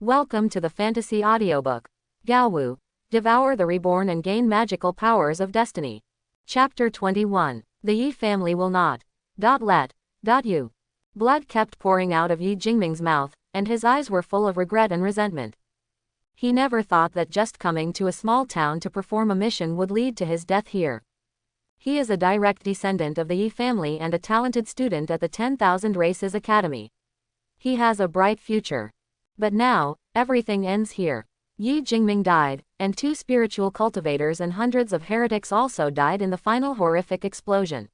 Welcome to the fantasy audiobook. Gaowu, Devour the Reborn and Gain Magical Powers of Destiny. Chapter 21. The Yi family will not. Let. You. Blood kept pouring out of Yi Jingming's mouth, and his eyes were full of regret and resentment. He never thought that just coming to a small town to perform a mission would lead to his death here. He is a direct descendant of the Yi family and a talented student at the 10,000 Races Academy. He has a bright future. But now, everything ends here. Yi Jingming died, and 2 spiritual cultivators and hundreds of heretics also died in the final horrific explosion.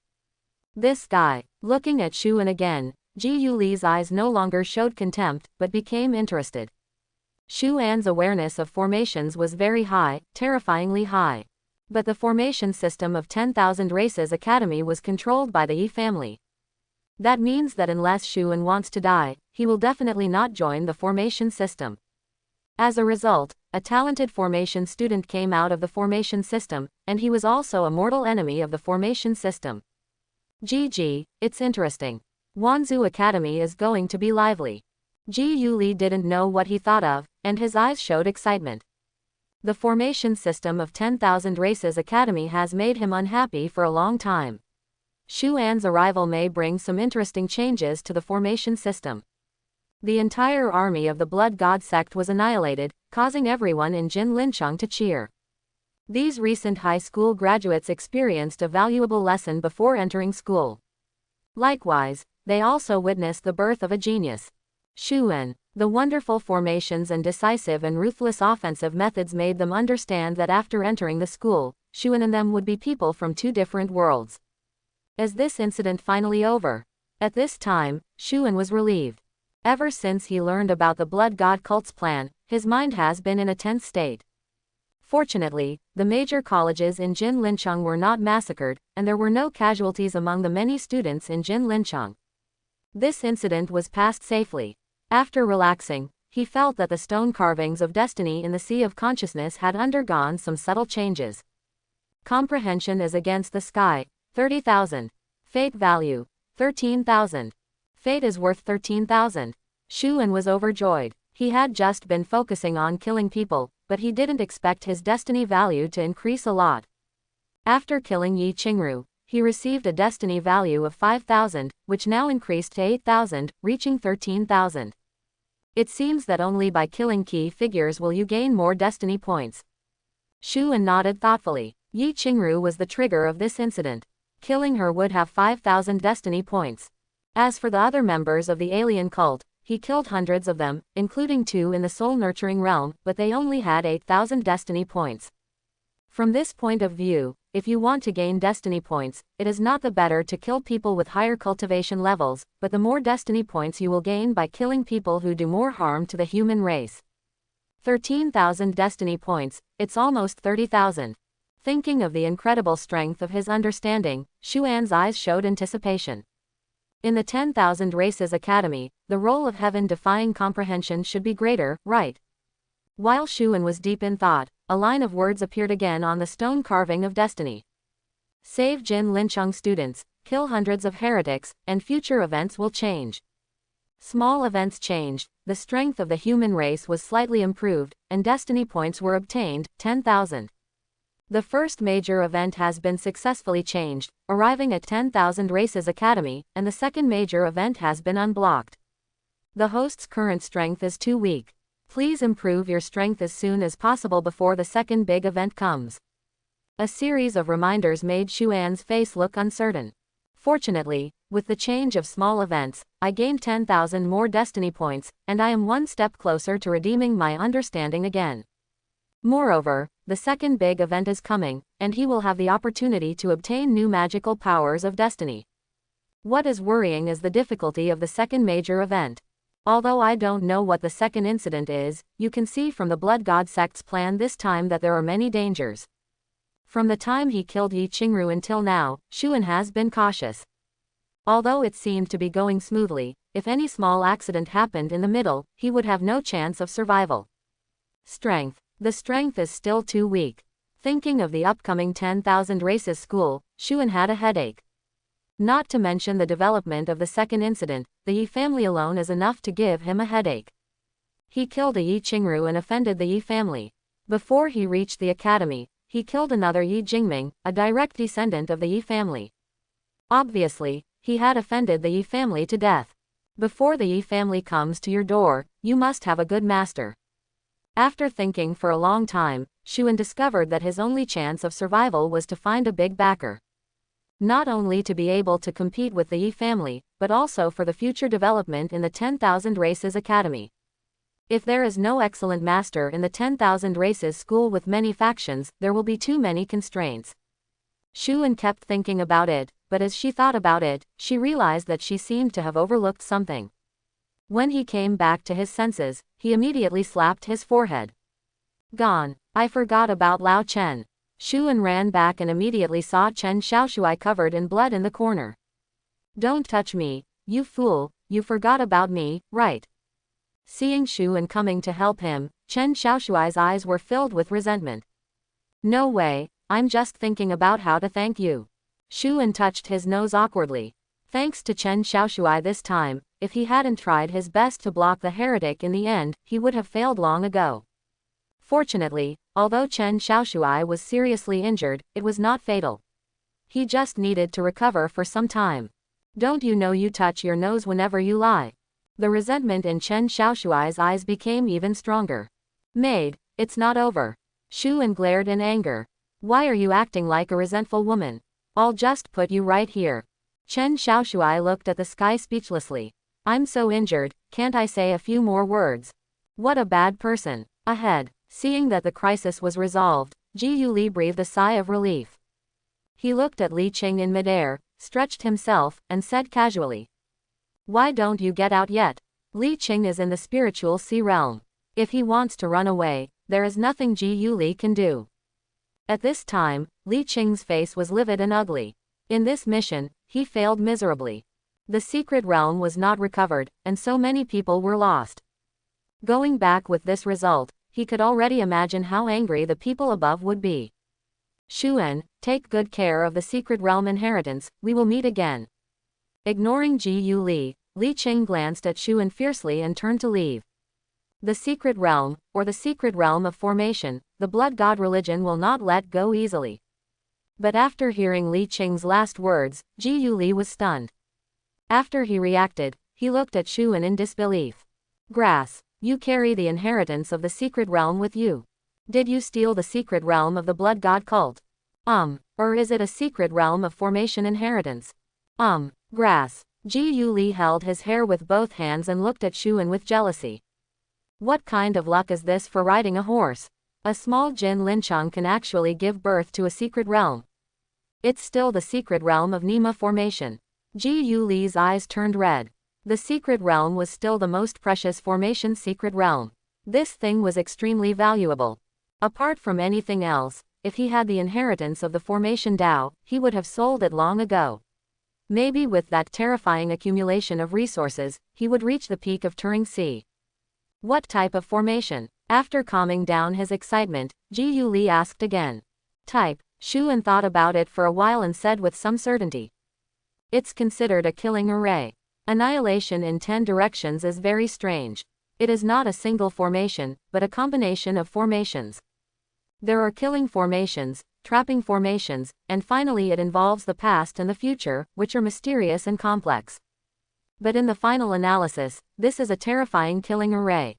This guy, looking at Xuan again, Ji Yuli's eyes no longer showed contempt, but became interested. Xuan's awareness of formations was very high, terrifyingly high. But the formation system of 10,000 Races Academy was controlled by the Yi family. That means that unless Xuan wants to die, he will definitely not join the formation system. As a result, a talented formation student came out of the formation system, and he was also a mortal enemy of the formation system. GG, it's interesting. Wanzhou Academy is going to be lively. Ji Yuli didn't know what he thought of, and his eyes showed excitement. The formation system of 10,000 Races Academy has made him unhappy for a long time. Xuan's arrival may bring some interesting changes to the formation system. The entire army of the Blood God sect was annihilated, causing everyone in Jin Lincheng to cheer. These recent high school graduates experienced a valuable lesson before entering school. Likewise, they also witnessed the birth of a genius. Xuan. The wonderful formations and decisive and ruthless offensive methods made them understand that after entering the school, Xuan and them would be people from 2 different worlds. Is this incident finally over? At this time, Xuan was relieved. Ever since he learned about the Blood God cult's plan, his mind has been in a tense state. Fortunately, the major colleges in Jin Lincheng were not massacred, and there were no casualties among the many students in Jin Lincheng. This incident was passed safely. After relaxing, he felt that the stone carvings of destiny in the Sea of Consciousness had undergone some subtle changes. Comprehension is against the sky, 30,000. Fate value, 13,000. Fate is worth 13,000. Xuan was overjoyed. He had just been focusing on killing people, but he didn't expect his destiny value to increase a lot. After killing Yi Qingru, he received a destiny value of 5,000, which now increased to 8,000, reaching 13,000. It seems that only by killing key figures will you gain more destiny points. Xuan nodded thoughtfully. Yi Qingru was the trigger of this incident. Killing her would have 5,000 destiny points. As for the other members of the alien cult, he killed hundreds of them, including 2 in the soul-nurturing realm, but they only had 8,000 destiny points. From this point of view, if you want to gain destiny points, it is not the better to kill people with higher cultivation levels, but the more destiny points you will gain by killing people who do more harm to the human race. 13,000 destiny points, it's almost 30,000. Thinking of the incredible strength of his understanding, Xuan's eyes showed anticipation. In the 10,000 Races Academy, the role of heaven-defying comprehension should be greater, right? While Xuan was deep in thought, a line of words appeared again on the stone carving of destiny. Save Jin Lincheng students, kill hundreds of heretics, and future events will change. Small events changed, the strength of the human race was slightly improved, and destiny points were obtained, 10,000. The first major event has been successfully changed, arriving at 10,000 Races Academy, and the second major event has been unblocked. The host's current strength is too weak. Please improve your strength as soon as possible before the second big event comes. A series of reminders made Xuan's face look uncertain. Fortunately, with the change of small events, I gained 10,000 more destiny points, and I am one step closer to redeeming my understanding again. Moreover, the second big event is coming, and he will have the opportunity to obtain new magical powers of destiny. What is worrying is the difficulty of the second major event. Although I don't know what the second incident is, you can see from the Blood God sect's plan this time that there are many dangers. From the time he killed Yi Qingru until now, Xuan has been cautious. Although it seemed to be going smoothly, if any small accident happened in the middle, he would have no chance of survival. Strength. The strength is still too weak. Thinking of the upcoming 10,000 Races school, Xuan had a headache. Not to mention the development of the second incident, the Yi family alone is enough to give him a headache. He killed a Yi Qingru and offended the Yi family. Before he reached the academy, he killed another Yi Jingming, a direct descendant of the Yi family. Obviously, he had offended the Yi family to death. Before the Yi family comes to your door, you must have a good master. After thinking for a long time, Xuan discovered that his only chance of survival was to find a big backer. Not only to be able to compete with the Yi family, but also for the future development in the 10,000 Races Academy. If there is no excellent master in the 10,000 Races school with many factions, there will be too many constraints. Xuan kept thinking about it, but as she thought about it, she realized that she seemed to have overlooked something. When he came back to his senses, he immediately slapped his forehead. Gone. I forgot about Lao Chen. Xuan ran back and immediately saw Chen Xiaoshui covered in blood in the corner. Don't touch me, you fool, you forgot about me, right? Seeing Xuan coming to help him, Chen Xiaoshui's eyes were filled with resentment. No way, I'm just thinking about how to thank you. Xuan touched his nose awkwardly. Thanks to Chen Xiaoshui this time, if he hadn't tried his best to block the heretic in the end, he would have failed long ago. Fortunately, although Chen Xiaoshui was seriously injured, it was not fatal. He just needed to recover for some time. Don't you know you touch your nose whenever you lie? The resentment in Chen Xiaoshui's eyes became even stronger. Maid, it's not over. Xuan glared in anger. Why are you acting like a resentful woman? I'll just put you right here. Chen Xiaoshui looked at the sky speechlessly. I'm so injured, can't I say a few more words? What a bad person. Ahead. Seeing that the crisis was resolved, Ji Yuli breathed a sigh of relief. He looked at Li Qing in midair, stretched himself, and said casually. Why don't you get out yet? Li Qing is in the spiritual sea realm. If he wants to run away, there is nothing Ji Yuli can do. At this time, Li Qing's face was livid and ugly. In this mission, he failed miserably. The secret realm was not recovered, and so many people were lost. Going back with this result, he could already imagine how angry the people above would be. Xuan, take good care of the secret realm inheritance, we will meet again. Ignoring Ji Yuli, Li Qing glanced at Xuan fiercely and turned to leave. The secret realm, or the secret realm of formation, the blood god religion will not let go easily. But after hearing Li Qing's last words, Ji Yuli was stunned. After he reacted, he looked at Xuan in disbelief. Grass, you carry the inheritance of the secret realm with you. Did you steal the secret realm of the blood god cult? Or is it a secret realm of formation inheritance? Grass. Ji Yuli held his hair with both hands and looked at Xuan with jealousy. What kind of luck is this for riding a horse? A small Jin Linchang can actually give birth to a secret realm. It's still the secret realm of Nima formation. Ji Yuli's eyes turned red. The secret realm was still the most precious formation secret realm. This thing was extremely valuable. Apart from anything else, if he had the inheritance of the formation Dao, he would have sold it long ago. Maybe with that terrifying accumulation of resources, he would reach the peak of Turing Sea. What type of formation? After calming down his excitement, Ji Yuli asked again. Type. Xuan thought about it for a while and said with some certainty. It's considered a killing array. Annihilation in 10 directions is very strange. It is not a single formation, but a combination of formations. There are killing formations, trapping formations, and finally it involves the past and the future, which are mysterious and complex. But in the final analysis, this is a terrifying killing array.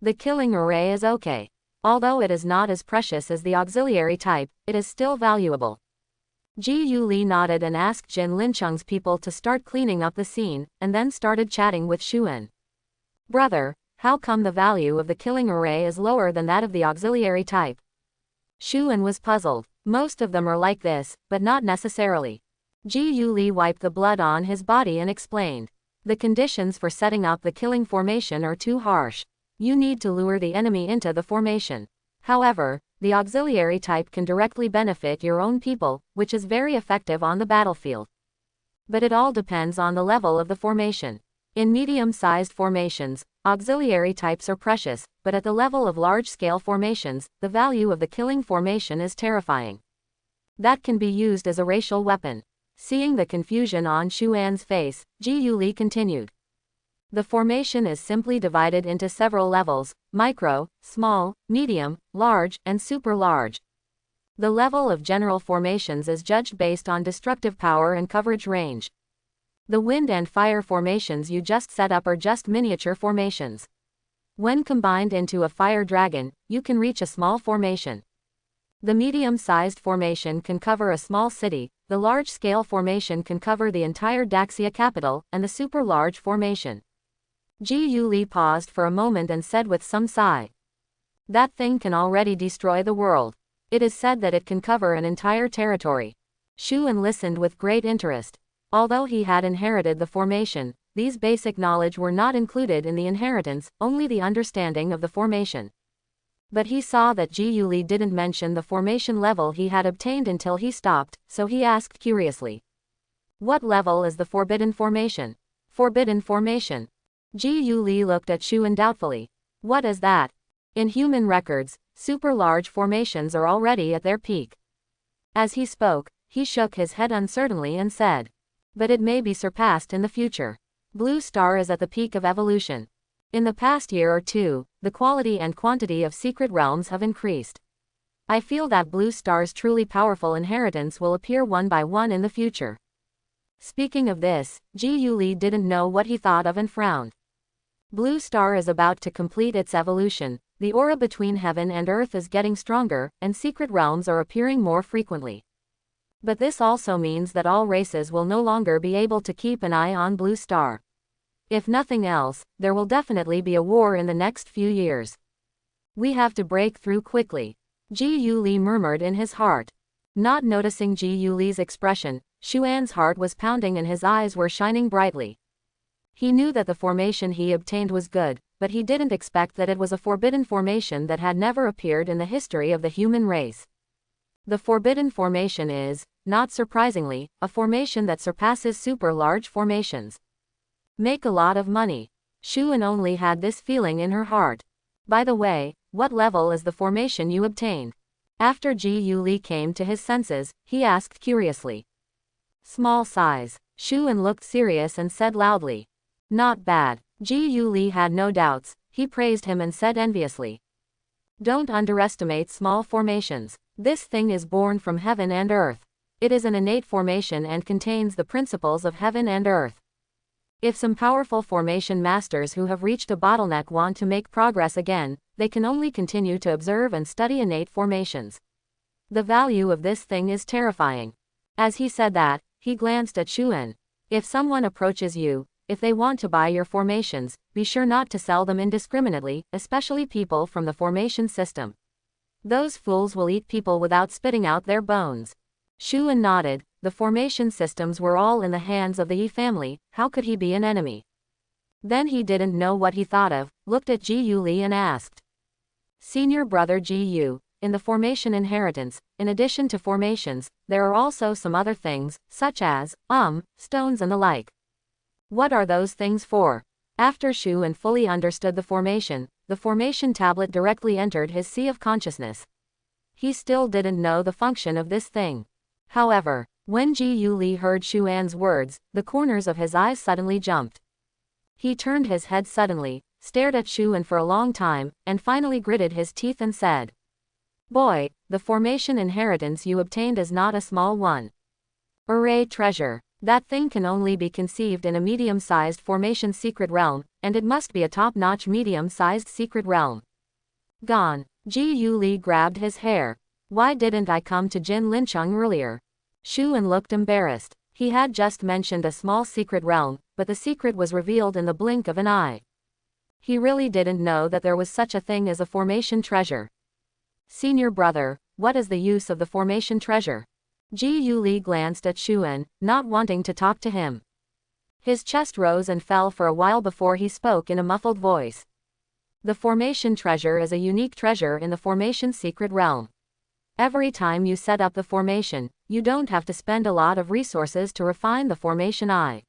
The killing array is okay. Although it is not as precious as the auxiliary type, it is still valuable. Ji Yuli nodded and asked Jin Linchang's people to start cleaning up the scene, and then started chatting with Xuan. Brother, how come the value of the killing array is lower than that of the auxiliary type? Xuan was puzzled. Most of them are like this, but not necessarily. Ji Yuli wiped the blood on his body and explained. The conditions for setting up the killing formation are too harsh. You need to lure the enemy into the formation. However, the auxiliary type can directly benefit your own people, which is very effective on the battlefield. But it all depends on the level of the formation. In medium-sized formations, auxiliary types are precious, but at the level of large-scale formations, the value of the killing formation is terrifying. That can be used as a racial weapon. Seeing the confusion on Xuan's face, Ji Yuli continued. The formation is simply divided into several levels: micro, small, medium, large, and super large. The level of general formations is judged based on destructive power and coverage range. The wind and fire formations you just set up are just miniature formations. When combined into a fire dragon, you can reach a small formation. The medium-sized formation can cover a small city, the large-scale formation can cover the entire Daxia capital, and the super-large formation. Ji Yuli paused for a moment and said with some sigh. That thing can already destroy the world. It is said that it can cover an entire territory. Shuan listened with great interest. Although he had inherited the formation, these basic knowledge were not included in the inheritance, only the understanding of the formation. But he saw that Ji Yuli didn't mention the formation level he had obtained until he stopped, so he asked curiously. What level is the forbidden formation? Forbidden formation. Ji Yuli looked at Shuan doubtfully. What is that? In human records, super large formations are already at their peak. As he spoke, he shook his head uncertainly and said. But it may be surpassed in the future. Blue Star is at the peak of evolution. In the past year or two, the quality and quantity of secret realms have increased. I feel that Blue Star's truly powerful inheritance will appear one by one in the future. Speaking of this, Ji Yuli didn't know what he thought of and frowned. Blue Star is about to complete its evolution, the aura between heaven and earth is getting stronger, and secret realms are appearing more frequently. But this also means that all races will no longer be able to keep an eye on Blue Star. If nothing else, there will definitely be a war in the next few years. We have to break through quickly. Ji Yuli murmured in his heart. Not noticing Ji Yuli's expression, Xuan's heart was pounding and his eyes were shining brightly. He knew that the formation he obtained was good, but he didn't expect that it was a forbidden formation that had never appeared in the history of the human race. The forbidden formation is, not surprisingly, a formation that surpasses super large formations. Make a lot of money. Shuan only had this feeling in her heart. By the way, what level is the formation you obtained? After Ji Yuli came to his senses, he asked curiously. Small size. Shuan looked serious and said loudly. Not bad. Ji Yuli had no doubts, he praised him and said enviously. Don't underestimate small formations. This thing is born from heaven and earth. It is an innate formation and contains the principles of heaven and earth. If some powerful formation masters who have reached a bottleneck want to make progress again, they can only continue to observe and study innate formations. The value of this thing is terrifying. As he said that, he glanced at Shuan. If someone approaches you, if they want to buy your formations, be sure not to sell them indiscriminately, especially people from the formation system. Those fools will eat people without spitting out their bones. Shuan nodded. The formation systems were all in the hands of the Yi family, how could he be an enemy? Then he didn't know what he thought of, looked at Ji Yuli and asked. Senior brother Ji Yu, in the formation inheritance, in addition to formations, there are also some other things, such as, stones and the like. What are those things for? After Shuan fully understood the formation tablet directly entered his sea of consciousness. He still didn't know the function of this thing. However, when Ji Yuli heard Shuan's words, the corners of his eyes suddenly jumped. He turned his head suddenly, stared at Shuan for a long time, and finally gritted his teeth and said. Boy, the formation inheritance you obtained is not a small one. Array treasure. That thing can only be conceived in a medium-sized formation secret realm, and it must be a top-notch medium-sized secret realm. Gone. Ji Yuli grabbed his hair. Why didn't I come to Jin Lincheng earlier? Shuan looked embarrassed. He had just mentioned a small secret realm, but the secret was revealed in the blink of an eye. He really didn't know that there was such a thing as a formation treasure. Senior brother, what is the use of the formation treasure? Ji Yuli glanced at Shuan, not wanting to talk to him. His chest rose and fell for a while before he spoke in a muffled voice. The formation treasure is a unique treasure in the formation secret realm. Every time you set up the formation, you don't have to spend a lot of resources to refine the formation eye.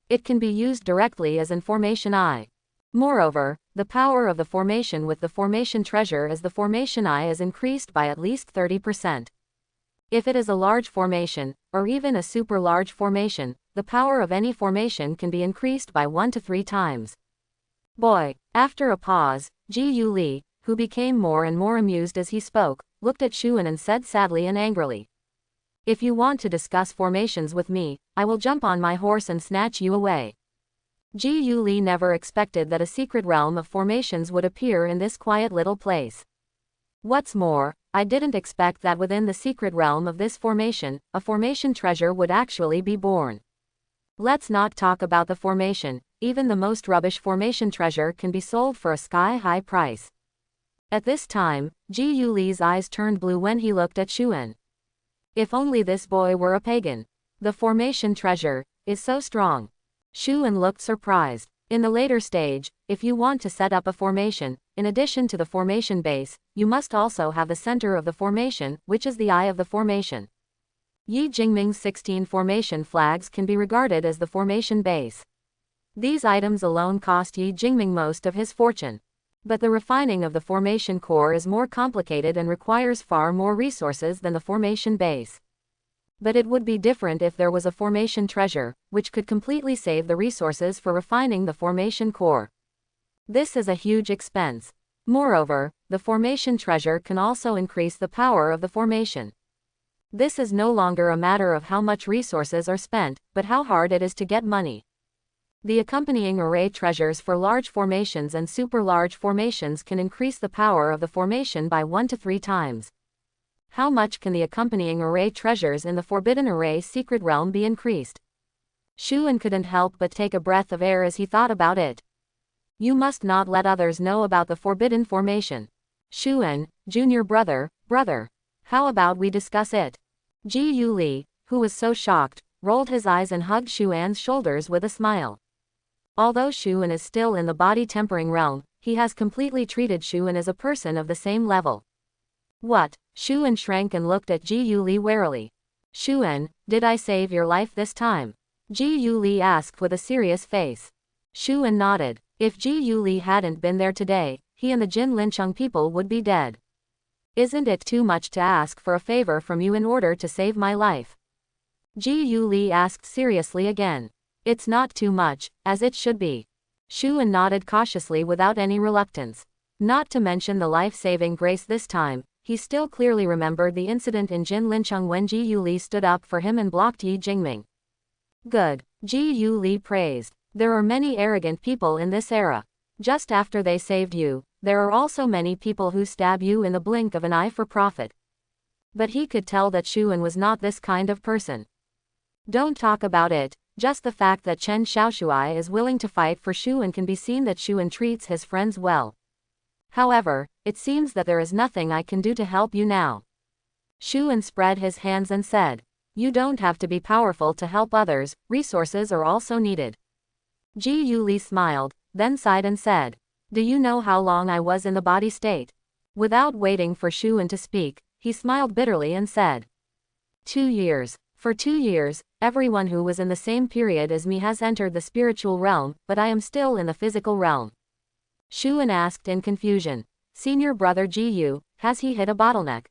It can be used directly as in formation eye. Moreover, the power of the formation with the formation treasure as the formation eye is increased by at least 30%. If it is a large formation, or even a super large formation, the power of any formation can be increased by 1 to 3 times. Boy. After a pause, Ji Yu Li, who became more and more amused as he spoke, looked at Xuan and said sadly and angrily, "If you want to discuss formations with me, I will jump on my horse and snatch you away." Ji Yu Li never expected that a secret realm of formations would appear in this quiet little place. What's more, I didn't expect that within the secret realm of this formation, a formation treasure would actually be born. Let's not talk about the formation, even the most rubbish formation treasure can be sold for a sky-high price. At this time, Ji Yu Li's eyes turned blue when he looked at Xuan. If only this boy were a pagan. The formation treasure is so strong. Xuan looked surprised. In the later stage, if you want to set up a formation, in addition to the formation base, you must also have the center of the formation, which is the eye of the formation. Yi Jingming's 16 formation flags can be regarded as the formation base. These items alone cost Yi Jingming most of his fortune. But the refining of the formation core is more complicated and requires far more resources than the formation base. But it would be different if there was a formation treasure, which could completely save the resources for refining the formation core. This is a huge expense. Moreover, the formation treasure can also increase the power of the formation. This is no longer a matter of how much resources are spent, but how hard it is to get money. The accompanying array treasures for large formations and super large formations can increase the power of the formation by 1 to 3 times. How much can the accompanying array treasures in the Forbidden Array secret realm be increased? Xuan couldn't help but take a breath of air as he thought about it. You must not let others know about the forbidden formation. Xuan, junior brother, how about we discuss it? Ji Yu Li, who was so shocked, rolled his eyes and hugged Xuan's shoulders with a smile. Although Xuan is still in the body tempering realm, he has completely treated Xuan as a person of the same level. What? Xuan shrank and looked at Ji Yu Li warily. Xuan, did I save your life this time? Ji Yu Li asked with a serious face. Xuan nodded. If Ji Yu Li hadn't been there today, he and the Jin Lincheng people would be dead. Isn't it too much to ask for a favor from you in order to save my life? Ji Yu Li asked seriously again. It's not too much, as it should be. Xuan nodded cautiously without any reluctance. Not to mention the life-saving grace this time, he still clearly remembered the incident in Jin Lincheng when Ji Yu Li stood up for him and blocked Yi Jingming. Good. Ji Yu Li praised. There are many arrogant people in this era. Just after they saved you, there are also many people who stab you in the blink of an eye for profit. But he could tell that Xuan was not this kind of person. Don't talk about it. Just the fact that Chen Xiaoshuai is willing to fight for Xuan can be seen that Xuan treats his friends well. However, it seems that there is nothing I can do to help you now. Xuan spread his hands and said, You don't have to be powerful to help others, resources are also needed. Ji Yu Li smiled, then sighed and said, Do you know how long I was in the body state? Without waiting for Xuan to speak, he smiled bitterly and said, 2 years. For 2 years, everyone who was in the same period as me has entered the spiritual realm, but I am still in the physical realm. Xuan asked in confusion. Senior brother Ji Yu, has he hit a bottleneck?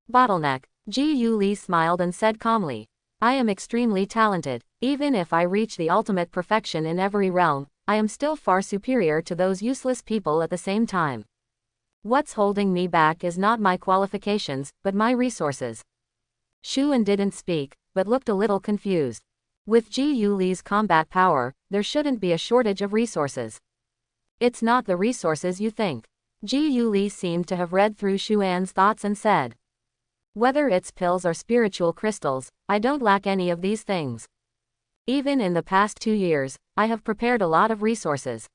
Bottleneck. Ji Yu Li smiled and said calmly. I am extremely talented. Even if I reach the ultimate perfection in every realm, I am still far superior to those useless people at the same time. What's holding me back is not my qualifications, but my resources. Xuan didn't speak, but looked a little confused. With Ji Yu Li's combat power, there shouldn't be a shortage of resources. It's not the resources you think. Ji Yu Li seemed to have read through Xuan's thoughts and said, Whether it's pills or spiritual crystals, I don't lack any of these things. Even in the past 2 years, I have prepared a lot of resources.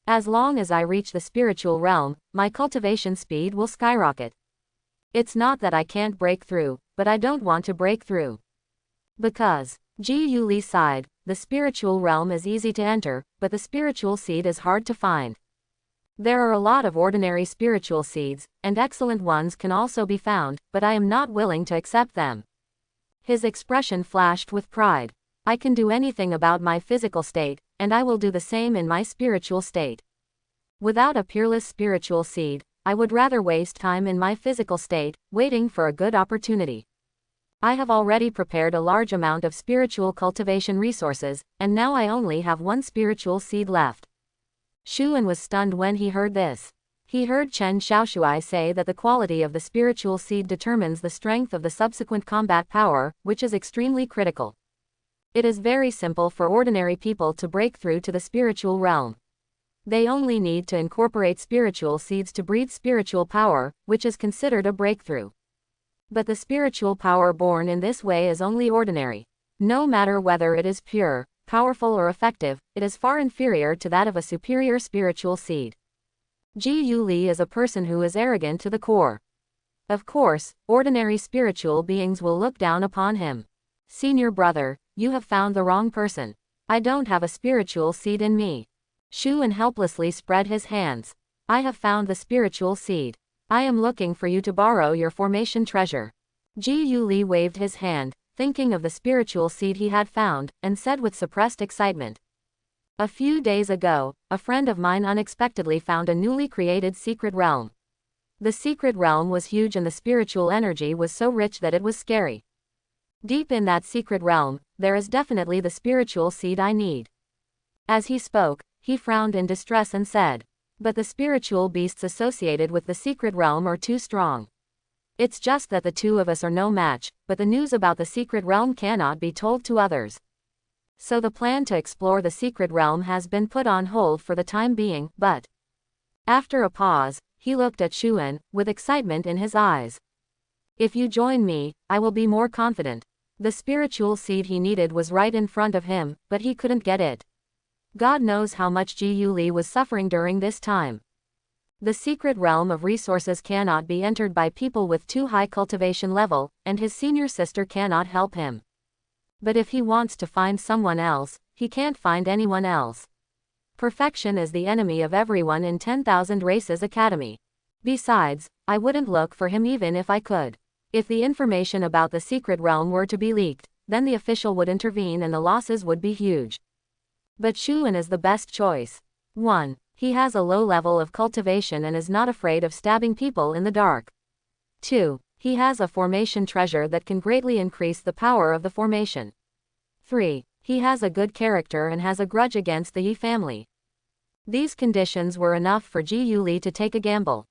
As long as I reach the spiritual realm, my cultivation speed will skyrocket. It's not that I can't break through, but I don't want to break through. Because, Ji Yu Li sighed, the spiritual realm is easy to enter, but the spiritual seed is hard to find. There are a lot of ordinary spiritual seeds, and excellent ones can also be found, but I am not willing to accept them. His expression flashed with pride. I can do anything about my physical state, and I will do the same in my spiritual state. Without a peerless spiritual seed, I would rather waste time in my physical state, waiting for a good opportunity. I have already prepared a large amount of spiritual cultivation resources, and now I only have one spiritual seed left. Shuan was stunned when he heard this. He heard Chen Xiaoshui say that the quality of the spiritual seed determines the strength of the subsequent combat power, which is extremely critical. It is very simple for ordinary people to break through to the spiritual realm. They only need to incorporate spiritual seeds to breathe spiritual power, which is considered a breakthrough. But the spiritual power born in this way is only ordinary. No matter whether it is pure, powerful or effective, it is far inferior to that of a superior spiritual seed. Ji Yuli is a person who is arrogant to the core. Of course, ordinary spiritual beings will look down upon him. Senior brother, you have found the wrong person. I don't have a spiritual seed in me. Shuan helplessly spread his hands. I have found the spiritual seed. I am looking for you to borrow your formation treasure. Ji Yuli waved his hand, thinking of the spiritual seed he had found, and said with suppressed excitement. A few days ago, a friend of mine unexpectedly found a newly created secret realm. The secret realm was huge and the spiritual energy was so rich that it was scary. Deep in that secret realm, there is definitely the spiritual seed I need. As he spoke, he frowned in distress and said, but the spiritual beasts associated with the secret realm are too strong. It's just that the two of us are no match, but the news about the secret realm cannot be told to others. So the plan to explore the secret realm has been put on hold for the time being, but... After a pause, he looked at Shuan, with excitement in his eyes. If you join me, I will be more confident. The spiritual seed he needed was right in front of him, but he couldn't get it. God knows how much Ji Yuli was suffering during this time. The secret realm of resources cannot be entered by people with too high cultivation level, and his senior sister cannot help him. But if he wants to find someone else, he can't find anyone else. Perfection is the enemy of everyone in 10,000 Races Academy. Besides, I wouldn't look for him even if I could. If the information about the secret realm were to be leaked, then the official would intervene and the losses would be huge. But Shuan is the best choice. 1. He has a low level of cultivation and is not afraid of stabbing people in the dark. 2. He has a formation treasure that can greatly increase the power of the formation. 3. He has a good character and has a grudge against the Yi family. These conditions were enough for Ji Yuli to take a gamble.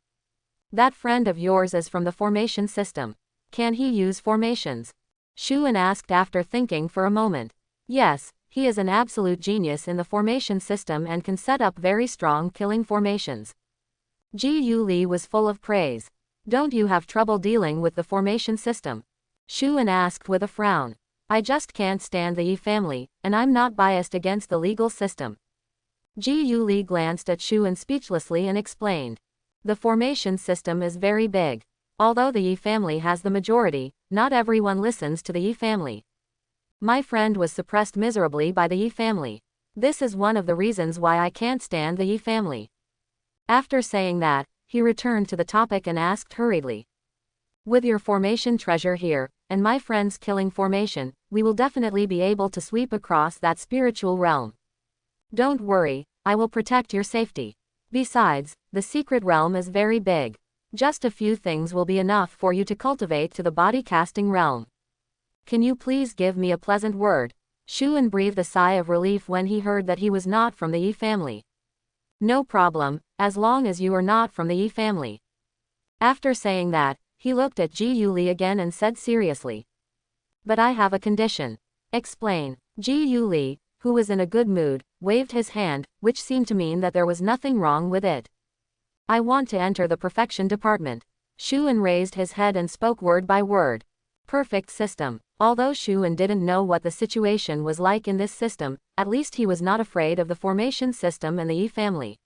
That friend of yours is from the formation system. Can he use formations? Shuan asked after thinking for a moment. Yes. He is an absolute genius in the formation system and can set up very strong killing formations. Ji Yuli was full of praise. Don't you have trouble dealing with the formation system? Shuan asked with a frown. I just can't stand the Yi family, and I'm not biased against the legal system. Ji Yuli glanced at Shuan speechlessly and explained. The formation system is very big. Although the Yi family has the majority, not everyone listens to the Yi family. My friend was suppressed miserably by the Yi family. This is one of the reasons why I can't stand the Yi family. After saying that, he returned to the topic and asked hurriedly. With your formation treasure here, and my friend's killing formation, we will definitely be able to sweep across that spiritual realm. Don't worry, I will protect your safety. Besides, the secret realm is very big. Just a few things will be enough for you to cultivate to the body casting realm. Can you please give me a pleasant word? Shuan breathed a sigh of relief when he heard that he was not from the Yi family. No problem, as long as you are not from the Yi family. After saying that, he looked at Ji Yuli again and said seriously. But I have a condition. Explain. Ji Yuli, who was in a good mood, waved his hand, which seemed to mean that there was nothing wrong with it. I want to enter the perfection department. Shuan raised his head and spoke word by word. Perfect system. Although Shuan didn't know what the situation was like in this system, at least he was not afraid of the formation system and the Yi family.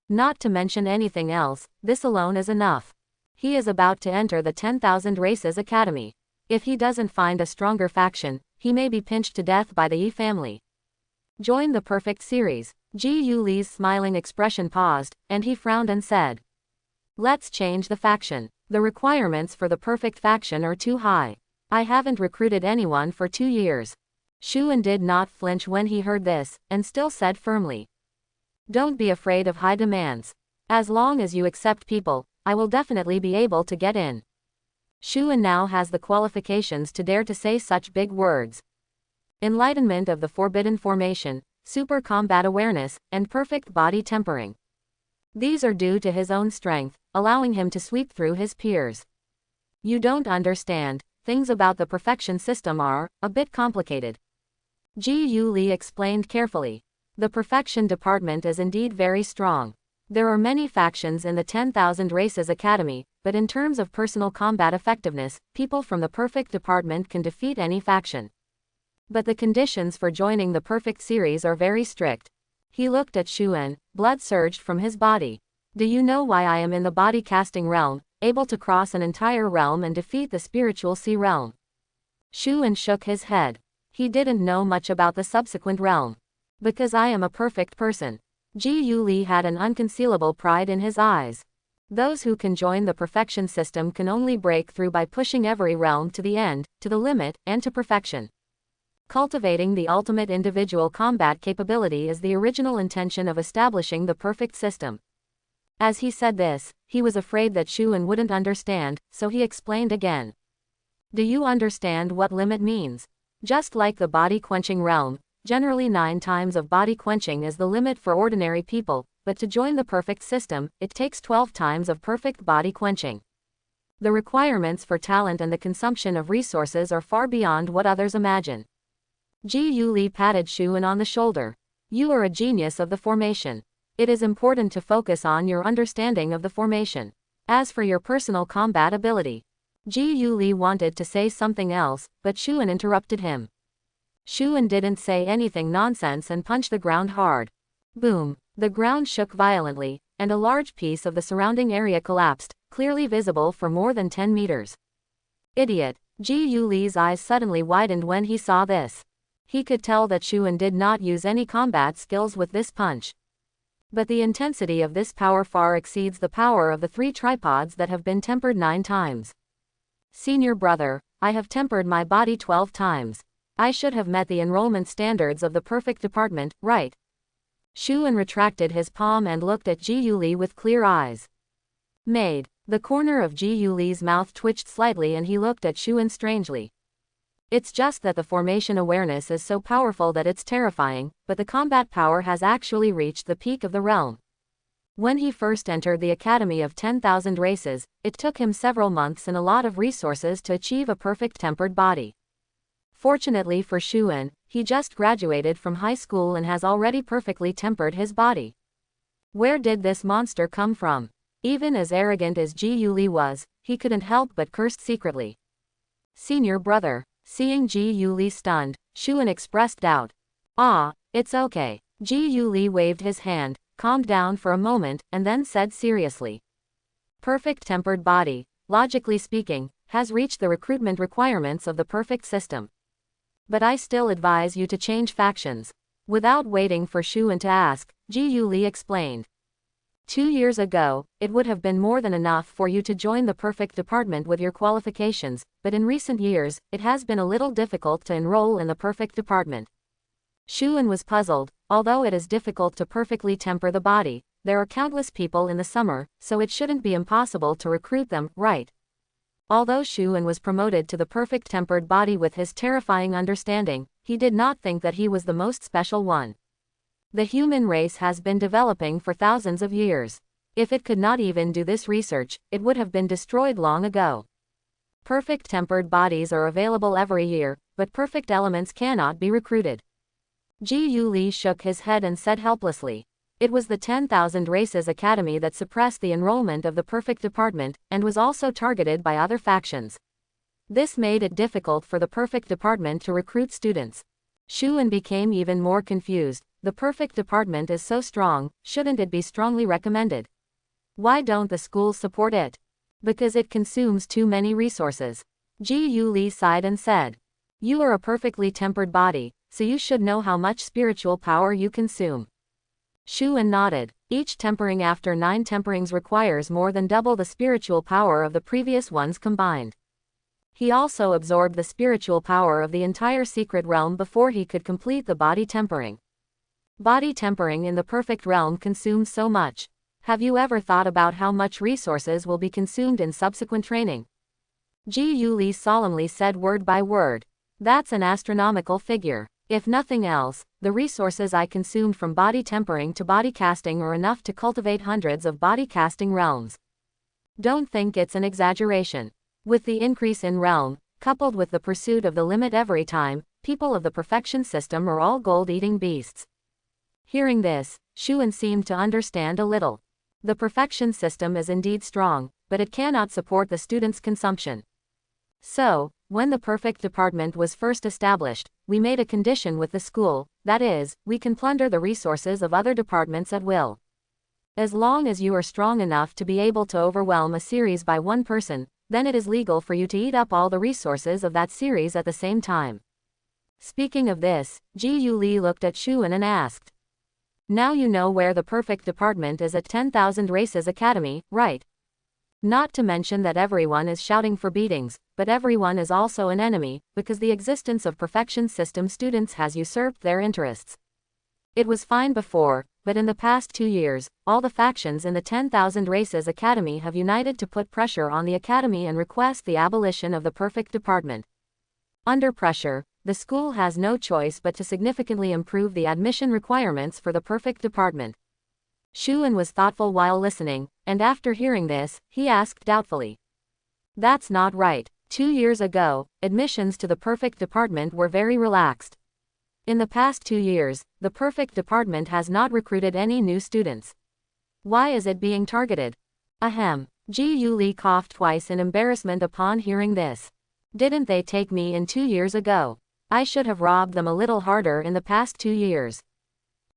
Not to mention anything else, this alone is enough. He is about to enter the 10,000 Races Academy. If he doesn't find a stronger faction, he may be pinched to death by the Yi family. Join the perfect series. Ji Yuli's smiling expression paused, and he frowned and said. Let's change the faction. The requirements for the perfect faction are too high. I haven't recruited anyone for 2 years. Shuan did not flinch when he heard this, and still said firmly. Don't be afraid of high demands. As long as you accept people, I will definitely be able to get in. Shuan now has the qualifications to dare to say such big words. Enlightenment of the forbidden formation, super combat awareness, and perfect body tempering. These are due to his own strength, allowing him to sweep through his peers. You don't understand, things about the perfection system are a bit complicated. Ji Yu Li explained carefully. The perfection department is indeed very strong. There are many factions in the 10,000 Races Academy, but in terms of personal combat effectiveness, people from the perfect department can defeat any faction. But the conditions for joining the perfect series are very strict. He looked at Shuan, blood surged from his body. Do you know why I am in the body casting realm, able to cross an entire realm and defeat the spiritual sea realm? Shuan shook his head. He didn't know much about the subsequent realm. Because I am a perfect person. Ji Yu Li had an unconcealable pride in his eyes. Those who can join the perfection system can only break through by pushing every realm to the end, to the limit, and to perfection. Cultivating the ultimate individual combat capability is the original intention of establishing the perfect system. As he said this, he was afraid that Shuan wouldn't understand, so he explained again. Do you understand what limit means? Just like the body quenching realm, generally 9 times of body quenching is the limit for ordinary people, but to join the perfect system, it takes 12 times of perfect body quenching. The requirements for talent and the consumption of resources are far beyond what others imagine. Ji Yu Li patted Shuan on the shoulder. You are a genius of the formation. It is important to focus on your understanding of the formation. As for your personal combat ability. Ji Yu Li wanted to say something else, but Shuan interrupted him. Shuan didn't say anything nonsense and punched the ground hard. Boom! The ground shook violently, and a large piece of the surrounding area collapsed, clearly visible for more than 10 meters. Idiot! Ji Yu Li's eyes suddenly widened when he saw this. He could tell that Shuan did not use any combat skills with this punch. But the intensity of this power far exceeds the power of the 3 tripods that have been tempered 9 times. Senior brother, I have tempered my body 12 times. I should have met the enrollment standards of the perfect department, right? Shuan retracted his palm and looked at Ji Yu Li with clear eyes. Made. The corner of Ji Yu Li's mouth twitched slightly and he looked at Shuan strangely. It's just that the formation awareness is so powerful that it's terrifying, but the combat power has actually reached the peak of the realm. When he first entered the Academy of 10,000 Races, it took him several months and a lot of resources to achieve a perfect tempered body. Fortunately for Shuan, he just graduated from high school and has already perfectly tempered his body. Where did this monster come from? Even as arrogant as Ji Yu Li was, he couldn't help but curse secretly. Senior brother. Seeing Ji Yu Li stunned, Shuan expressed doubt. Ah, it's okay. Ji Yu Li waved his hand, calmed down for a moment, and then said seriously. Perfect tempered body, logically speaking, has reached the recruitment requirements of the perfect system. But I still advise you to change factions. Without waiting for Shuan to ask, Ji Yu Li explained. 2 years ago, it would have been more than enough for you to join the perfect department with your qualifications, but in recent years, it has been a little difficult to enroll in the perfect department. Shuan was puzzled. Although it is difficult to perfectly temper the body, there are countless people in the summer, so it shouldn't be impossible to recruit them, right? Although Shuan was promoted to the perfect tempered body with his terrifying understanding, he did not think that he was the most special one. The human race has been developing for thousands of years. If it could not even do this research, it would have been destroyed long ago. Perfect tempered bodies are available every year, but perfect elements cannot be recruited. Ji Yu Li shook his head and said helplessly. It was the 10,000 Races Academy that suppressed the enrollment of the perfect department, and was also targeted by other factions. This made it difficult for the perfect department to recruit students. Shuan became even more confused. The perfect department is so strong, shouldn't it be strongly recommended? Why don't the schools support it? Because it consumes too many resources. Ji Yu Li sighed and said. You are a perfectly tempered body, so you should know how much spiritual power you consume. Shuan nodded. Each tempering after 9 temperings requires more than double the spiritual power of the previous ones combined. He also absorbed the spiritual power of the entire secret realm before he could complete the body tempering. Body tempering in the perfect realm consumes so much. Have you ever thought about how much resources will be consumed in subsequent training? Ji Yuli solemnly said word by word. That's an astronomical figure. If nothing else, the resources I consumed from body tempering to body casting are enough to cultivate hundreds of body casting realms. Don't think it's an exaggeration. With the increase in realm, coupled with the pursuit of the limit every time, people of the perfection system are all gold-eating beasts. Hearing this, Shuan seemed to understand a little. The perfection system is indeed strong, but it cannot support the students' consumption. So, when the perfect department was first established, we made a condition with the school, that is, we can plunder the resources of other departments at will. As long as you are strong enough to be able to overwhelm a series by one person, then it is legal for you to eat up all the resources of that series at the same time. Speaking of this, Ji Yuli looked at Shuan and asked. Now you know where the perfect department is at 10,000 Races Academy, right? Not to mention that everyone is shouting for beatings, but everyone is also an enemy, because the existence of perfection system students has usurped their interests. It was fine before, but in the past 2 years, all the factions in the 10,000 Races Academy have united to put pressure on the academy and request the abolition of the perfect department. Under pressure, the school has no choice but to significantly improve the admission requirements for the perfect department. Shuan was thoughtful while listening, and after hearing this, he asked doubtfully. That's not right. 2 years ago, admissions to the perfect department were very relaxed. In the past 2 years, the perfect department has not recruited any new students. Why is it being targeted? Ahem. Ji Yuli coughed twice in embarrassment upon hearing this. Didn't they take me in 2 years ago? I should have robbed them a little harder in the past 2 years.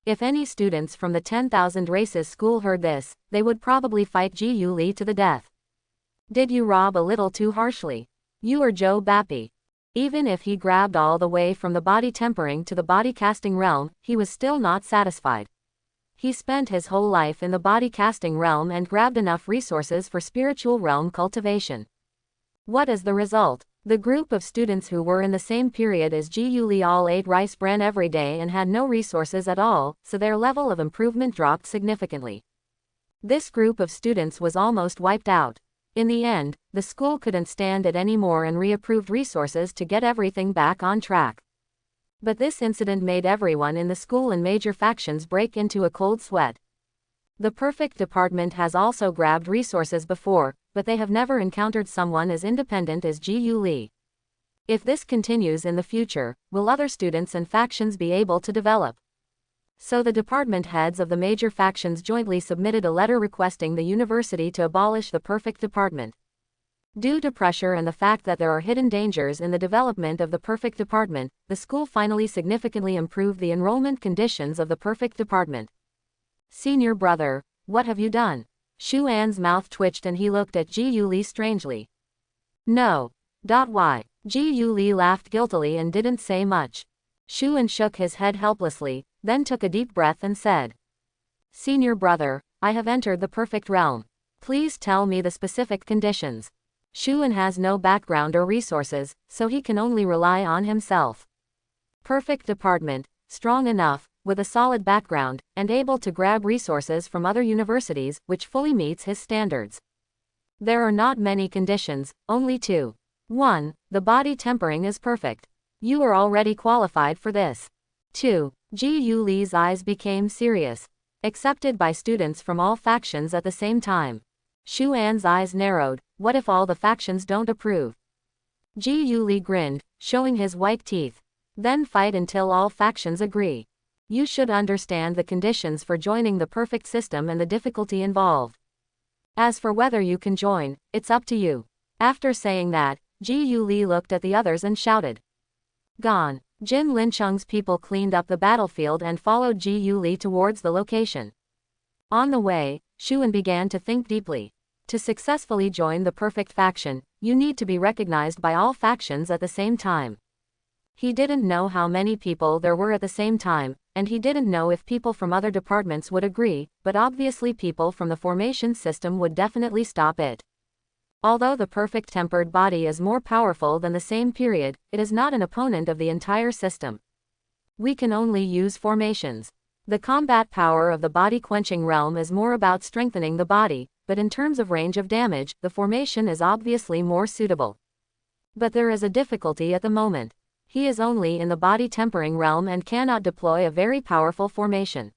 If any students from the 10,000 Races school heard this, they would probably fight Ji Yuli to the death. Did you rob a little too harshly? You are Joe Bappy. Even if he grabbed all the way from the body tempering to the body casting realm, he was still not satisfied. He spent his whole life in the body casting realm and grabbed enough resources for spiritual realm cultivation. What is the result? The group of students who were in the same period as Ji Yuli all ate rice bran every day and had no resources at all, so their level of improvement dropped significantly. This group of students was almost wiped out. In the end, the school couldn't stand it anymore and reapproved resources to get everything back on track. But this incident made everyone in the school and major factions break into a cold sweat. The perfect department has also grabbed resources before, but they have never encountered someone as independent as Ji Yuli. If this continues in the future, will other students and factions be able to develop? So the department heads of the major factions jointly submitted a letter requesting the university to abolish the perfect department. Due to pressure and the fact that there are hidden dangers in the development of the perfect department, the school finally significantly improved the enrollment conditions of the perfect department. Senior brother, what have you done? Shuan's mouth twitched and he looked at Ji Yuli strangely. No. Why? Ji Yuli laughed guiltily and didn't say much. Shuan shook his head helplessly, then took a deep breath and said. Senior brother, I have entered the perfect realm. Please tell me the specific conditions. Shuan has no background or resources, so he can only rely on himself. Perfect department, strong enough, with a solid background, and able to grab resources from other universities, which fully meets his standards. There are not many conditions, only 2. 1. The body tempering is perfect. You are already qualified for this. 2. Ji Yuli's eyes became serious. Accepted by students from all factions at the same time. Shuan's eyes narrowed. What if all the factions don't approve? Ji Yuli grinned, showing his white teeth. Then fight until all factions agree. You should understand the conditions for joining the perfect system and the difficulty involved. As for whether you can join, it's up to you. After saying that, Ji Yuli looked at the others and shouted. Gone. Jin Lincheng's people cleaned up the battlefield and followed Ji Yuli towards the location. On the way, Shuan began to think deeply. To successfully join the perfect faction, you need to be recognized by all factions at the same time. He didn't know how many people there were at the same time, and he didn't know if people from other departments would agree, but obviously people from the formation system would definitely stop it. Although the perfect tempered body is more powerful than the same period, it is not an opponent of the entire system. We can only use formations. The combat power of the body quenching realm is more about strengthening the body, but in terms of range of damage, the formation is obviously more suitable. But there is a difficulty at the moment. He is only in the body tempering realm and cannot deploy a very powerful formation.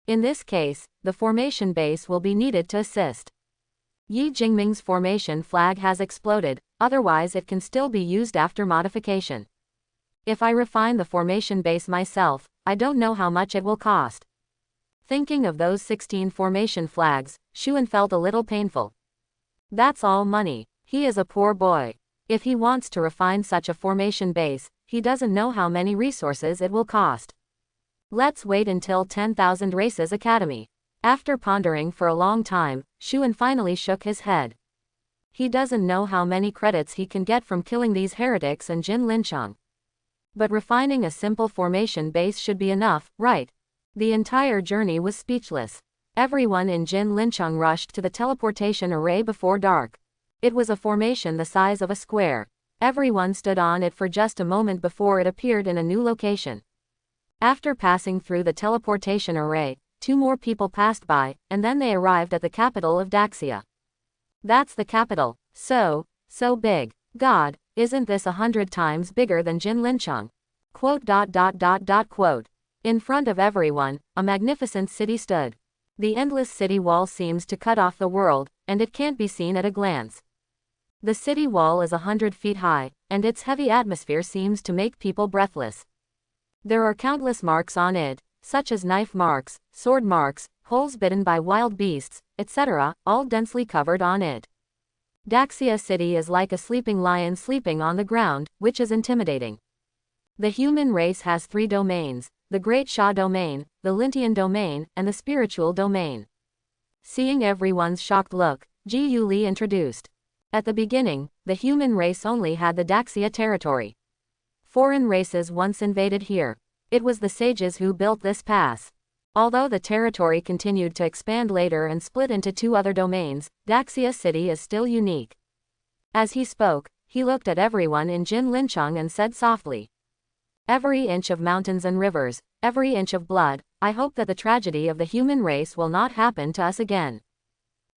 In this case, the formation base will be needed to assist. Yi Jingming's formation flag has exploded, otherwise it can still be used after modification. If I refine the formation base myself, I don't know how much it will cost. Thinking of those 16 formation flags, Xuan felt a little painful. That's all money. He is a poor boy. If he wants to refine such a formation base, he doesn't know how many resources it will cost. Let's wait until 10,000 Races Academy. After pondering for a long time, Xuan finally shook his head. He doesn't know how many credits he can get from killing these heretics and Jin Lincheng. But refining a simple formation base should be enough, right? The entire journey was speechless. Everyone in Jin Lincheng rushed to the teleportation array before dark. It was a formation the size of a square. Everyone stood on it for just a moment before it appeared in a new location. After passing through the teleportation array, 2 more people passed by, and then they arrived at the capital of Daxia. That's the capital. So big. God, isn't this 100 times bigger than Jin Lincheng? Quote. In front of everyone, a magnificent city stood. The endless city wall seems to cut off the world, and it can't be seen at a glance. The city wall is 100 feet high, and its heavy atmosphere seems to make people breathless. There are countless marks on it, such as knife marks, sword marks, holes bitten by wild beasts, etc., all densely covered on it. Daxia City is like a sleeping lion sleeping on the ground, which is intimidating. The human race has 3 domains, the Great Sha domain, the Lintian domain, and the spiritual domain. Seeing everyone's shocked look, Ji Yuli introduced. At the beginning, the human race only had the Daxia territory. Foreign races once invaded here. It was the sages who built this pass. Although the territory continued to expand later and split into 2 other domains, Daxia City is still unique. As he spoke, he looked at everyone in Jin Lincheng and said softly, "Every inch of mountains and rivers, every inch of blood, I hope that the tragedy of the human race will not happen to us again.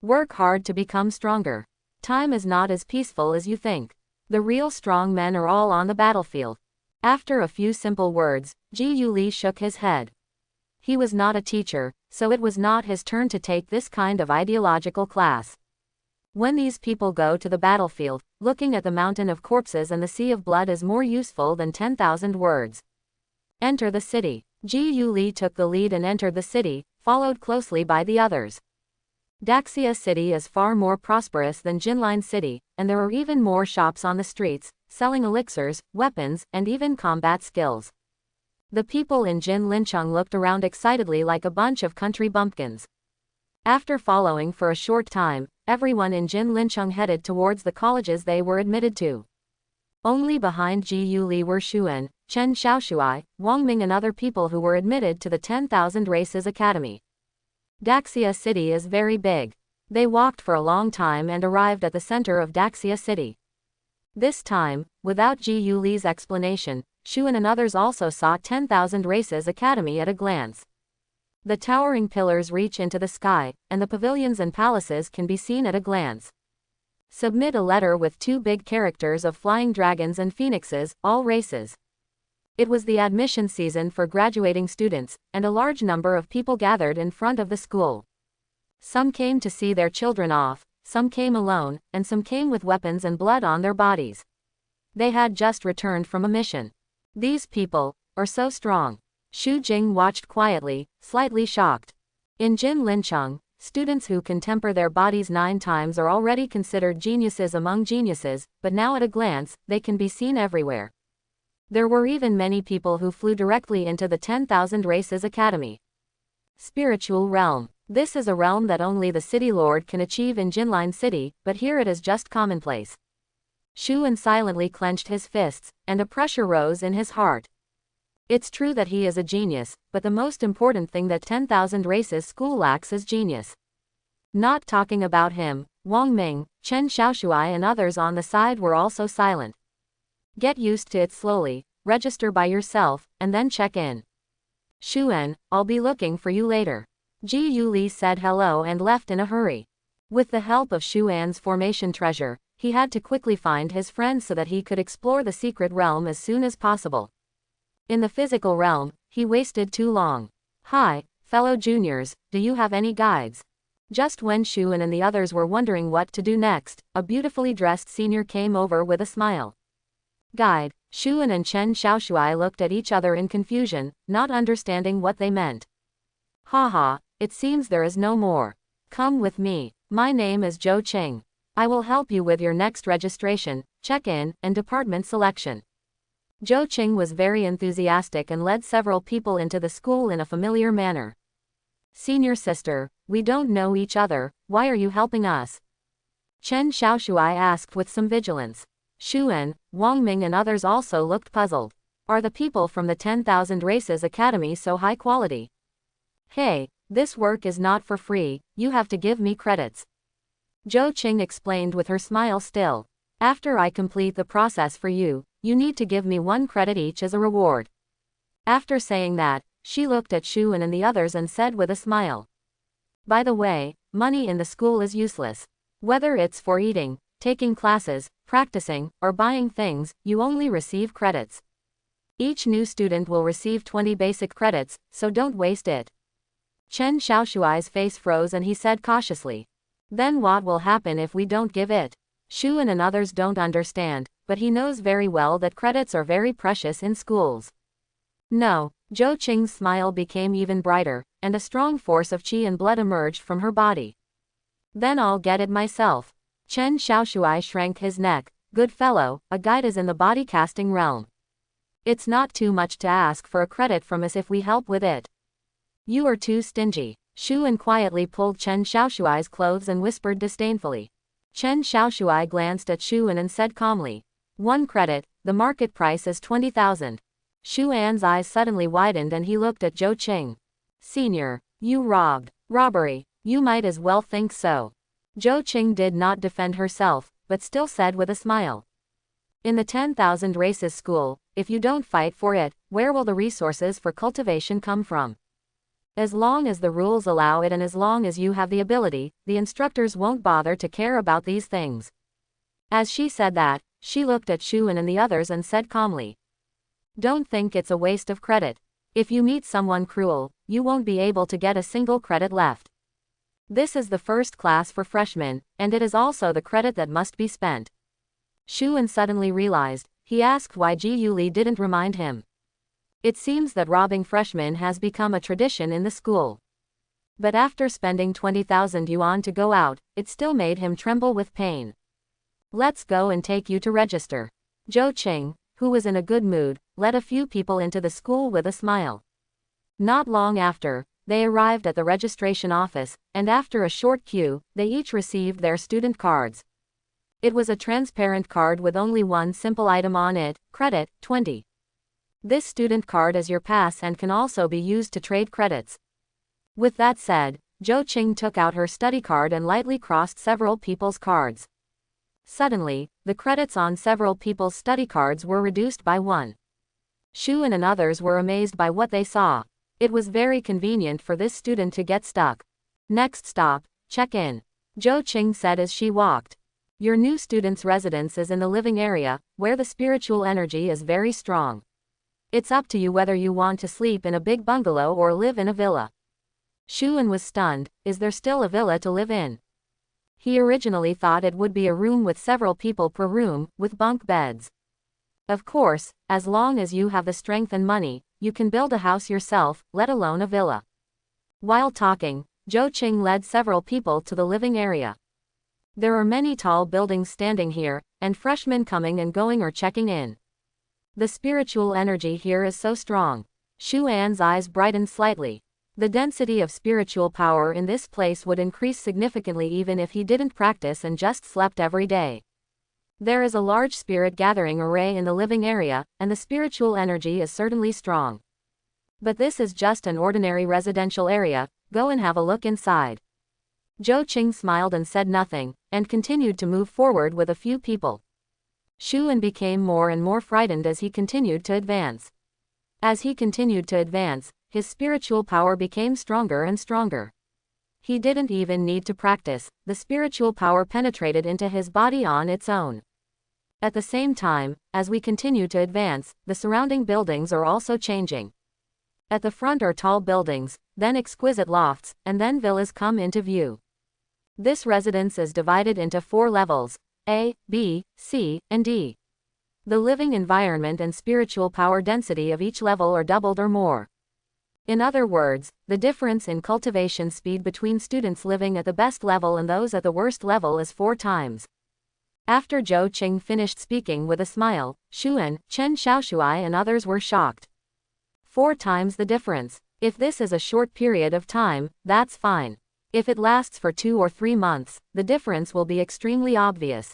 Work hard to become stronger. Time is not as peaceful as you think. The real strong men are all on the battlefield." After a few simple words, Ji Yuli shook his head. He was not a teacher, so it was not his turn to take this kind of ideological class. When these people go to the battlefield, looking at the mountain of corpses and the sea of blood is more useful than 10,000 words. Enter the city. Ji Yuli took the lead and entered the city, followed closely by the others. Daxia City is far more prosperous than Jinline City, and there are even more shops on the streets, selling elixirs, weapons, and even combat skills. The people in Jin Lincheng looked around excitedly like a bunch of country bumpkins. After following for a short time, everyone in Jin Lincheng headed towards the colleges they were admitted to. Only behind Ji Yuli were Xuan, Chen Xiaoshuai, Wang Ming and other people who were admitted to the 10,000 Races Academy. Daxia City is very big. They walked for a long time and arrived at the center of Daxia City. This time, without Ji Yuli's explanation, Xuan and others also saw 10,000 Races Academy at a glance. The towering pillars reach into the sky, and the pavilions and palaces can be seen at a glance. Submit a letter with 2 big characters of flying dragons and phoenixes, all races. It was the admission season for graduating students, and a large number of people gathered in front of the school. Some came to see their children off, some came alone, and some came with weapons and blood on their bodies. They had just returned from a mission. These people are so strong. Xu Jing watched quietly, slightly shocked. In Jin Lincheng, students who can temper their bodies 9 times are already considered geniuses among geniuses, but now at a glance, they can be seen everywhere. There were even many people who flew directly into the 10,000 Races Academy. Spiritual realm. This is a realm that only the city lord can achieve in Jinline City, but here it is just commonplace. Xuan silently clenched his fists, and a pressure rose in his heart. It's true that he is a genius, but the most important thing that 10,000 Races School lacks is genius. Not talking about him, Wang Ming, Chen Xiaoshuai and others on the side were also silent. Get used to it slowly, register by yourself, and then check in. Xuan, I'll be looking for you later. Ji Yuli said hello and left in a hurry. With the help of Xuan's formation treasure, he had to quickly find his friends so that he could explore the secret realm as soon as possible. In the physical realm, he wasted too long. Hi, fellow juniors, do you have any guides? Just when Shuan and the others were wondering what to do next, a beautifully dressed senior came over with a smile. Guide. Shuan and Chen Xiaoshuai looked at each other in confusion, not understanding what they meant. Haha, it seems there is no more. Come with me. My name is Zhou Qing. I will help you with your next registration, check-in, and department selection. Zhou Qing was very enthusiastic and led several people into the school in a familiar manner. Senior sister, we don't know each other, why are you helping us? Chen Xiaoshuai asked with some vigilance. Shuan, Wang Ming and others also looked puzzled. Are the people from the 10,000 Races Academy so high quality? Hey, this work is not for free, you have to give me credits. Zhou Qing explained with her smile still. After I complete the process for you, you need to give me 1 credit each as a reward. After saying that, she looked at Shuan and the others and said with a smile. By the way, money in the school is useless. Whether it's for eating, taking classes, practicing, or buying things, you only receive credits. Each new student will receive 20 basic credits, so don't waste it. Chen Xiaoshuai's face froze and he said cautiously. Then what will happen if we don't give it? Shuan and others don't understand, but he knows very well that credits are very precious in schools. No, Zhou Qing's smile became even brighter, and a strong force of qi and blood emerged from her body. Then I'll get it myself. Chen Xiaoshuai shrank his neck. Good fellow, a guide is in the body casting realm. It's not too much to ask for a credit from us if we help with it. You are too stingy. Shuan quietly pulled Chen Xiaoshuai's clothes and whispered disdainfully. Chen Xiaoshuai glanced at Shuan and said calmly. 1 credit, the market price is 20,000. Shuan's eyes suddenly widened and he looked at Zhou Qing. Senior, you robbed. Robbery, you might as well think so. Zhou Qing did not defend herself, but still said with a smile. In the 10,000 Races school, if you don't fight for it, where will the resources for cultivation come from? As long as the rules allow it and as long as you have the ability, the instructors won't bother to care about these things. As she said that, she looked at Shuan and the others and said calmly. Don't think it's a waste of credit. If you meet someone cruel, you won't be able to get a single credit left. This is the first class for freshmen, and it is also the credit that must be spent. Shuan suddenly realized. He asked why Ji Yuli didn't remind him. It seems that robbing freshmen has become a tradition in the school. But after spending 20,000 yuan to go out, it still made him tremble with pain. Let's go and take you to register. Zhou Qing, who was in a good mood, led a few people into the school with a smile. Not long after, they arrived at the registration office, and after a short queue, they each received their student cards. It was a transparent card with only one simple item on it, credit, 20. This student card is your pass and can also be used to trade credits. With that said, Zhou Qing took out her study card and lightly crossed several people's cards. Suddenly, the credits on several people's study cards were reduced by 1. Shuan and others were amazed by what they saw. It was very convenient for this student to get stuck. Next stop, check-in. Zhou Qing said as she walked. Your new student's residence is in the living area, where the spiritual energy is very strong. It's up to you whether you want to sleep in a big bungalow or live in a villa. Shuan was stunned. Is there still a villa to live in? He originally thought it would be a room with several people per room, with bunk beds. Of course, as long as you have the strength and money, you can build a house yourself, let alone a villa. While talking, Zhou Qing led several people to the living area. There are many tall buildings standing here, and freshmen coming and going or checking in. The spiritual energy here is so strong. Shuan's eyes brightened slightly. The density of spiritual power in this place would increase significantly even if he didn't practice and just slept every day. There is a large spirit gathering array in the living area, and the spiritual energy is certainly strong. But this is just an ordinary residential area, go and have a look inside. Zhou Qing smiled and said nothing, and continued to move forward with a few people. Shuan became more and more frightened as he continued to advance. As he continued to advance, his spiritual power became stronger and stronger. He didn't even need to practice, the spiritual power penetrated into his body on its own. At the same time, as we continue to advance, the surrounding buildings are also changing. At the front are tall buildings, then exquisite lofts, and then villas come into view. This residence is divided into 4 levels: A, B, C, and D. The living environment and spiritual power density of each level are doubled or more. In other words, the difference in cultivation speed between students living at the best level and those at the worst level is 4 times. After Zhou Qing finished speaking with a smile, Xuan, Chen Xiaoshuai and others were shocked. 4 times the difference. If this is a short period of time, that's fine. If it lasts for 2 or 3 months, the difference will be extremely obvious.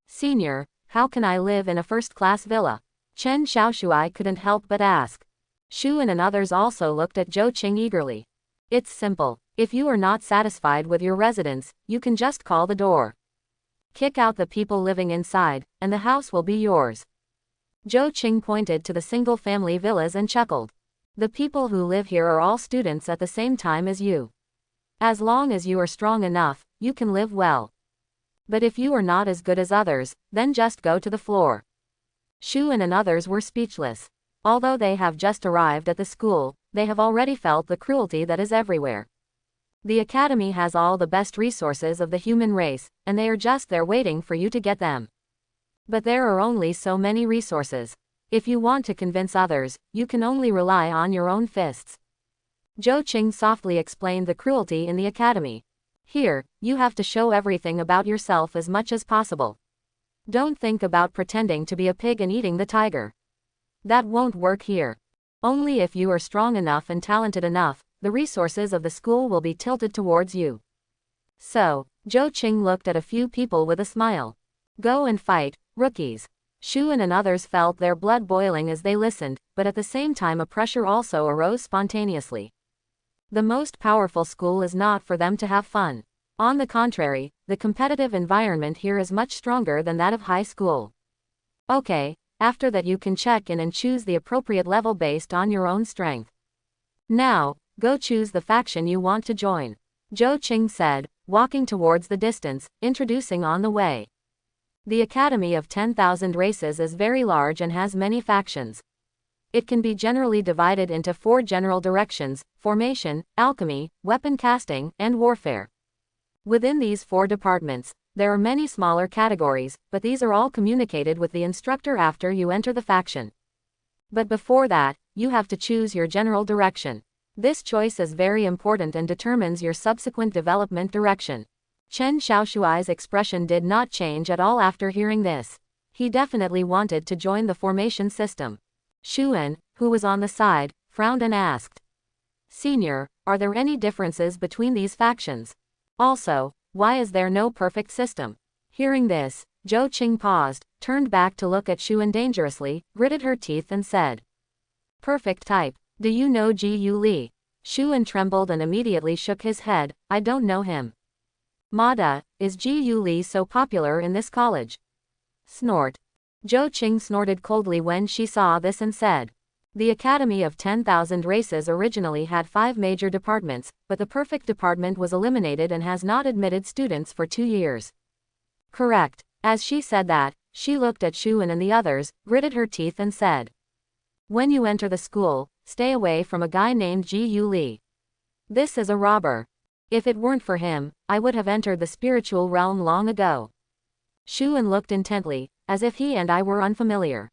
Senior, how can I live in a first-class villa? Chen Xiaoshuai couldn't help but ask. Xuan and others also looked at Zhou Qing eagerly. It's simple. If you are not satisfied with your residence, you can just call the door. Kick out the people living inside, and the house will be yours. Zhou Qing pointed to the single-family villas and chuckled. The people who live here are all students at the same time as you. As long as you are strong enough, you can live well. But if you are not as good as others, then just go to the floor. Xuan and others were speechless. Although they have just arrived at the school, they have already felt the cruelty that is everywhere. The academy has all the best resources of the human race, and they are just there waiting for you to get them. But there are only so many resources. If you want to convince others, you can only rely on your own fists. Zhou Qing softly explained the cruelty in the academy. Here, you have to show everything about yourself as much as possible. Don't think about pretending to be a pig and eating the tiger. That won't work here. Only if you are strong enough and talented enough, the resources of the school will be tilted towards you. So, Zhou Qing looked at a few people with a smile. Go and fight, rookies. Xuan and others felt their blood boiling as they listened, but at the same time a pressure also arose spontaneously. The most powerful school is not for them to have fun. On the contrary, the competitive environment here is much stronger than that of high school. Okay. After that you can check in and choose the appropriate level based on your own strength. Now, go choose the faction you want to join. Zhou Qing said, walking towards the distance, introducing on the way. The Academy of 10,000 Races is very large and has many factions. It can be generally divided into 4 general directions: formation, alchemy, weapon casting, and warfare. Within these 4 departments, there are many smaller categories, but these are all communicated with the instructor after you enter the faction. But before that, you have to choose your general direction. This choice is very important and determines your subsequent development direction. Chen Xiaoshuai's expression did not change at all after hearing this. He definitely wanted to join the formation system. Xuan, who was on the side, frowned and asked, Senior, are there any differences between these factions? Also, why is there no perfect system? Hearing this, Zhou Qing paused, turned back to look at Xuan dangerously, gritted her teeth and said, Perfect type. Do you know Ji Yu Li? Xuan trembled and immediately shook his head. I don't know him. Mada, is Ji Yu Li so popular in this college? Snort. Zhou Qing snorted coldly when she saw this and said, The Academy of 10,000 Races originally had 5 major departments, but the perfect department was eliminated and has not admitted students for 2 years. Correct. As she said that, she looked at Xuan and the others, gritted her teeth and said, When you enter the school, stay away from a guy named Ji Yu Li. This is a robber. If it weren't for him, I would have entered the spiritual realm long ago. Xuan looked intently, as if he and I were unfamiliar.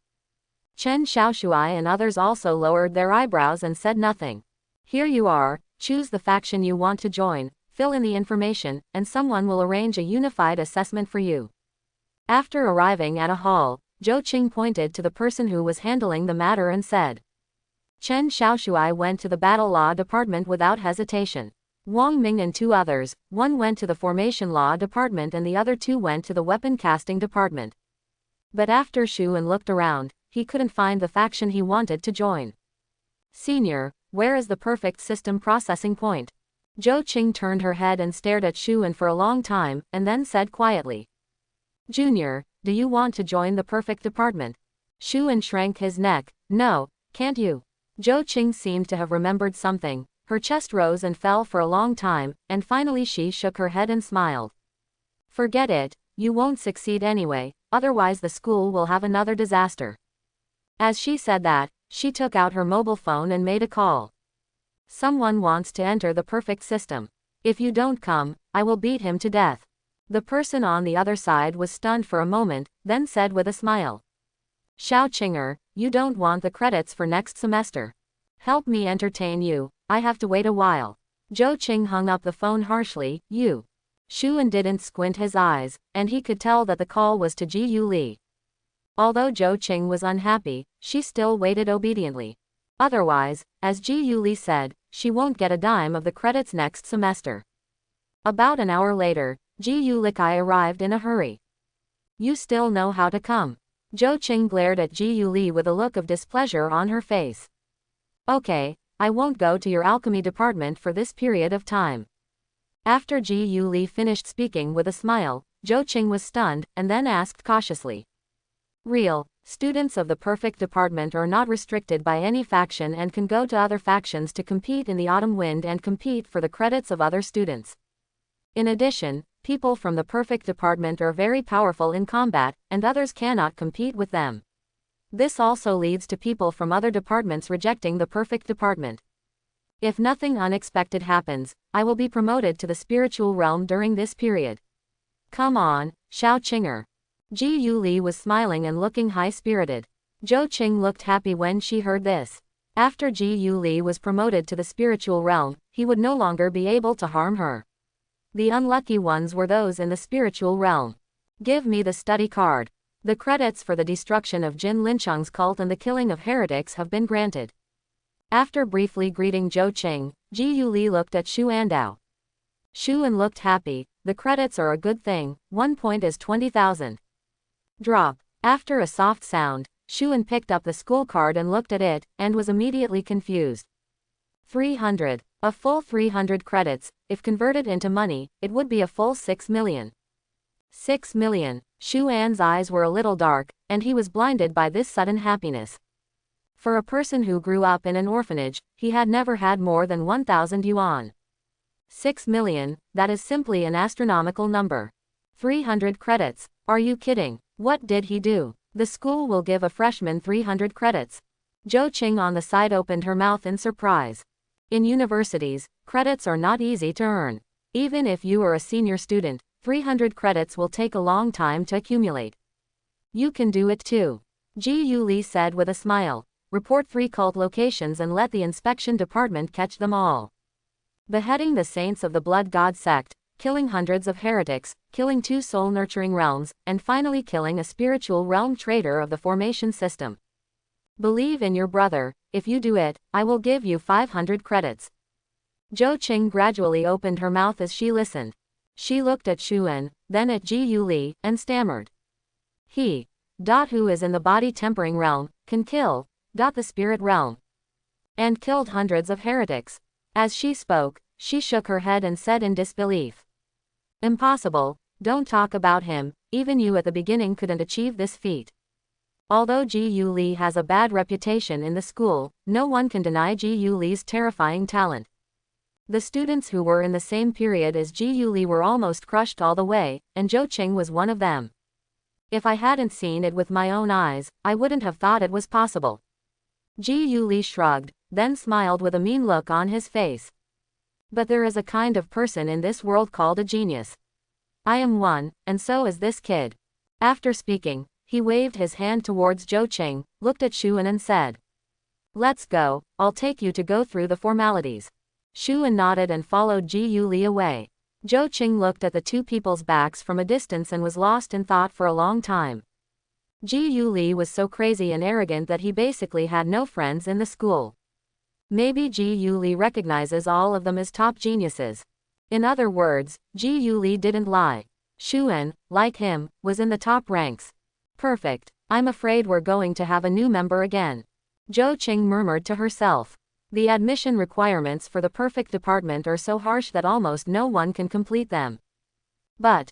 Chen Xiaoshuai and others also lowered their eyebrows and said nothing. Here you are, choose the faction you want to join, fill in the information, and someone will arrange a unified assessment for you. After arriving at a hall, Zhou Qing pointed to the person who was handling the matter and said, Chen Xiaoshuai went to the battle law department without hesitation. Wang Ming and 2 others, one went to the formation law department and the other 2 went to the weapon casting department. But after Xuan looked around, he couldn't find the faction he wanted to join. Senior, where is the perfect system processing point? Zhou Qing turned her head and stared at Xuan for a long time, and then said quietly, Junior, do you want to join the perfect department? Xuan shrank his neck. No, can't you? Zhou Qing seemed to have remembered something. Her chest rose and fell for a long time, and finally she shook her head and smiled. Forget it, you won't succeed anyway, otherwise the school will have another disaster. As she said that, she took out her mobile phone and made a call. Someone wants to enter the perfect system. If you don't come, I will beat him to death. The person on the other side was stunned for a moment, then said with a smile. Xiao Qinger, you don't want the credits for next semester. Help me entertain you, I have to wait a while. Zhou Qing hung up the phone harshly. You. Shuan didn't squint his eyes, and he could tell that the call was to Ji Yuli. Although Zhou Qing was unhappy, she still waited obediently. Otherwise, as Ji Yuli said, she won't get a dime of the credits next semester. About an hour later, Ji Yulikai arrived in a hurry. You still know how to come. Zhou Qing glared at Ji Yuli with a look of displeasure on her face. Okay, I won't go to your alchemy department for this period of time. After Ji Yuli finished speaking with a smile, Zhou Qing was stunned, and then asked cautiously. Real, students of the perfect department are not restricted by any faction and can go to other factions to compete in the autumn wind and compete for the credits of other students. In addition, people from the perfect department are very powerful in combat, and others cannot compete with them. This also leads to people from other departments rejecting the perfect department. If nothing unexpected happens, I will be promoted to the spiritual realm during this period. Come on, Xiao Qinger. Ji Yuli was smiling and looking high-spirited. Zhou Qing looked happy when she heard this. After Ji Yuli was promoted to the spiritual realm, he would no longer be able to harm her. The unlucky ones were those in the spiritual realm. Give me the study card. The credits for the destruction of Jin Lincheng's cult and the killing of heretics have been granted. After briefly greeting Zhou Qing, Ji Yuli looked at Xu Andao. Shuan looked happy. The credits are a good thing, 1 point is 20,000. Drop. After a soft sound, Shuan picked up the school card and looked at it, and was immediately confused. 300. A full 300 credits, if converted into money, it would be a full 6 million. 6 million. Shu An's eyes were a little dark, and he was blinded by this sudden happiness. For a person who grew up in an orphanage, he had never had more than 1,000 yuan. 6 million, that is simply an astronomical number. 300 credits. Are you kidding? What did he do? The school will give a freshman 300 credits. Zhou Qing on the side opened her mouth in surprise. In universities, credits are not easy to earn. Even if you are a senior student, 300 credits will take a long time to accumulate. You can do it too. Ji Yuli said with a smile. Report 3 cult locations and let the inspection department catch them all. Beheading the saints of the blood god sect, killing hundreds of heretics, killing 2 soul-nurturing realms, and finally killing a spiritual realm traitor of the formation system. Believe in your brother. If you do it, I will give you 500 credits. Zhou Qing gradually opened her mouth as she listened. She looked at Shuan, then at Ji Yuli, and stammered. He. Who is in the body-tempering realm, can kill. The spirit realm. And killed hundreds of heretics. As she spoke, she shook her head and said in disbelief. Impossible, don't talk about him, even you at the beginning couldn't achieve this feat. Although Ji Yuli has a bad reputation in the school, no one can deny Ji Yuli's terrifying talent. The students who were in the same period as Ji Yuli were almost crushed all the way, and Zhou Qing was one of them. If I hadn't seen it with my own eyes, I wouldn't have thought it was possible. Ji Yuli shrugged, then smiled with a mean look on his face. But there is a kind of person in this world called a genius. I am one, and so is this kid. After speaking, he waved his hand towards Zhou Qing, looked at Shuan and said. Let's go, I'll take you to go through the formalities. Shuan nodded and followed Ji Yuli away. Zhou Qing looked at the 2 people's backs from a distance and was lost in thought for a long time. Ji Yuli was so crazy and arrogant that he basically had no friends in the school. Maybe Ji Yuli recognizes all of them as top geniuses. In other words, Ji Yuli didn't lie. Shuan, like him, was in the top ranks. Perfect. I'm afraid we're going to have a new member again. Zhou Qing murmured to herself. The admission requirements for the perfect department are so harsh that almost no one can complete them. But,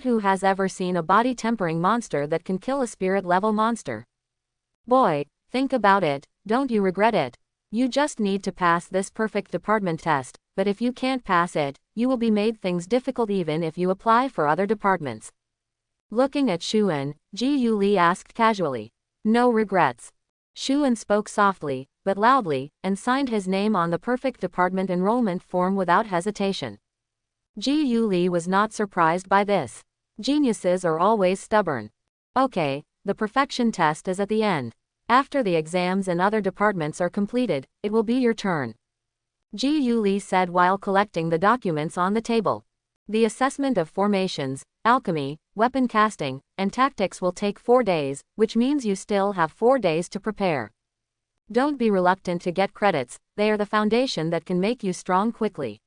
who has ever seen a body-tempering monster that can kill a spirit-level monster? Boy, think about it, don't you regret it? You just need to pass this perfect department test, but if you can't pass it, you will be made things difficult even if you apply for other departments. Looking at Shuan, Ji Yuli asked casually. No regrets. Shuan spoke softly, but loudly, and signed his name on the perfect department enrollment form without hesitation. Ji Yuli was not surprised by this. Geniuses are always stubborn. Okay, the perfection test is at the end. After the exams in other departments are completed, it will be your turn. Ji Yuli said while collecting the documents on the table. The assessment of formations, alchemy, weapon casting, and tactics will take 4 days, which means you still have 4 days to prepare. Don't be reluctant to get credits, they are the foundation that can make you strong quickly.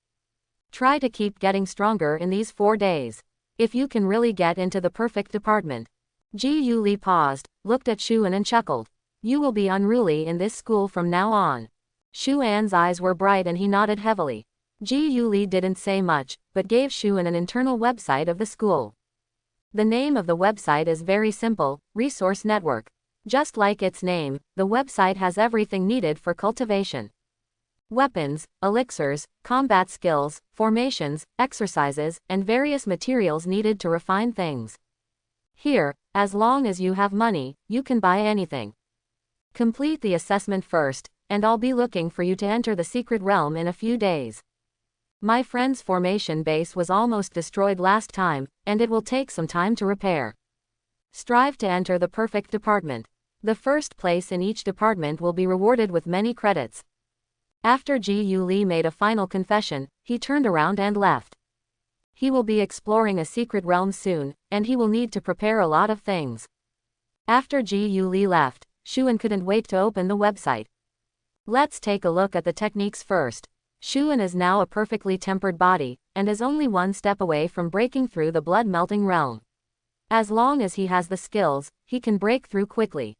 Try to keep getting stronger in these 4 days. If you can really get into the perfect department. Ji Yuli paused, looked at Shuan and chuckled. You will be unruly in this school from now on. Shuan's eyes were bright and he nodded heavily. Ji Yuli didn't say much, but gave Shuan an internal website of the school. The name of the website is very simple, Resource Network. Just like its name, the website has everything needed for cultivation. Weapons, elixirs, combat skills, formations, exercises, and various materials needed to refine things. Here, as long as you have money, you can buy anything. Complete the assessment first, and I'll be looking for you to enter the secret realm in a few days. My friend's formation base was almost destroyed last time, and it will take some time to repair. Strive to enter the perfect department. The first place in each department will be rewarded with many credits. After Ji Yuli made a final confession, he turned around and left. He will be exploring a secret realm soon, and he will need to prepare a lot of things. After Ji Yuli left, Shuan couldn't wait to open the website. Let's take a look at the techniques first. Shuan is now a perfectly tempered body, and is only one step away from breaking through the blood-melting realm. As long as he has the skills, he can break through quickly.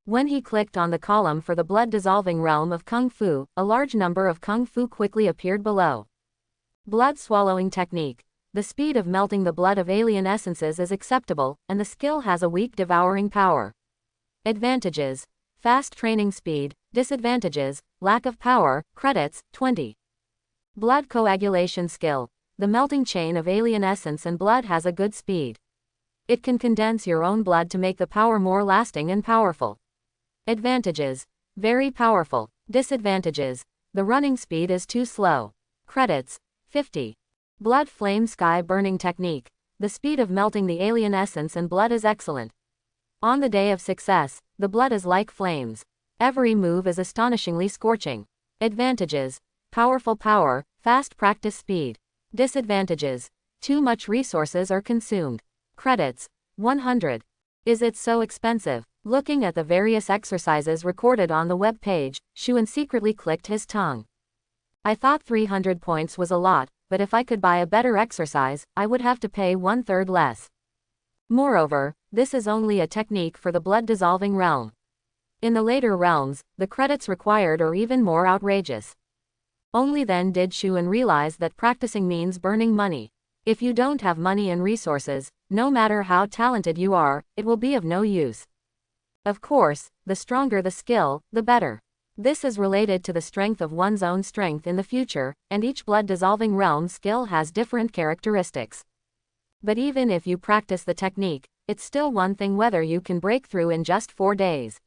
When he clicked on the column for the blood-dissolving realm of Kung Fu, a large number of Kung Fu quickly appeared below. Blood-swallowing technique. The speed of melting the blood of alien essences is acceptable, and the skill has a weak devouring power. Advantages. Fast training speed. Disadvantages. Lack of power. Credits, 20. Blood coagulation skill. The melting chain of alien essence and blood has a good speed. It can condense your own blood to make the power more lasting and powerful. Advantages. Very powerful. Disadvantages. The running speed is too slow. Credits, 50. Blood flame sky burning technique. The speed of melting the alien essence and blood is excellent. On the day of success, the blood is like flames. Every move is astonishingly scorching. Advantages. Powerful power, fast practice speed. Disadvantages. Too much resources are consumed. Credits, 100. Is it so expensive? Looking at the various exercises recorded on the web page, Shuan secretly clicked his tongue. I thought 300 points was a lot, but if I could buy a better exercise, I would have to pay 1/3 less. Moreover, this is only a technique for the blood-dissolving realm. In the later realms, the credits required are even more outrageous. Only then did Shuan realize that practicing means burning money. If you don't have money and resources, no matter how talented you are, it will be of no use. Of course, the stronger the skill, the better. This is related to the strength of one's own strength in the future, and each blood-dissolving realm skill has different characteristics. But even if you practice the technique, it's still one thing whether you can break through in just 4 days.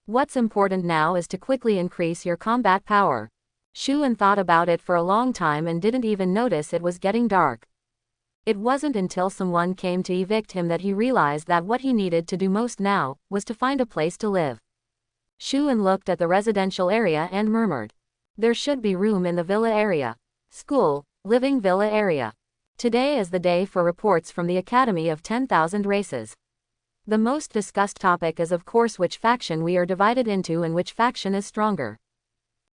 What's important now is to quickly increase your combat power. Shuan thought about it for a long time and didn't even notice it was getting dark. It wasn't until someone came to evict him that he realized that what he needed to do most now was to find a place to live. Shuan looked at the residential area and murmured. There should be room in the villa area. School, living villa area. Today is the day for reports from the Academy of 10,000 Races. The most discussed topic is of course which faction we are divided into and which faction is stronger.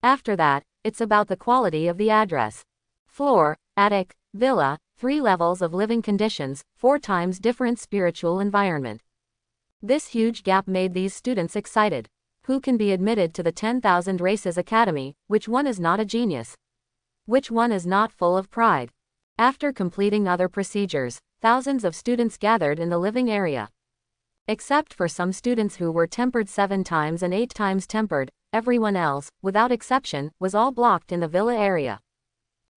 After that, it's about the quality of the address. Floor, attic, villa, 3 levels of living conditions, 4 times different spiritual environment. This huge gap made these students excited. Who can be admitted to the 10,000 Races Academy? Which one is not a genius? Which one is not full of pride? After completing other procedures, thousands of students gathered in the living area. Except for some students who were tempered 7 times and 8 times tempered, everyone else, without exception, was all blocked in the villa area.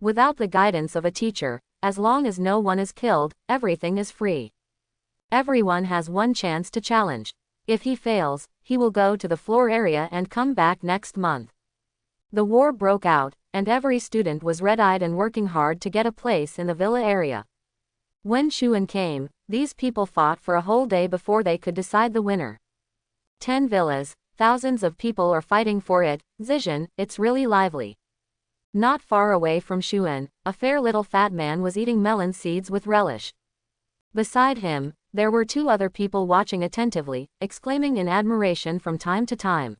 Without the guidance of a teacher, as long as no one is killed, everything is free. Everyone has one chance to challenge. If he fails, he will go to the floor area and come back next month. The war broke out, and every student was red-eyed and working hard to get a place in the villa area. When Shuan came, these people fought for a whole day before they could decide the winner. 10 villas, thousands of people are fighting for it. Zizhen, it's really lively. Not far away from Shuan, a fair little fat man was eating melon seeds with relish. Beside him, there were 2 other people watching attentively, exclaiming in admiration from time to time.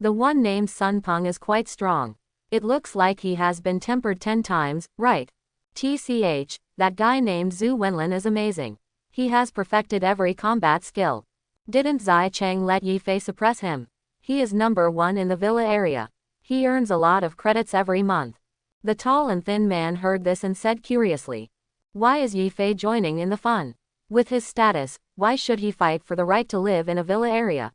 The one named Sun Peng is quite strong. It looks like he has been tempered 10 times, right? TCH, that guy named Zhu Wenlin is amazing. He has perfected every combat skill. Didn't Zai Cheng let Yifei suppress him? He is number 1 in the villa area. He earns a lot of credits every month. The tall and thin man heard this and said curiously, why is Yifei joining in the fun? With his status, why should he fight for the right to live in a villa area?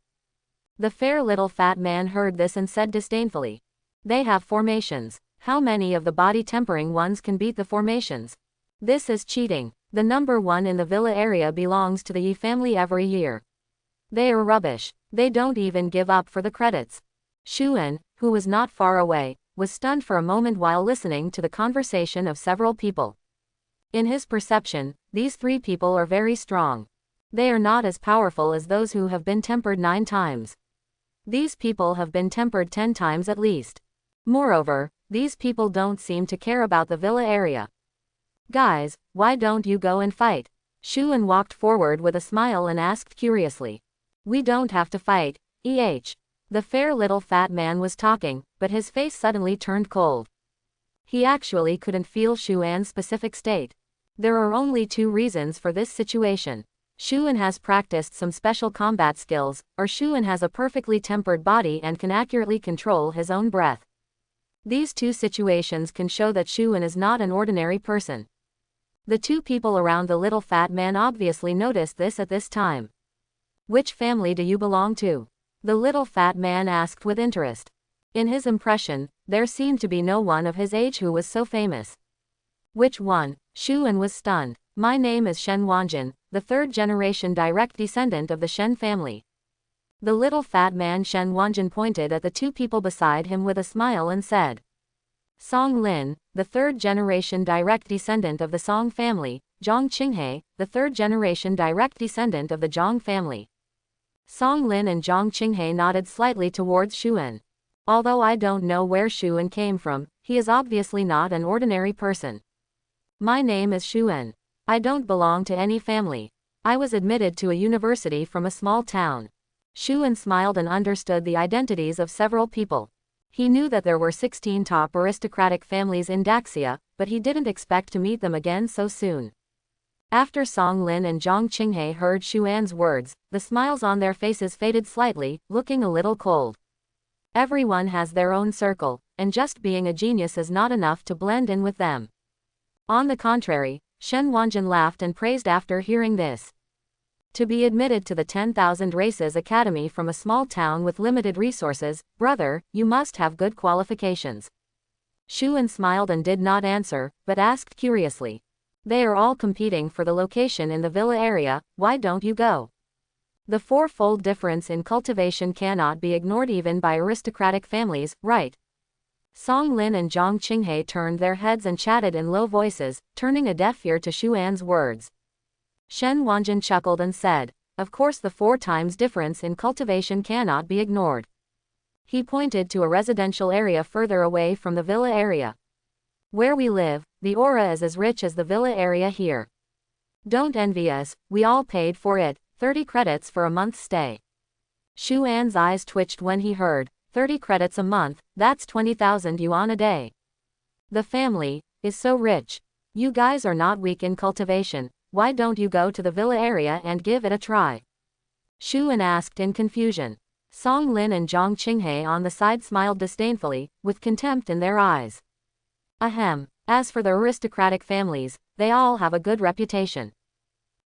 The fair little fat man heard this and said disdainfully, they have formations. How many of the body tempering ones can beat the formations? This is cheating. The number 1 in the villa area belongs to the Yi family every year. They are rubbish. They don't even give up for the credits. Shuan, who was not far away, was stunned for a moment while listening to the conversation of several people. In his perception, these 3 people are very strong. They are not as powerful as those who have been tempered 9 times. These people have been tempered 10 times at least. Moreover, these people don't seem to care about the villa area. Guys, why don't you go and fight? Shuan walked forward with a smile and asked curiously. We don't have to fight, The fair little fat man was talking, but his face suddenly turned cold. He actually couldn't feel Shuan's specific state. There are only 2 reasons for this situation. Shuan has practiced some special combat skills, or Shuan has a perfectly tempered body and can accurately control his own breath. These 2 situations can show that Shuan is not an ordinary person. The 2 people around the little fat man obviously noticed this at this time. Which family do you belong to? The little fat man asked with interest. In his impression, there seemed to be no one of his age who was so famous. Which one? Shuan was stunned. My name is Shen Wanjin, the 3rd generation direct descendant of the Shen family. The little fat man Shen Wanjin pointed at the 2 people beside him with a smile and said. Song Lin, the 3rd generation direct descendant of the Song family. Zhang Qinghe, the 3rd generation direct descendant of the Zhang family. Song Lin and Zhang Qinghe nodded slightly towards Shuan. Although I don't know where Shuan came from, he is obviously not an ordinary person. My name is Shuan. I don't belong to any family. I was admitted to a university from a small town. Shuan smiled and understood the identities of several people. He knew that there were 16 top aristocratic families in Daxia, but he didn't expect to meet them again so soon. After Song Lin and Zhang Qinghe heard Shuan's words, the smiles on their faces faded slightly, looking a little cold. Everyone has their own circle, and just being a genius is not enough to blend in with them. On the contrary, Shen Wanjin laughed and praised after hearing this. To be admitted to the 10,000 Races Academy from a small town with limited resources, brother, you must have good qualifications. Shuan smiled and did not answer, but asked curiously. They are all competing for the location in the villa area, why don't you go? The 4-fold difference in cultivation cannot be ignored even by aristocratic families, right? Song Lin and Zhang Qinghe turned their heads and chatted in low voices, turning a deaf ear to Shuan's words. Shen Wanjin chuckled and said, of course the 4 times difference in cultivation cannot be ignored. He pointed to a residential area further away from the villa area. Where we live, the aura is as rich as the villa area here. Don't envy us, we all paid for it, 30 credits for a month's stay. Shuan's eyes twitched when he heard, 30 credits a month, that's 20,000 yuan a day. The family is so rich. You guys are not weak in cultivation, why don't you go to the villa area and give it a try? Shuan asked in confusion. Song Lin and Zhang Qinghe on the side smiled disdainfully, with contempt in their eyes. Ahem, as for the aristocratic families, they all have a good reputation.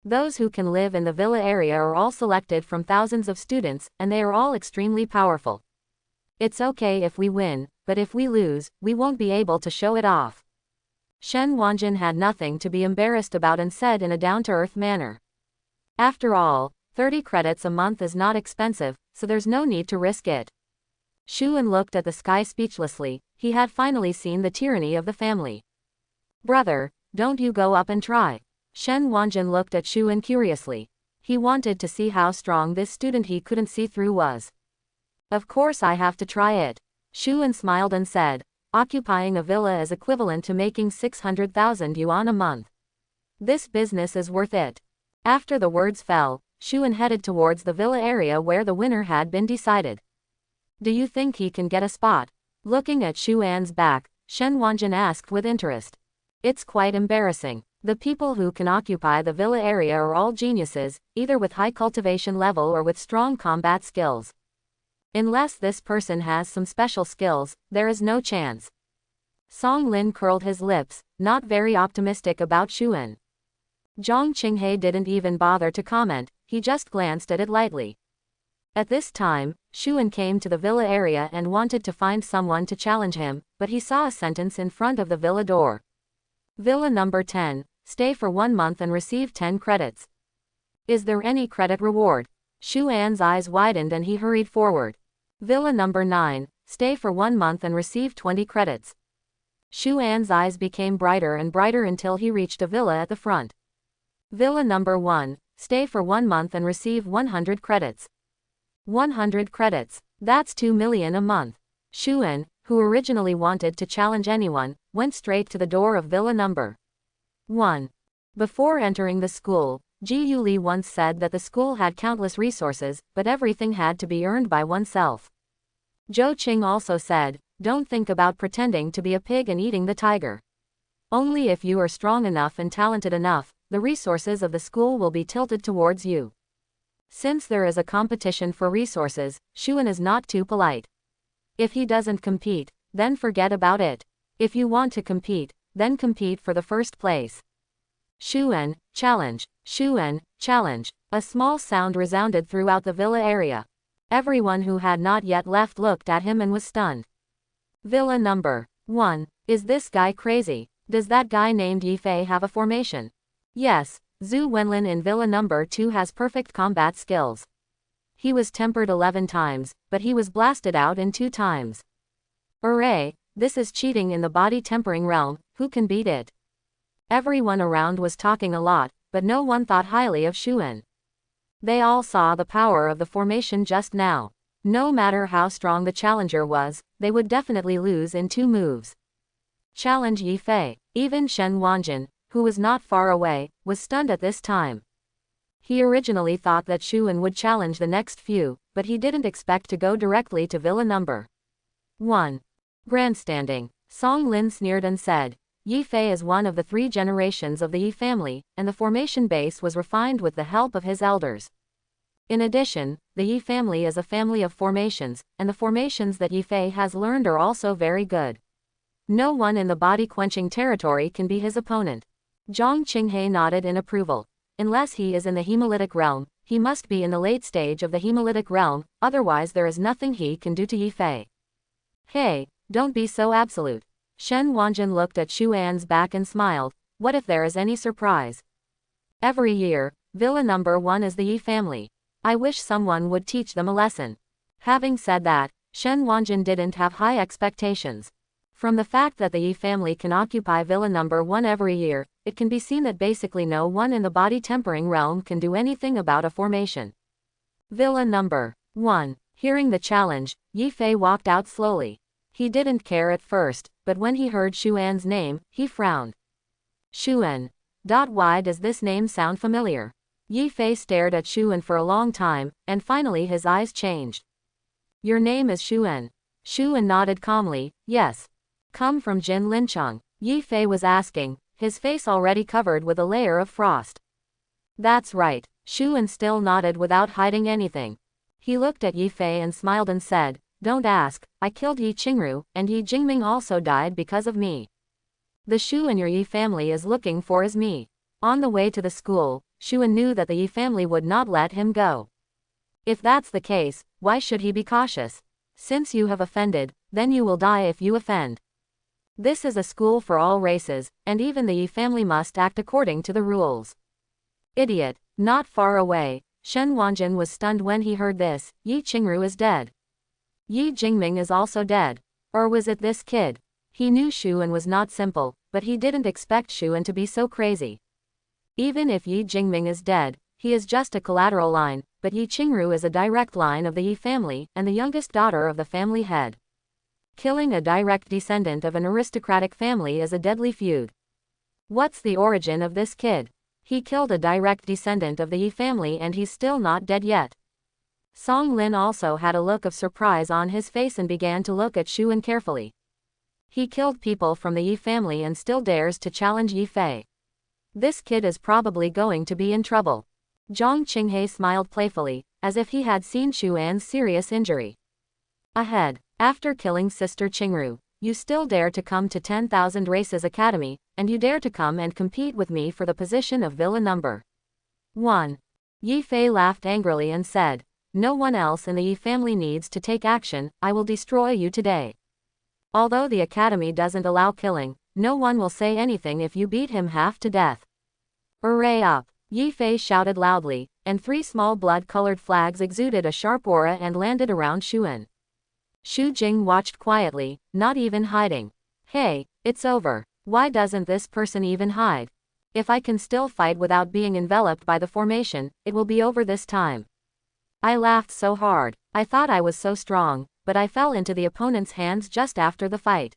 Those who can live in the villa area are all selected from thousands of students, and they are all extremely powerful. It's okay if we win, but if we lose, we won't be able to show it off. Shen Wanjin had nothing to be embarrassed about and said in a down-to-earth manner. After all, 30 credits a month is not expensive, so there's no need to risk it. Shuan looked at the sky speechlessly. He had finally seen the tyranny of the family. Brother, don't you go up and try. Shen Wanjin looked at Shuan curiously. He wanted to see how strong this student he couldn't see through was. Of course I have to try it. Shuan smiled and said, occupying a villa is equivalent to making 600,000 yuan a month. This business is worth it. After the words fell, Shuan headed towards the villa area where the winner had been decided. Do you think he can get a spot? Looking at Shuan's back, Shen Wanjin asked with interest. It's quite embarrassing. The people who can occupy the villa area are all geniuses, either with high cultivation level or with strong combat skills. Unless this person has some special skills, there is no chance. Song Lin curled his lips, not very optimistic about Shuan. Zhang Qinghe didn't even bother to comment, he just glanced at it lightly. At this time, Shuan came to the villa area and wanted to find someone to challenge him, but he saw a sentence in front of the villa door. Villa number 10, stay for 1 month and receive 10 credits. Is there any credit reward? Shuan's eyes widened and he hurried forward. Villa number 9, stay for 1 month and receive 20 credits. Shuan's eyes became brighter and brighter until he reached a villa at the front. Villa number 1, stay for 1 month and receive 100 credits. 100 credits. That's 2 million a month. Shuan, who originally wanted to challenge anyone, went straight to the door of villa number 1. Before entering the school, Ji Yuli once said that the school had countless resources, but everything had to be earned by oneself. Zhou Qing also said, don't think about pretending to be a pig and eating the tiger. Only if you are strong enough and talented enough, the resources of the school will be tilted towards you. Since there is a competition for resources, Shuan is not too polite. If he doesn't compete, then forget about it. If you want to compete, then compete for the first place. Shuan, challenge. Shuan, challenge. A small sound resounded throughout the villa area. Everyone who had not yet left looked at him and was stunned. Villa number 1. Is this guy crazy? Does that guy named Yifei have a formation? Yes, Zhu Wenlin in villa number 2 has perfect combat skills. He was tempered 11 times, but he was blasted out in 2 times. Hooray, this is cheating in the body tempering realm, who can beat it? Everyone around was talking a lot, but no one thought highly of Shuan. They all saw the power of the formation just now. No matter how strong the challenger was, they would definitely lose in 2 moves. Challenge Yifei. Even Shen Wanjin, who was not far away, was stunned at this time. He originally thought that Shuan would challenge the next few, but he didn't expect to go directly to villa number 1. Grandstanding. Song Lin sneered and said, Yifei is one of the 3 generations of the Yi family, and the formation base was refined with the help of his elders. In addition, the Yi family is a family of formations, and the formations that Yifei has learned are also very good. No one in the body-quenching territory can be his opponent. Zhang Qinghe nodded in approval. Unless he is in the hemolytic realm, he must be in the late stage of the hemolytic realm, otherwise there is nothing he can do to Yifei. Hey, don't be so absolute. Shen Wanjin looked at Shuan's back and smiled. What if there is any surprise? Every year, villa number 1 is the Yi family. I wish someone would teach them a lesson. Having said that, Shen Wanjin didn't have high expectations. From the fact that the Yi family can occupy villa number 1 every year, it can be seen that basically no one in the body tempering realm can do anything about a formation. Villa number 1. Hearing the challenge, Yifei walked out slowly. He didn't care at first, but when he heard Shuan's name, he frowned. Shuan. Why does this name sound familiar? Yifei stared at Shuan for a long time, and finally his eyes changed. Your name is Shuan. Shuan nodded calmly, yes. Come from Jin Lincheng. Yifei was asking, his face already covered with a layer of frost. That's right. Shuan still nodded without hiding anything. He looked at Yifei and smiled and said, don't ask, I killed Yi Qingru, and Yi Jingming also died because of me. The Shuan your Yi family is looking for is me. On the way to the school, Shuan knew that the Yi family would not let him go. If that's the case, why should he be cautious? Since you have offended, then you will die if you offend. This is a school for all races, and even the Yi family must act according to the rules. Idiot. Not far away, Shen Wanjin was stunned when he heard this. Yi Qingru is dead. Yi Jingming is also dead. Or was it this kid? He knew Xuan was not simple, but he didn't expect Xuan to be so crazy. Even if Yi Jingming is dead, he is just a collateral line, but Yi Qingru is a direct line of the Yi family and the youngest daughter of the family head. Killing a direct descendant of an aristocratic family is a deadly feud. What's the origin of this kid? He killed a direct descendant of the Yi family and he's still not dead yet. Song Lin also had a look of surprise on his face and began to look at Xuan carefully. He killed people from the Yi family and still dares to challenge Yi Fei. This kid is probably going to be in trouble. Zhang Qinghe smiled playfully, as if he had seen Xuan's serious injury. Ahead, after killing Sister Qingru, you still dare to come to 10,000 Races Academy, and you dare to come and compete with me for the position of villain number 1. Yi Fei laughed angrily and said, no one else in the Yi family needs to take action, I will destroy you today. Although the academy doesn't allow killing, no one will say anything if you beat him half to death. Array up! Yi Fei shouted loudly, and 3 small blood-colored flags exuded a sharp aura and landed around Xuan. Xu Jing watched quietly, not even hiding. Hey, it's over. Why doesn't this person even hide? If I can still fight without being enveloped by the formation, it will be over this time. I laughed so hard. I thought I was so strong, but I fell into the opponent's hands just after the fight.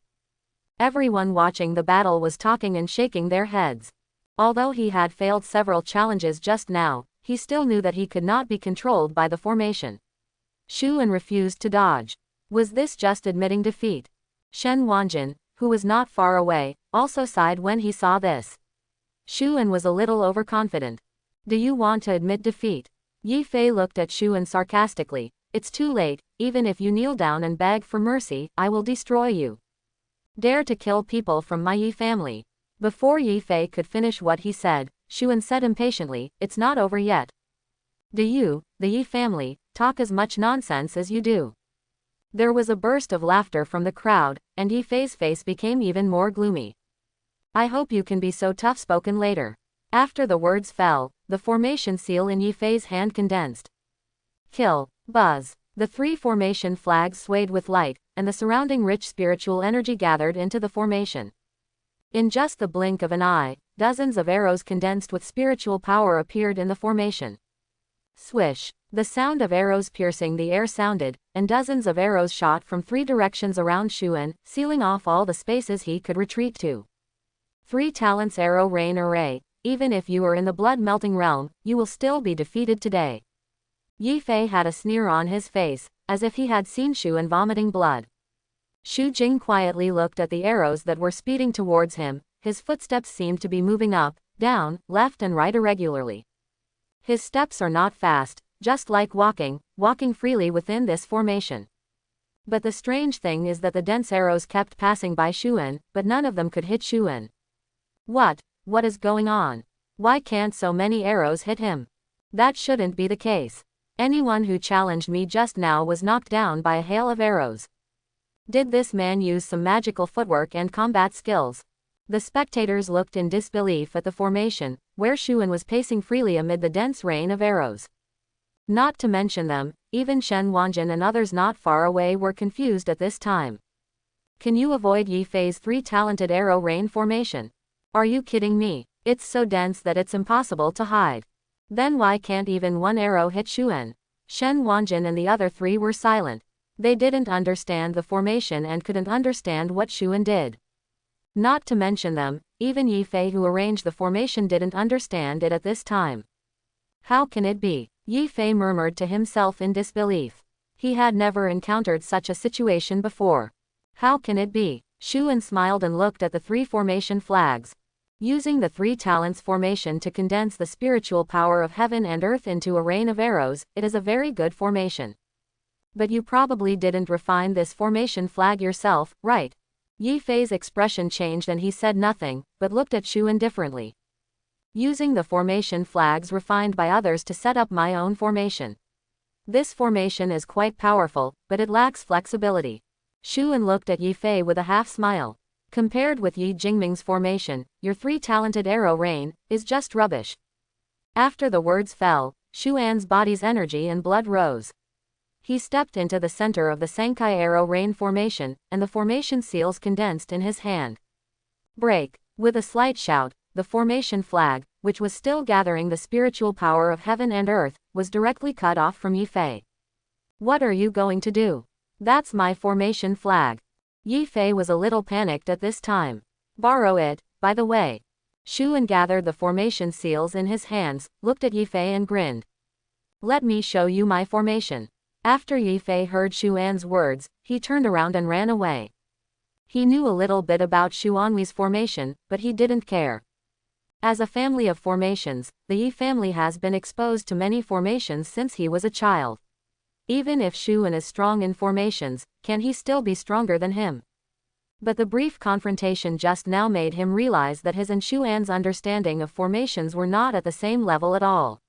Everyone watching the battle was talking and shaking their heads. Although he had failed several challenges just now, he still knew that he could not be controlled by the formation. Xuan refused to dodge. Was this just admitting defeat? Shen Wanjin, who was not far away, also sighed when he saw this. Xuan was a little overconfident. Do you want to admit defeat? Yi Fei looked at Xuan sarcastically. It's too late, even if you kneel down and beg for mercy, I will destroy you. Dare to kill people from my Yi family. Before Yi Fei could finish what he said, Xuan said impatiently, it's not over yet. Do you, the Yi family, talk as much nonsense as you do? There was a burst of laughter from the crowd, and Yi Fei's face became even more gloomy. I hope you can be so tough-spoken later. After the words fell, the formation seal in Yi Fei's hand condensed. Kill, buzz. The 3 formation flags swayed with light, and the surrounding rich spiritual energy gathered into the formation. In just the blink of an eye, dozens of arrows condensed with spiritual power appeared in the formation. Swish. The sound of arrows piercing the air sounded, and dozens of arrows shot from 3 directions around Xuan, sealing off all the spaces he could retreat to. 3 talents arrow rain array. Even if you are in the blood-melting realm, you will still be defeated today. Yi Fei had a sneer on his face, as if he had seen Xuan vomiting blood. Xu Jing quietly looked at the arrows that were speeding towards him. His footsteps seemed to be moving up, down, left and right irregularly. His steps are not fast, just like walking freely within this formation. But the strange thing is that the dense arrows kept passing by Xuan, but none of them could hit Xuan. What is going on? Why can't so many arrows hit him? That shouldn't be the case. Anyone who challenged me just now was knocked down by a hail of arrows. Did this man use some magical footwork and combat skills? The spectators looked in disbelief at the formation, where Xuan was pacing freely amid the dense rain of arrows. Not to mention them, even Shen Wanjin and others not far away were confused at this time. Can you avoid Yi Fei's 3-talented arrow rain formation? Are you kidding me? It's so dense that it's impossible to hide. Then why can't even one arrow hit Xuan? Shen Wanjin and the other 3 were silent. They didn't understand the formation and couldn't understand what Xuan did. Not to mention them, even Yi Fei who arranged the formation didn't understand it at this time. How can it be? Yi Fei murmured to himself in disbelief. He had never encountered such a situation before. How can it be? Xuan smiled and looked at the 3 formation flags. Using the 3 talents formation to condense the spiritual power of heaven and earth into a rain of arrows, it is a very good formation. But you probably didn't refine this formation flag yourself, right? Yi Fei's expression changed and he said nothing, but looked at Xuan differently. Using the formation flags refined by others to set up my own formation. This formation is quite powerful, but it lacks flexibility. Shu En looked at Yi Fei with a half-smile. Compared with Yi Jingming's formation, your three-talented arrow rain is just rubbish. After the words fell, Shu An's body's energy and blood rose. He stepped into the center of the Sankai arrow rain formation, and the formation seals condensed in his hand. Break! With a slight shout, the formation flag, which was still gathering the spiritual power of heaven and earth, was directly cut off from Yi Fei. What are you going to do? That's my formation flag. Yi Fei was a little panicked at this time. Borrow it, by the way. Shu En gathered the formation seals in his hands, looked at Yi Fei and grinned. Let me show you my formation. After Yi Fei heard Shu An's words, he turned around and ran away. He knew a little bit about Shu Anhui's formation, but he didn't care. As a family of formations, the Yi family has been exposed to many formations since he was a child. Even if Shu En is strong in formations, can he still be stronger than him? But the brief confrontation just now made him realize that his and Shu An's understanding of formations were not at the same level at all.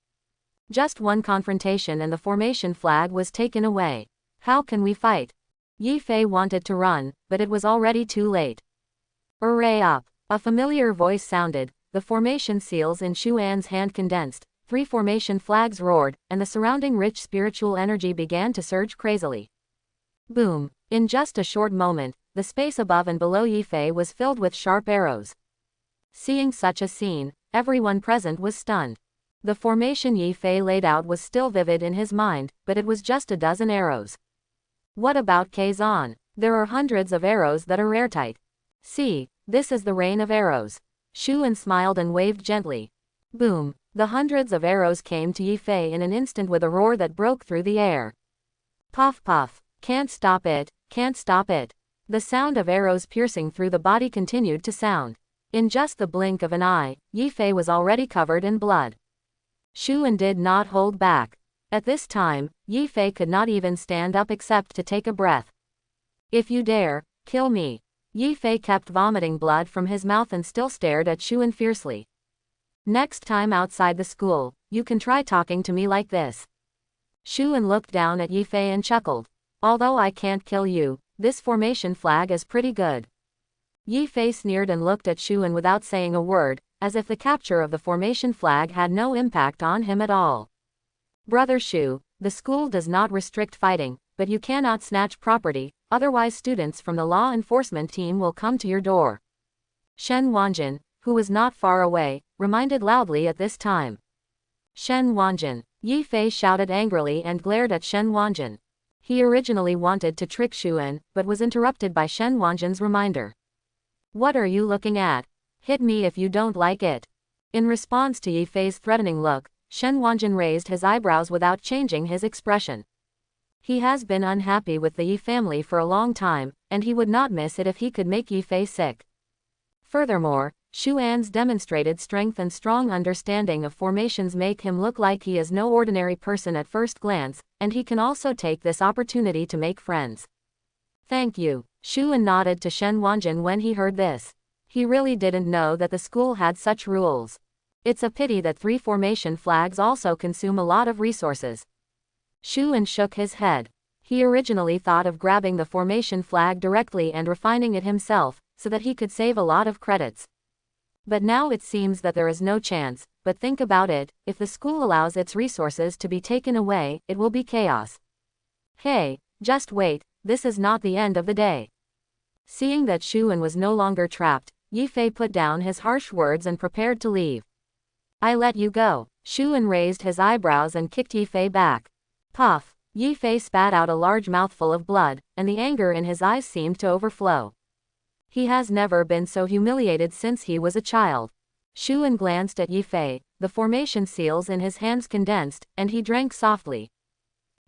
Just one confrontation and the formation flag was taken away. How can we fight? Yi Fei wanted to run, but it was already too late. Array up! A familiar voice sounded, the formation seals in Shu An's hand condensed, 3 formation flags roared, and the surrounding rich spiritual energy began to surge crazily. Boom! In just a short moment, the space above and below Yi Fei was filled with sharp arrows. Seeing such a scene, everyone present was stunned. The formation Yi Fei laid out was still vivid in his mind, but it was just a dozen arrows. What about Kazan? There are hundreds of arrows that are airtight. See, this is the rain of arrows. Shu En smiled and waved gently. Boom! The hundreds of arrows came to Yi Fei in an instant with a roar that broke through the air. Puff puff! Can't stop it, can't stop it. The sound of arrows piercing through the body continued to sound. In just the blink of an eye, Yi Fei was already covered in blood. Shu En did not hold back. At this time, Yi Fei could not even stand up except to take a breath. If you dare, kill me. Yi Fei kept vomiting blood from his mouth and still stared at Shu En fiercely. Next time outside the school, you can try talking to me like this. Shu En looked down at Yi Fei and chuckled. Although I can't kill you, this formation flag is pretty good. Yi Fei sneered and looked at Shu En without saying a word, as if the capture of the formation flag had no impact on him at all. Brother Shu, the school does not restrict fighting, but you cannot snatch property, otherwise students from the law enforcement team will come to your door. Shen Wanjin, who was not far away, reminded loudly at this time. Shen Wanjin! Yi Fei shouted angrily and glared at Shen Wanjin. He originally wanted to trick Shu En, but was interrupted by Shen Wanjin's reminder. What are you looking at? Hit me if you don't like it. In response to Yi Fei's threatening look, Shen Wanjin raised his eyebrows without changing his expression. He has been unhappy with the Yi family for a long time, and he would not miss it if he could make Yi Fei sick. Furthermore, Shu An's demonstrated strength and strong understanding of formations make him look like he is no ordinary person at first glance, and he can also take this opportunity to make friends. Thank you. Shu En nodded to Shen Wanjin when he heard this. He really didn't know that the school had such rules. It's a pity that 3 formation flags also consume a lot of resources. Shu En shook his head. He originally thought of grabbing the formation flag directly and refining it himself, so that he could save a lot of credits. But now it seems that there is no chance, but think about it, if the school allows its resources to be taken away, it will be chaos. Hey, just wait, this is not the end of the day. Seeing that Shu En was no longer trapped, Yi Fei put down his harsh words and prepared to leave. I let you go. Shu En raised his eyebrows and kicked Yi Fei back. Puff! Yi Fei spat out a large mouthful of blood, and the anger in his eyes seemed to overflow. He has never been so humiliated since he was a child. Shu En glanced at Yi Fei, the formation seals in his hands condensed, and he drank softly.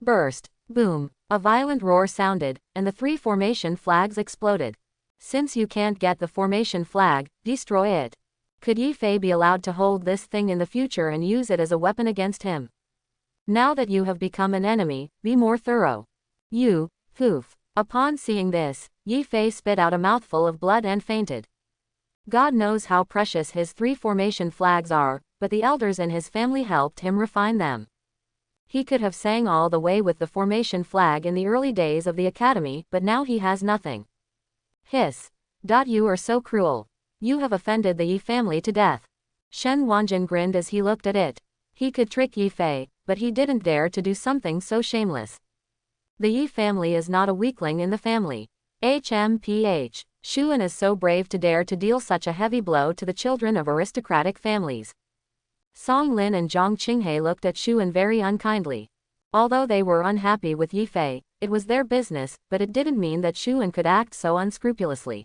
Burst! Boom! A violent roar sounded, and the 3 formation flags exploded. Since you can't get the formation flag, destroy it. Could Yi Fei be allowed to hold this thing in the future and use it as a weapon against him? Now that you have become an enemy, be more thorough. You, poof. Upon seeing this, Yi Fei spit out a mouthful of blood and fainted. God knows how precious his 3 formation flags are, but the elders in his family helped him refine them. He could have sang all the way with the formation flag in the early days of the academy, but now he has nothing. Hiss. You are so cruel. You have offended the Yi family to death. Shen Wanjin grinned as he looked at it. He could trick Yi Fei, but he didn't dare to do something so shameless. The Yi family is not a weakling in the family. HMPH. Shuan is so brave to dare to deal such a heavy blow to the children of aristocratic families. Song Lin and Zhang Qinghe looked at Shuan very unkindly. Although they were unhappy with Yi Fei, it was their business, but it didn't mean that Shuan could act so unscrupulously.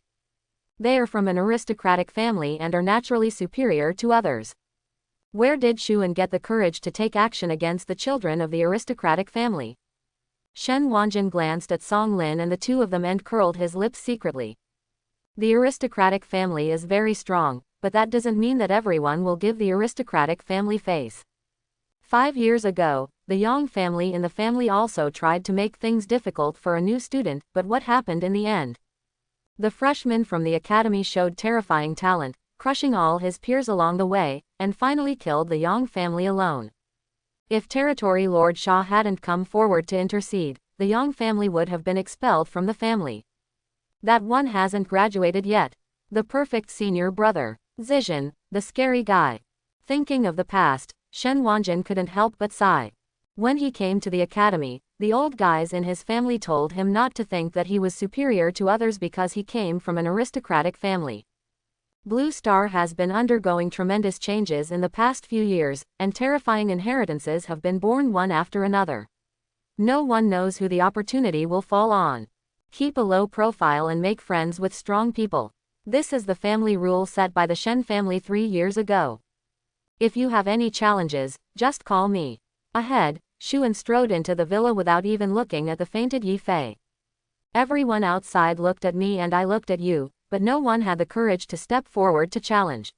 They are from an aristocratic family and are naturally superior to others. Where did Shuan get the courage to take action against the children of the aristocratic family? Shen Wanjin glanced at Song Lin and the two of them and curled his lips secretly. The aristocratic family is very strong, but that doesn't mean that everyone will give the aristocratic family face. 5 years ago, the Yang family in the family also tried to make things difficult for a new student, but what happened in the end? The freshman from the academy showed terrifying talent, crushing all his peers along the way, and finally killed the Yang family alone. If Territory Lord Shah hadn't come forward to intercede, the Yang family would have been expelled from the family. That one hasn't graduated yet. The perfect senior brother. Zizhen, the scary guy. Thinking of the past, Shen Wanjin couldn't help but sigh. When he came to the academy, the old guys in his family told him not to think that he was superior to others because he came from an aristocratic family. Blue Star has been undergoing tremendous changes in the past few years, and terrifying inheritances have been born one after another. No one knows who the opportunity will fall on. Keep a low profile and make friends with strong people. This is the family rule set by the Shen family 3 years ago. If you have any challenges, just call me. Ahead, Shuan strode into the villa without even looking at the fainted Yi Fei. Everyone outside looked at me and I looked at you, but no one had the courage to step forward to challenge.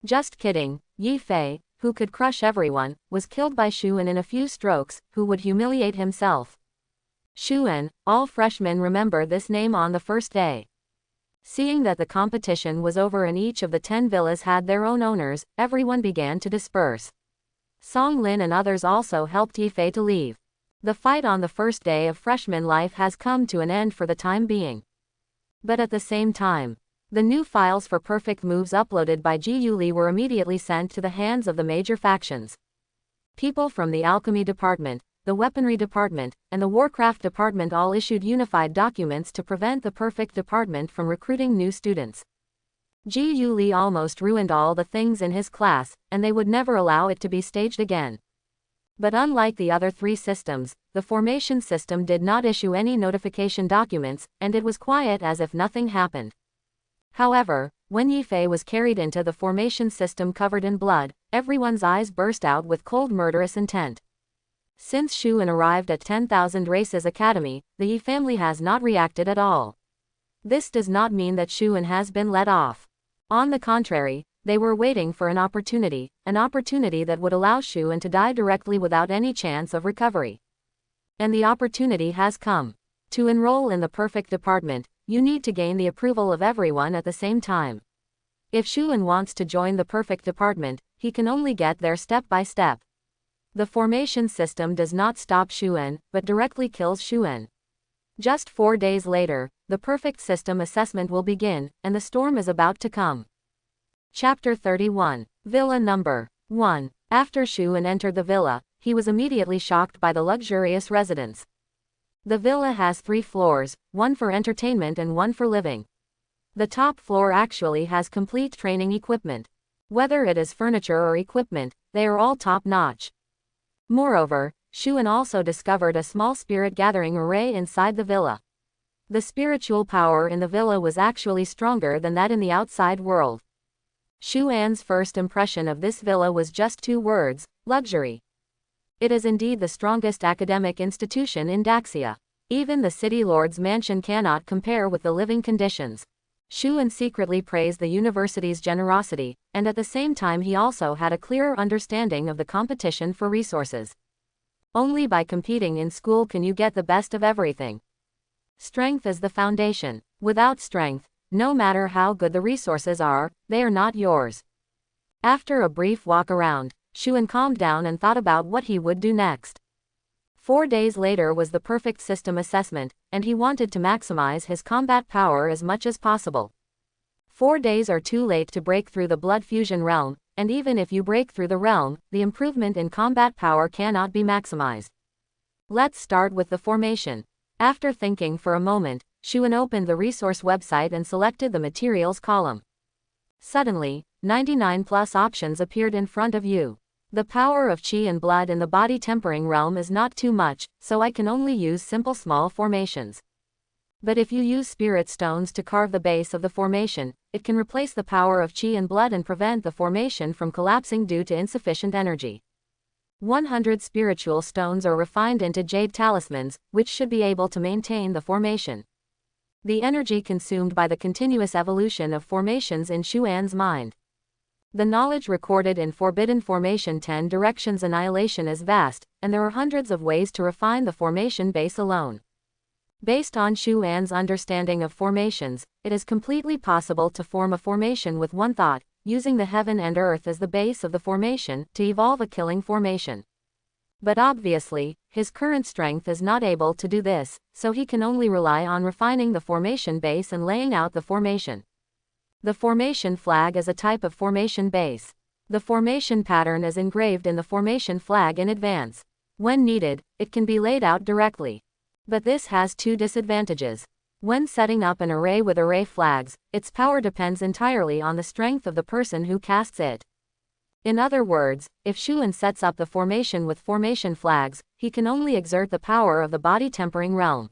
Just kidding, Yi Fei, who could crush everyone, was killed by Shuan in a few strokes, who would humiliate himself. Shuan, all freshmen remember this name on the first day. Seeing that the competition was over and each of the 10 villas had their own owners, everyone began to disperse. Song Lin and others also helped Yi Fei to leave. The fight on the first day of freshman life has come to an end for the time being. But at the same time, the new files for perfect moves uploaded by Ji Yuli were immediately sent to the hands of the major factions. People from the alchemy department, the weaponry department, and the warcraft department all issued unified documents to prevent the perfect department from recruiting new students. Ji Yuli almost ruined all the things in his class, and they would never allow it to be staged again. But unlike the other 3 systems, the formation system did not issue any notification documents, and it was quiet as if nothing happened. However, when Yi Fei was carried into the formation system covered in blood, everyone's eyes burst out with cold murderous intent. Since Shuan arrived at 10,000 Races Academy, the Yi family has not reacted at all. This does not mean that Shuan has been let off. On the contrary, they were waiting for an opportunity that would allow Shuan to die directly without any chance of recovery. And the opportunity has come. To enroll in the perfect department, you need to gain the approval of everyone at the same time. If Shuan wants to join the perfect department, he can only get there step by step. The formation system does not stop Shuan, but directly kills Shuan. Just 4 days later, the perfect system assessment will begin, and the storm is about to come. Chapter 31. Villa Number 1. After Shuan entered the villa, he was immediately shocked by the luxurious residence. The villa has 3 floors, one for entertainment and one for living. The top floor actually has complete training equipment. Whether it is furniture or equipment, they are all top-notch. Moreover, Shuan also discovered a small spirit gathering array inside the villa. The spiritual power in the villa was actually stronger than that in the outside world. Shuan's first impression of this villa was just 2 words: luxury. It is indeed the strongest academic institution in Daxia. Even the city lord's mansion cannot compare with the living conditions. Shuan secretly praised the university's generosity, and at the same time he also had a clearer understanding of the competition for resources. Only by competing in school can you get the best of everything. Strength is the foundation. Without strength, no matter how good the resources are, they are not yours. After a brief walk around, Shuan calmed down and thought about what he would do next. 4 days later was the perfect system assessment, and he wanted to maximize his combat power as much as possible. 4 days are too late to break through the blood fusion realm, and even if you break through the realm, the improvement in combat power cannot be maximized. Let's start with the formation. After thinking for a moment, Shuan opened the resource website and selected the materials column. Suddenly, 99 plus options appeared in front of you. The power of chi and blood in the body tempering realm is not too much, so I can only use simple small formations. But if you use spirit stones to carve the base of the formation, it can replace the power of chi and blood and prevent the formation from collapsing due to insufficient energy. 100 spiritual stones are refined into jade talismans, which should be able to maintain the formation. The energy consumed by the continuous evolution of formations in Shuan's mind. The knowledge recorded in Forbidden Formation 10 Directions Annihilation is vast, and there are hundreds of ways to refine the formation base alone. Based on Shuan's understanding of formations, it is completely possible to form a formation with one thought, using the heaven and earth as the base of the formation, to evolve a killing formation. But obviously, his current strength is not able to do this, so he can only rely on refining the formation base and laying out the formation. The formation flag is a type of formation base. The formation pattern is engraved in the formation flag in advance. When needed, it can be laid out directly. But this has two disadvantages. When setting up an array with array flags, its power depends entirely on the strength of the person who casts it. In other words, if Shuan sets up the formation with formation flags, he can only exert the power of the body tempering realm.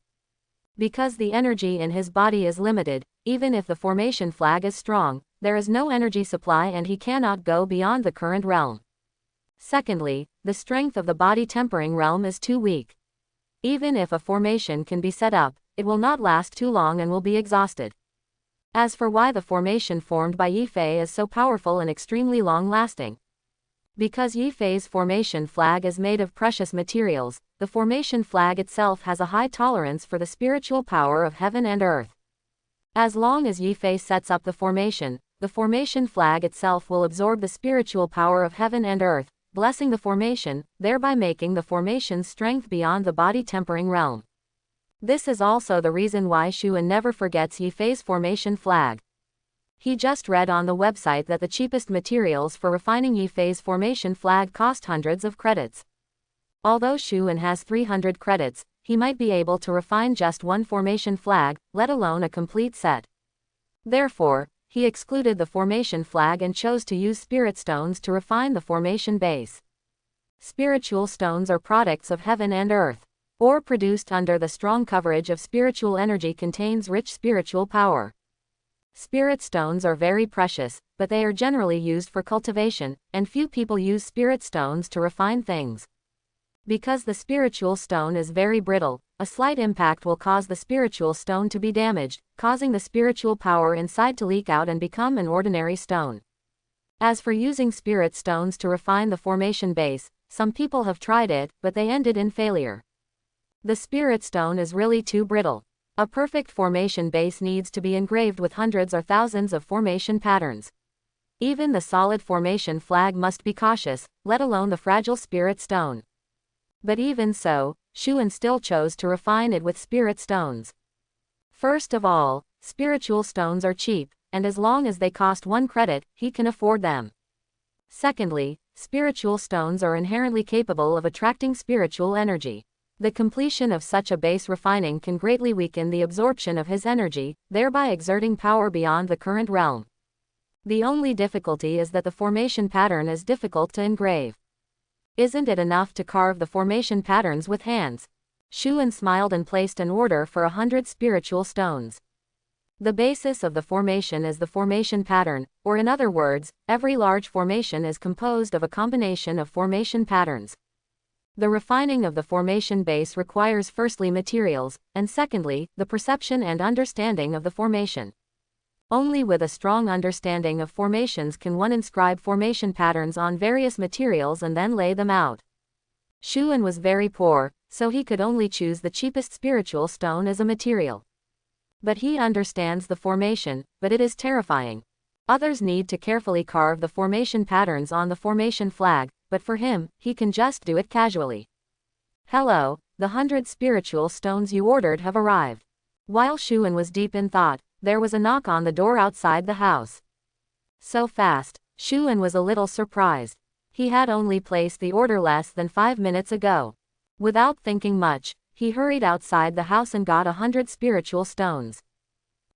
Because the energy in his body is limited, even if the formation flag is strong, there is no energy supply and he cannot go beyond the current realm. Secondly, the strength of the body tempering realm is too weak. Even if a formation can be set up, it will not last too long and will be exhausted. As for why the formation formed by Yifei is so powerful and extremely long-lasting. Because Yifei's formation flag is made of precious materials, the formation flag itself has a high tolerance for the spiritual power of heaven and earth. As long as Yifei sets up the formation flag itself will absorb the spiritual power of heaven and earth, blessing the formation, thereby making the formation's strength beyond the body tempering realm. This is also the reason why Shuan never forgets Yifei's formation flag. He just read on the website that the cheapest materials for refining Yifei's formation flag cost hundreds of credits. Although Shuan has 300 credits, he might be able to refine just one formation flag, let alone a complete set. Therefore, he excluded the formation flag and chose to use spirit stones to refine the formation base. Spiritual stones are products of heaven and earth. Ore produced under the strong coverage of spiritual energy contains rich spiritual power. Spirit stones are very precious, but they are generally used for cultivation, and few people use spirit stones to refine things. Because the spiritual stone is very brittle, a slight impact will cause the spiritual stone to be damaged, causing the spiritual power inside to leak out and become an ordinary stone. As for using spirit stones to refine the formation base, some people have tried it, but they ended in failure. The spirit stone is really too brittle. A perfect formation base needs to be engraved with hundreds or thousands of formation patterns. Even the solid formation flag must be cautious, let alone the fragile spirit stone. But even so, Shuan still chose to refine it with spirit stones. First of all, spiritual stones are cheap, and as long as they cost 1 credit, he can afford them. Secondly, spiritual stones are inherently capable of attracting spiritual energy. The completion of such a base refining can greatly weaken the absorption of his energy, thereby exerting power beyond the current realm. The only difficulty is that the formation pattern is difficult to engrave. Isn't it enough to carve the formation patterns with hands? Shuan smiled and placed an order for 100 spiritual stones. The basis of the formation is the formation pattern, or in other words, every large formation is composed of a combination of formation patterns. The refining of the formation base requires firstly materials, and secondly, the perception and understanding of the formation. Only with a strong understanding of formations can one inscribe formation patterns on various materials and then lay them out. Shuan was very poor, so he could only choose the cheapest spiritual stone as a material. But he understands the formation, but it is terrifying. Others need to carefully carve the formation patterns on the formation flag, but for him, he can just do it casually. Hello, the 100 spiritual stones you ordered have arrived. While Shuan was deep in thought, there was a knock on the door outside the house. So fast, Shuan was a little surprised. He had only placed the order less than 5 minutes ago. Without thinking much, he hurried outside the house and got 100 spiritual stones.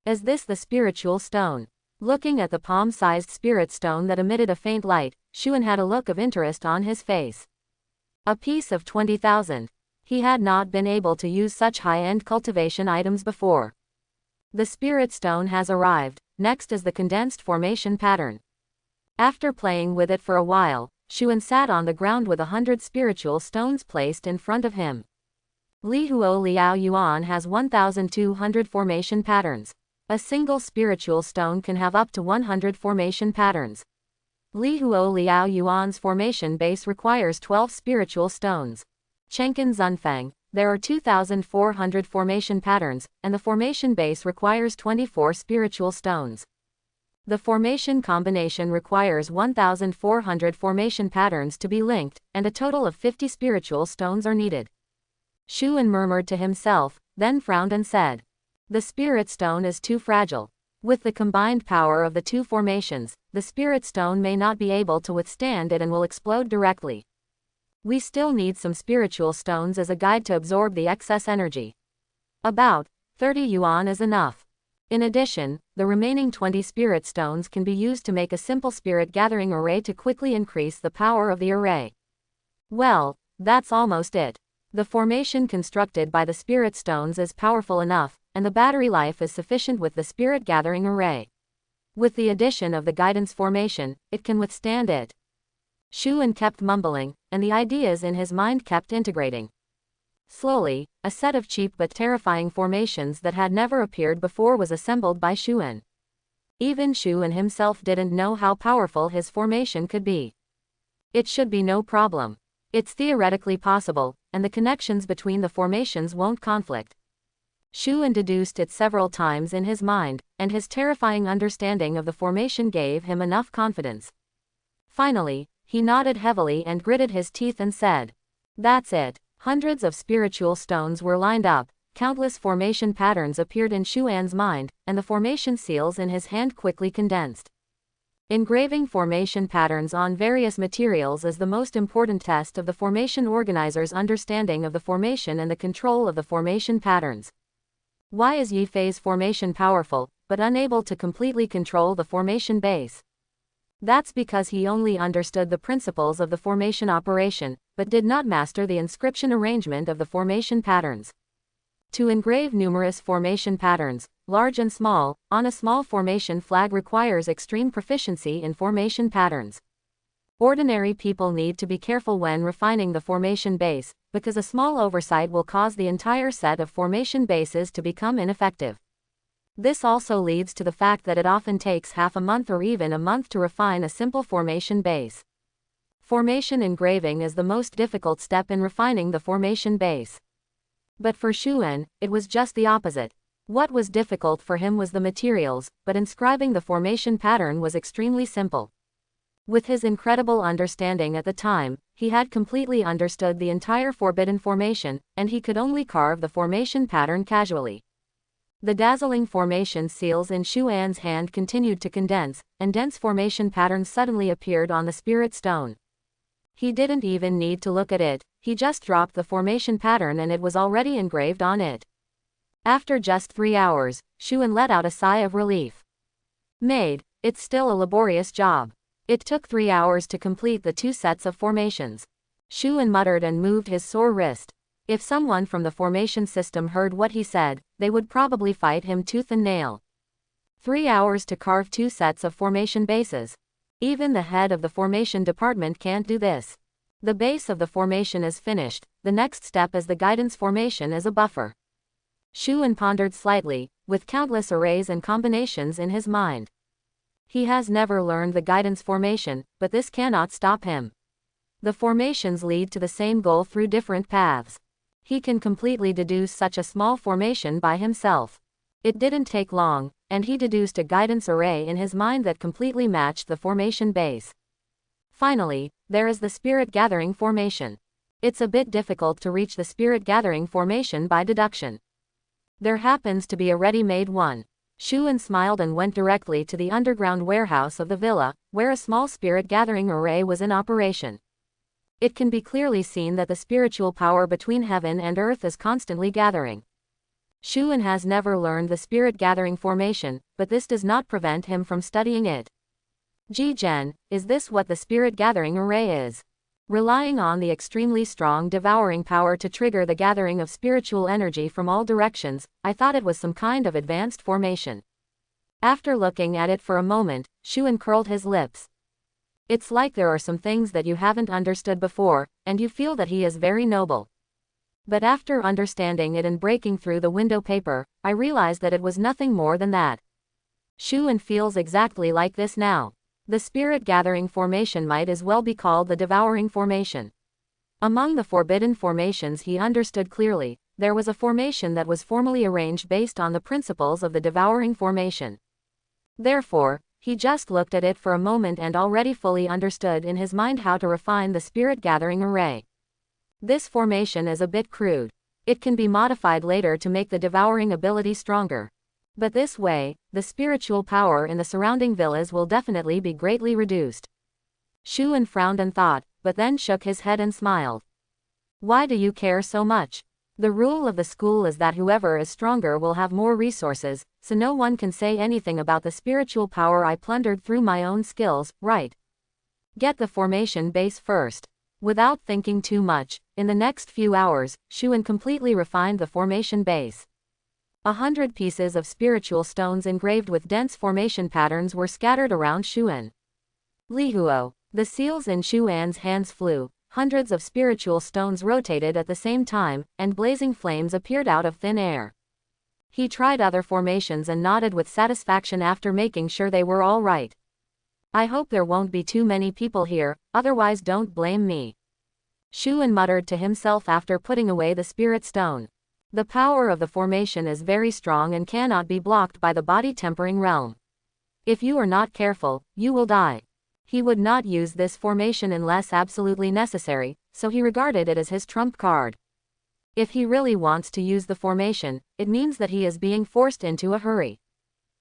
Is this the spiritual stone? Looking at the palm-sized spirit stone that emitted a faint light, Shuan had a look of interest on his face. A piece of 20,000. He had not been able to use such high-end cultivation items before. The spirit stone has arrived. Next is the condensed formation pattern. After playing with it for a while, Shuan sat on the ground with 100 spiritual stones placed in front of him. Li Huo Liao Yuan has 1,200 formation patterns. A single spiritual stone can have up to 100 formation patterns. Li Huo Liao Yuan's formation base requires 12 spiritual stones. Chenkin Zunfeng, there are 2,400 formation patterns, and the formation base requires 24 spiritual stones. The formation combination requires 1,400 formation patterns to be linked, and a total of 50 spiritual stones are needed. Shuan murmured to himself, then frowned and said, "The spirit stone is too fragile. With the combined power of the two formations, the spirit stone may not be able to withstand it and will explode directly. We still need some spiritual stones as a guide to absorb the excess energy. About 30 yuan is enough. In addition, the remaining 20 spirit stones can be used to make a simple spirit gathering array to quickly increase the power of the array." Well, that's almost it. The formation constructed by the spirit stones is powerful enough, and the battery life is sufficient with the spirit gathering array. With the addition of the guidance formation, it can withstand it. Shuan kept mumbling, and the ideas in his mind kept integrating. Slowly, a set of cheap but terrifying formations that had never appeared before was assembled by Shuan. Even Shuan himself didn't know how powerful his formation could be. It should be no problem. It's theoretically possible, and the connections between the formations won't conflict. Shuan deduced it several times in his mind, and his terrifying understanding of the formation gave him enough confidence. Finally, he nodded heavily and gritted his teeth and said, "That's it." Hundreds of spiritual stones were lined up, countless formation patterns appeared in Shuan's mind, and the formation seals in his hand quickly condensed. Engraving formation patterns on various materials is the most important test of the formation organizer's understanding of the formation and the control of the formation patterns. Why is Yifei's formation powerful, but unable to completely control the formation base? That's because he only understood the principles of the formation operation, but did not master the inscription arrangement of the formation patterns. To engrave numerous formation patterns, large and small, on a small formation flag requires extreme proficiency in formation patterns. Ordinary people need to be careful when refining the formation base, because a small oversight will cause the entire set of formation bases to become ineffective. This also leads to the fact that it often takes half a month or even a month to refine a simple formation base. Formation engraving is the most difficult step in refining the formation base. But for Shuan, it was just the opposite. What was difficult for him was the materials, but inscribing the formation pattern was extremely simple. With his incredible understanding at the time, he had completely understood the entire forbidden formation, and he could only carve the formation pattern casually. The dazzling formation seals in Shuan's hand continued to condense, and dense formation patterns suddenly appeared on the spirit stone. He didn't even need to look at it, he just dropped the formation pattern and it was already engraved on it. After just 3 hours, Shuan let out a sigh of relief. Made. It's still a laborious job. It took 3 hours to complete the 2 sets of formations. Shuan muttered and moved his sore wrist. If someone from the formation system heard what he said, they would probably fight him tooth and nail. 3 hours to carve 2 sets of formation bases. Even the head of the formation department can't do this. The base of the formation is finished, the next step is the guidance formation as a buffer. Shuan pondered slightly, with countless arrays and combinations in his mind. He has never learned the guidance formation, but this cannot stop him. The formations lead to the same goal through different paths. He can completely deduce such a small formation by himself. It didn't take long, and he deduced a guidance array in his mind that completely matched the formation base. Finally, there is the spirit gathering formation. It's a bit difficult to reach the spirit gathering formation by deduction. There happens to be a ready-made one. Shuan smiled and went directly to the underground warehouse of the villa, where a small spirit gathering array was in operation. It can be clearly seen that the spiritual power between heaven and earth is constantly gathering. Shuan has never learned the spirit gathering formation, but this does not prevent him from studying it. Ji Zhen, is this what the spirit gathering array is? Relying on the extremely strong devouring power to trigger the gathering of spiritual energy from all directions, I thought it was some kind of advanced formation. After looking at it for a moment, Shuan curled his lips. It's like there are some things that you haven't understood before, and you feel that he is very noble. But after understanding it and breaking through the window paper, I realized that it was nothing more than that. Shuan feels exactly like this now. The spirit gathering formation might as well be called the devouring formation. Among the forbidden formations he understood clearly, there was a formation that was formally arranged based on the principles of the devouring formation. Therefore, he just looked at it for a moment and already fully understood in his mind how to refine the spirit gathering array. This formation is a bit crude. It can be modified later to make the devouring ability stronger. But this way, the spiritual power in the surrounding villas will definitely be greatly reduced. Shuan frowned and thought, but then shook his head and smiled. Why do you care so much? The rule of the school is that whoever is stronger will have more resources, so no one can say anything about the spiritual power I plundered through my own skills, right? Get the formation base first. Without thinking too much, in the next few hours, Shuan completely refined the formation base. 100 pieces of spiritual stones engraved with dense formation patterns were scattered around Shuan. Lihuo. The seals in Shuan's hands flew, hundreds of spiritual stones rotated at the same time, and blazing flames appeared out of thin air. He tried other formations and nodded with satisfaction after making sure they were all right. I hope there won't be too many people here, otherwise don't blame me. Shuan muttered to himself after putting away the spirit stone. The power of the formation is very strong and cannot be blocked by the body tempering realm. If you are not careful, you will die. He would not use this formation unless absolutely necessary, so he regarded it as his trump card. If he really wants to use the formation, it means that he is being forced into a hurry.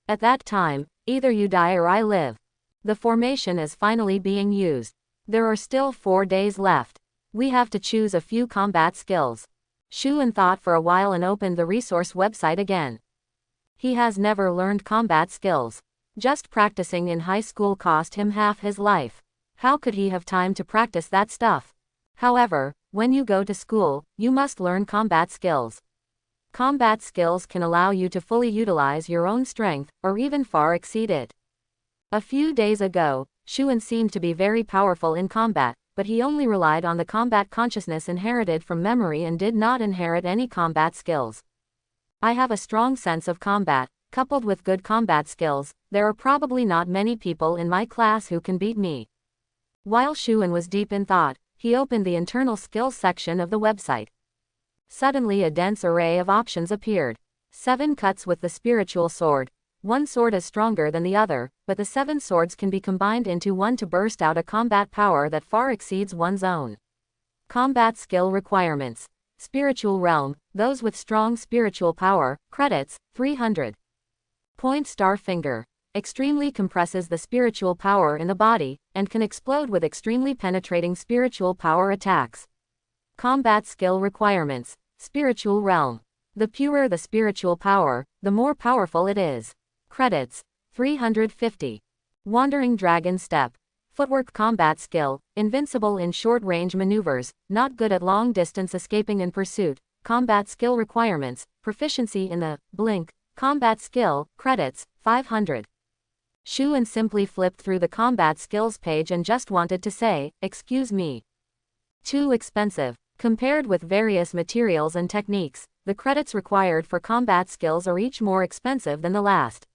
At that time, either you die or I live. The formation is finally being used. There are still 4 days left. We have to choose a few combat skills. Shuan thought for a while and opened the resource website again. He has never learned combat skills. Just practicing in high school cost him half his life. How could he have time to practice that stuff? However, when you go to school, you must learn combat skills. Combat skills can allow you to fully utilize your own strength, or even far exceed it. A few days ago, Shuan seemed to be very powerful in combat, but he only relied on the combat consciousness inherited from memory and did not inherit any combat skills. I have a strong sense of combat, coupled with good combat skills. There are probably not many people in my class who can beat me. While Shuan was deep in thought, he opened the internal skills section of the website. Suddenly a dense array of options appeared. 7 cuts with the spiritual sword. One sword is stronger than the other, but the 7 swords can be combined into one to burst out a combat power that far exceeds one's own. Combat skill requirements. Spiritual realm, those with strong spiritual power, credits, 300. Point star finger. Extremely compresses the spiritual power in the body, and can explode with extremely penetrating spiritual power attacks. Combat skill requirements. Spiritual realm. The purer the spiritual power, the more powerful it is. Credits, 350. Wandering Dragon Step. Footwork combat skill, invincible in short-range maneuvers, not good at long-distance escaping in pursuit. Combat skill requirements, proficiency in the blink. Combat skill, credits, 500. Shuan simply flipped through the combat skills page and just wanted to say, excuse me. Too expensive. Compared with various materials and techniques, the credits required for combat skills are each more expensive than the last.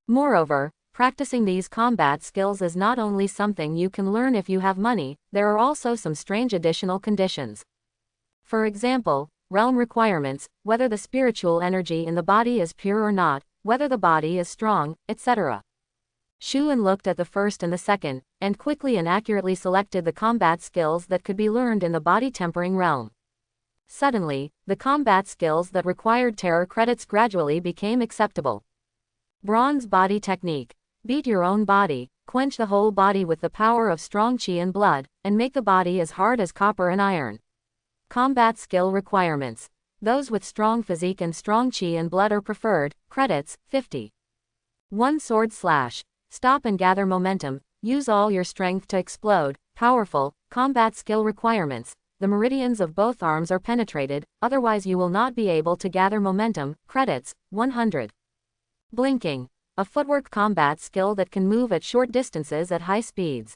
Moreover, practicing these combat skills is not only something you can learn if you have money, there are also some strange additional conditions. For example, realm requirements, whether the spiritual energy in the body is pure or not, whether the body is strong, etc. Shuan looked at the first and the second, and quickly and accurately selected the combat skills that could be learned in the body tempering realm. Suddenly, the combat skills that required terror credits gradually became acceptable. Bronze body technique. Beat your own body, quench the whole body with the power of strong chi and blood, and make the body as hard as copper and iron. Combat skill requirements. Those with strong physique and strong chi and blood are preferred. Credits, 50. 1 sword slash. Stop and gather momentum, use all your strength to explode. Powerful. Combat skill requirements. The meridians of both arms are penetrated, otherwise you will not be able to gather momentum. Credits, 100. Blinking. A footwork combat skill that can move at short distances at high speeds.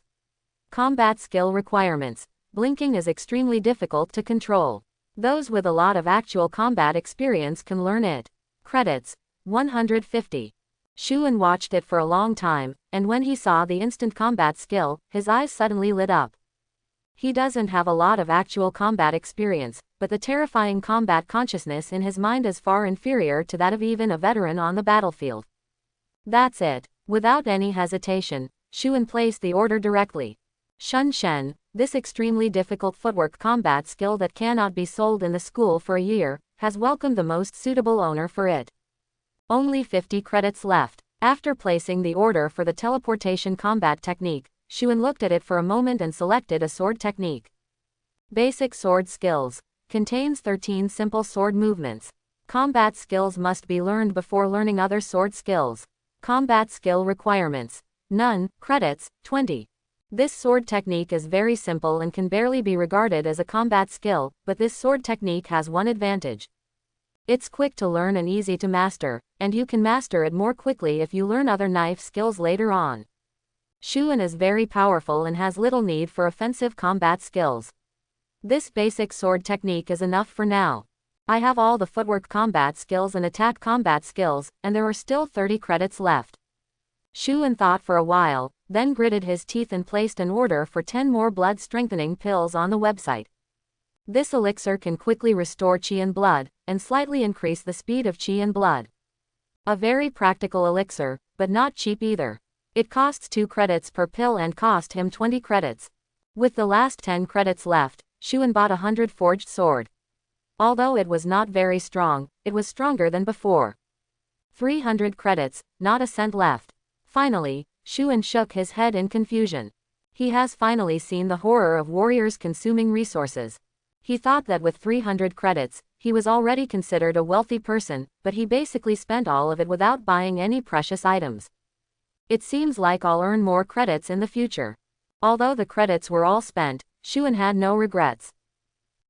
Combat skill requirements. Blinking is extremely difficult to control. Those with a lot of actual combat experience can learn it. Credits, 150. Shuan watched it for a long time, and when he saw the instant combat skill, his eyes suddenly lit up. He doesn't have a lot of actual combat experience, but the terrifying combat consciousness in his mind is far inferior to that of even a veteran on the battlefield. That's it. Without any hesitation, Shuan placed the order directly. Shun Shen, this extremely difficult footwork combat skill that cannot be sold in the school for a year, has welcomed the most suitable owner for it. Only 50 credits left. After placing the order for the teleportation combat technique, Shuan looked at it for a moment and selected a sword technique. Basic sword skills. Contains 13 simple sword movements. Combat skills must be learned before learning other sword skills. Combat skill requirements. None. Credits, 20. This sword technique is very simple and can barely be regarded as a combat skill, but this sword technique has one advantage. It's quick to learn and easy to master, and you can master it more quickly if you learn other knife skills later on. Shuan is very powerful and has little need for offensive combat skills. This basic sword technique is enough for now. I have all the footwork combat skills and attack combat skills, and there are still 30 credits left. Shuan thought for a while, then gritted his teeth and placed an order for 10 more blood strengthening pills on the website. This elixir can quickly restore chi and blood, and slightly increase the speed of chi and blood. A very practical elixir, but not cheap either. It costs 2 credits per pill and cost him 20 credits. With the last 10 credits left, Shuan bought 100 forged sword. Although it was not very strong, it was stronger than before. 300 credits, not a cent left. Finally, Shuan shook his head in confusion. He has finally seen the horror of warriors consuming resources. He thought that with 300 credits, he was already considered a wealthy person, but he basically spent all of it without buying any precious items. It seems like I'll earn more credits in the future. Although the credits were all spent, Shuan had no regrets.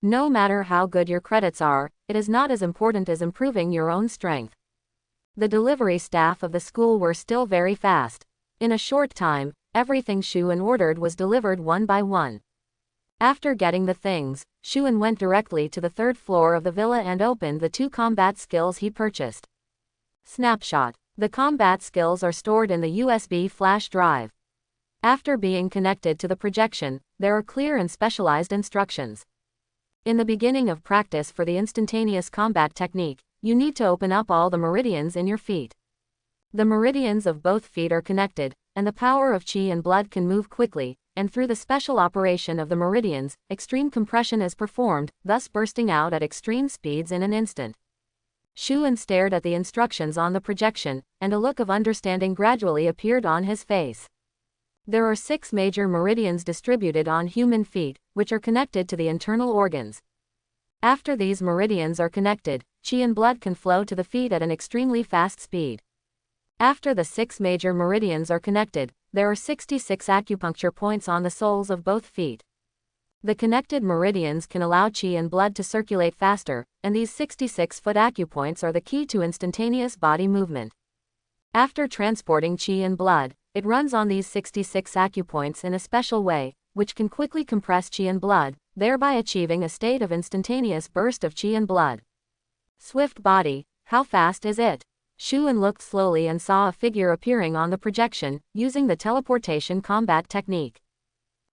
No matter how good your credits are, it is not as important as improving your own strength. The delivery staff of the school were still very fast. In a short time, everything Shuan ordered was delivered one by one. After getting the things, Shuan went directly to the 3rd floor of the villa and opened the 2 combat skills he purchased. Snapshot. The combat skills are stored in the USB flash drive. After being connected to the projection, there are clear and specialized instructions. In the beginning of practice for the instantaneous combat technique, you need to open up all the meridians in your feet. The meridians of both feet are connected, and the power of chi and blood can move quickly, and through the special operation of the meridians, extreme compression is performed, thus bursting out at extreme speeds in an instant. Shuan stared at the instructions on the projection, and a look of understanding gradually appeared on his face. There are 6 major meridians distributed on human feet, which are connected to the internal organs. After these meridians are connected, chi and blood can flow to the feet at an extremely fast speed. After the 6 major meridians are connected, there are 66 acupuncture points on the soles of both feet. The connected meridians can allow chi and blood to circulate faster, and these 66-foot acupoints are the key to instantaneous body movement. After transporting chi and blood, it runs on these 66 acupoints in a special way, which can quickly compress chi and blood, thereby achieving a state of instantaneous burst of chi and blood. Swift body, how fast is it? Shuan looked slowly and saw a figure appearing on the projection, using the teleportation combat technique.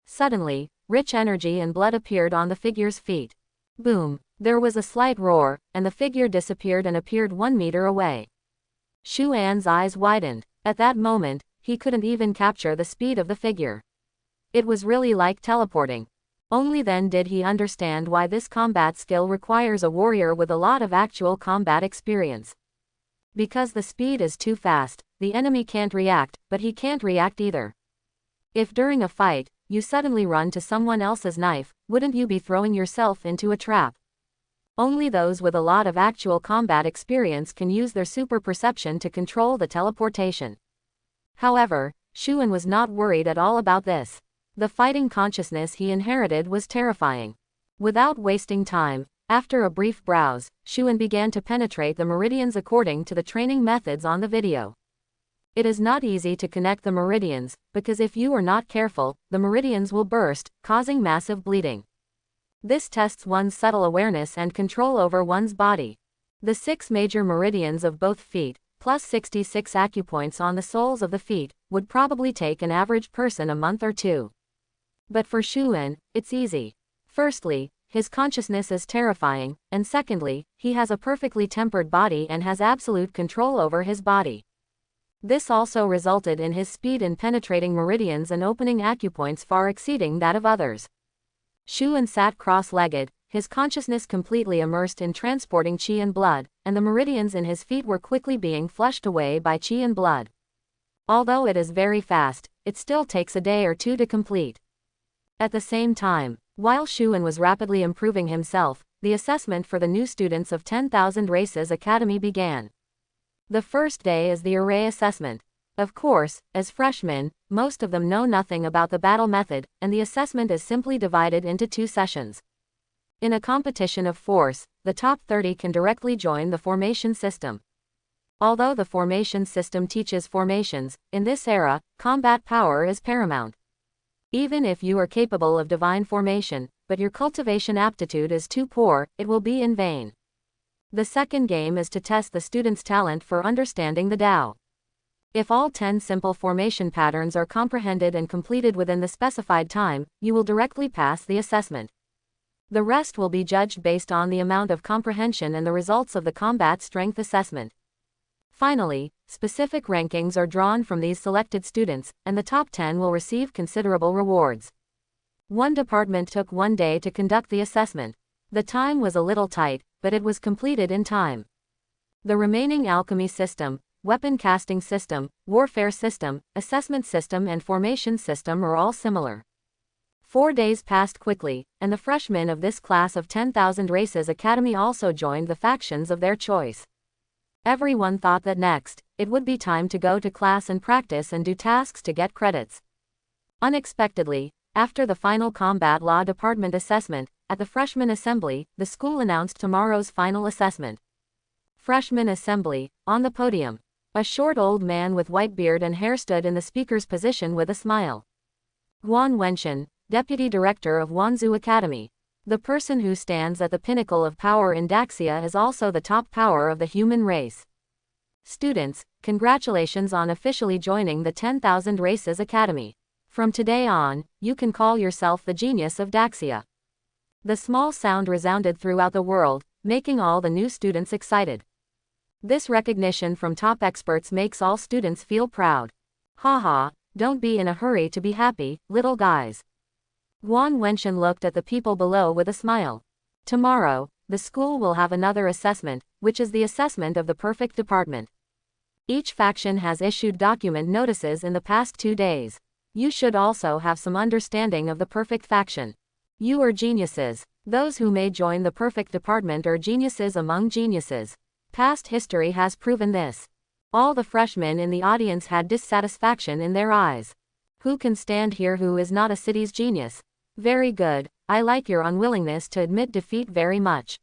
Suddenly, rich energy and blood appeared on the figure's feet. Boom! There was a slight roar, and the figure disappeared and appeared 1 meter away. Shuan's eyes widened. At that moment, he couldn't even capture the speed of the figure. It was really like teleporting. Only then did he understand why this combat skill requires a warrior with a lot of actual combat experience. Because the speed is too fast, the enemy can't react, but he can't react either. If during a fight, you suddenly run to someone else's knife, wouldn't you be throwing yourself into a trap? Only those with a lot of actual combat experience can use their super perception to control the teleportation. However, Shuan was not worried at all about this. The fighting consciousness he inherited was terrifying. Without wasting time, after a brief browse, Shuan began to penetrate the meridians according to the training methods on the video. It is not easy to connect the meridians, because if you are not careful, the meridians will burst, causing massive bleeding. This tests one's subtle awareness and control over one's body. The 6 major meridians of both feet, plus 66 acupoints on the soles of the feet, would probably take an average person a month or 2. But for Shuan, it's easy. Firstly, his consciousness is terrifying, and secondly, he has a perfectly tempered body and has absolute control over his body. This also resulted in his speed in penetrating meridians and opening acupoints far exceeding that of others. Shuan sat cross-legged, his consciousness completely immersed in transporting qi and blood, and the meridians in his feet were quickly being flushed away by qi and blood. Although it is very fast, it still takes a day or 2 to complete. At the same time, while Shuan was rapidly improving himself, the assessment for the new students of 10,000 Races Academy began. The first day is the array assessment. Of course, as freshmen, most of them know nothing about the battle method, and the assessment is simply divided into 2 sessions. In a competition of force, the top 30 can directly join the formation system. Although the formation system teaches formations, in this era, combat power is paramount. Even if you are capable of divine formation, but your cultivation aptitude is too poor, it will be in vain. The second game is to test the student's talent for understanding the Tao. If all 10 simple formation patterns are comprehended and completed within the specified time, you will directly pass the assessment. The rest will be judged based on the amount of comprehension and the results of the combat strength assessment. Finally, specific rankings are drawn from these selected students, and the top 10 will receive considerable rewards. One department took 1 day to conduct the assessment. The time was a little tight, but it was completed in time. The remaining alchemy system, weapon casting system, warfare system, assessment system and formation system are all similar. 4 days passed quickly, and the freshmen of this class of 10,000 Races Academy also joined the factions of their choice. Everyone thought that next, it would be time to go to class and practice and do tasks to get credits. Unexpectedly, after the final combat law department assessment, at the freshman assembly, the school announced tomorrow's final assessment. Freshman assembly, on the podium. A short old man with white beard and hair stood in the speaker's position with a smile. Guan Wenshan, deputy director of Wanzhou Academy. The person who stands at the pinnacle of power in Daxia is also the top power of the human race. Students, congratulations on officially joining the 10,000 Races Academy. From today on, you can call yourself the genius of Daxia. The small sound resounded throughout the world, making all the new students excited. This recognition from top experts makes all students feel proud. Haha, don't be in a hurry to be happy, little guys. Guan Wenshan looked at the people below with a smile. Tomorrow, the school will have another assessment, which is the assessment of the perfect department. Each faction has issued document notices in the past 2 days. You should also have some understanding of the perfect faction. You are geniuses. Those who may join the perfect department are geniuses among geniuses. Past history has proven this. All the freshmen in the audience had dissatisfaction in their eyes. Who can stand here who is not a city's genius? Very good, I like your unwillingness to admit defeat very much.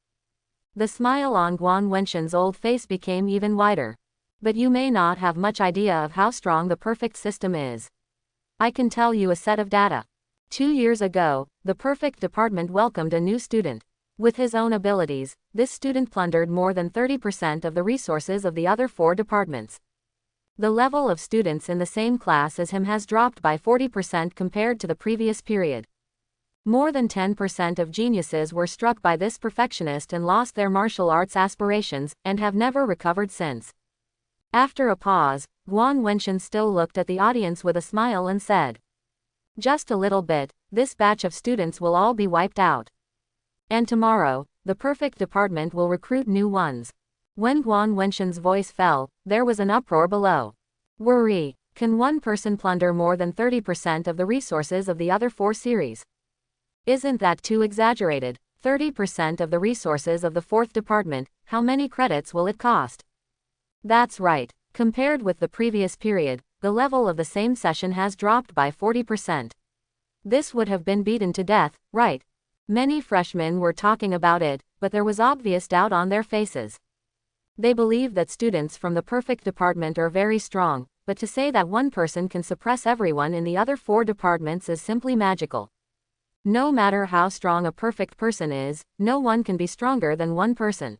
The smile on Guan Wenshan's old face became even wider. But you may not have much idea of how strong the perfect system is. I can tell you a set of data. 2 years ago, the perfect department welcomed a new student. With his own abilities, this student plundered more than 30% of the resources of the other 4 departments. The level of students in the same class as him has dropped by 40% compared to the previous period. More than 10% of geniuses were struck by this perfectionist and lost their martial arts aspirations, and have never recovered since. After a pause, Guan Wenshan still looked at the audience with a smile and said, "Just a little bit, this batch of students will all be wiped out. And tomorrow, the perfect department will recruit new ones." When Guan Wenshan's voice fell, there was an uproar below. Worry. Can one person plunder more than 30% of the resources of the other 4 series? Isn't that too exaggerated? 30% of the resources of the 4th department, how many credits will it cost? That's right. Compared with the previous period, the level of the same session has dropped by 40%. This would have been beaten to death, right? Many freshmen were talking about it, but there was obvious doubt on their faces. They believe that students from the perfect department are very strong, but to say that one person can suppress everyone in the other 4 departments is simply magical. No matter how strong a perfect person is, no one can be stronger than one person.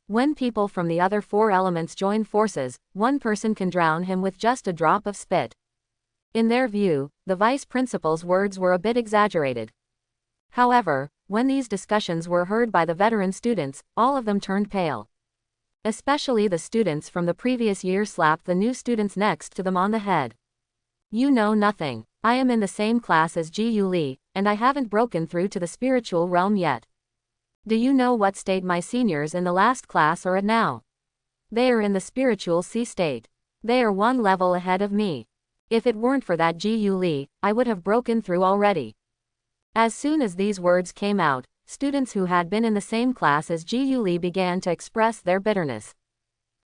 When people from the other 4 elements join forces, one person can drown him with just a drop of spit. In their view, the vice principal's words were a bit exaggerated. However, when these discussions were heard by the veteran students, all of them turned pale. Especially the students from the previous year slapped the new students next to them on the head. "You know nothing. I am in the same class as Ji Yu Li, and I haven't broken through to the spiritual realm yet. Do you know what state my seniors in the last class are at now? They are in the spiritual C state. They are 1 level ahead of me. If it weren't for that Ji Yu Li, I would have broken through already." As soon as these words came out, students who had been in the same class as Ji Yu Li began to express their bitterness.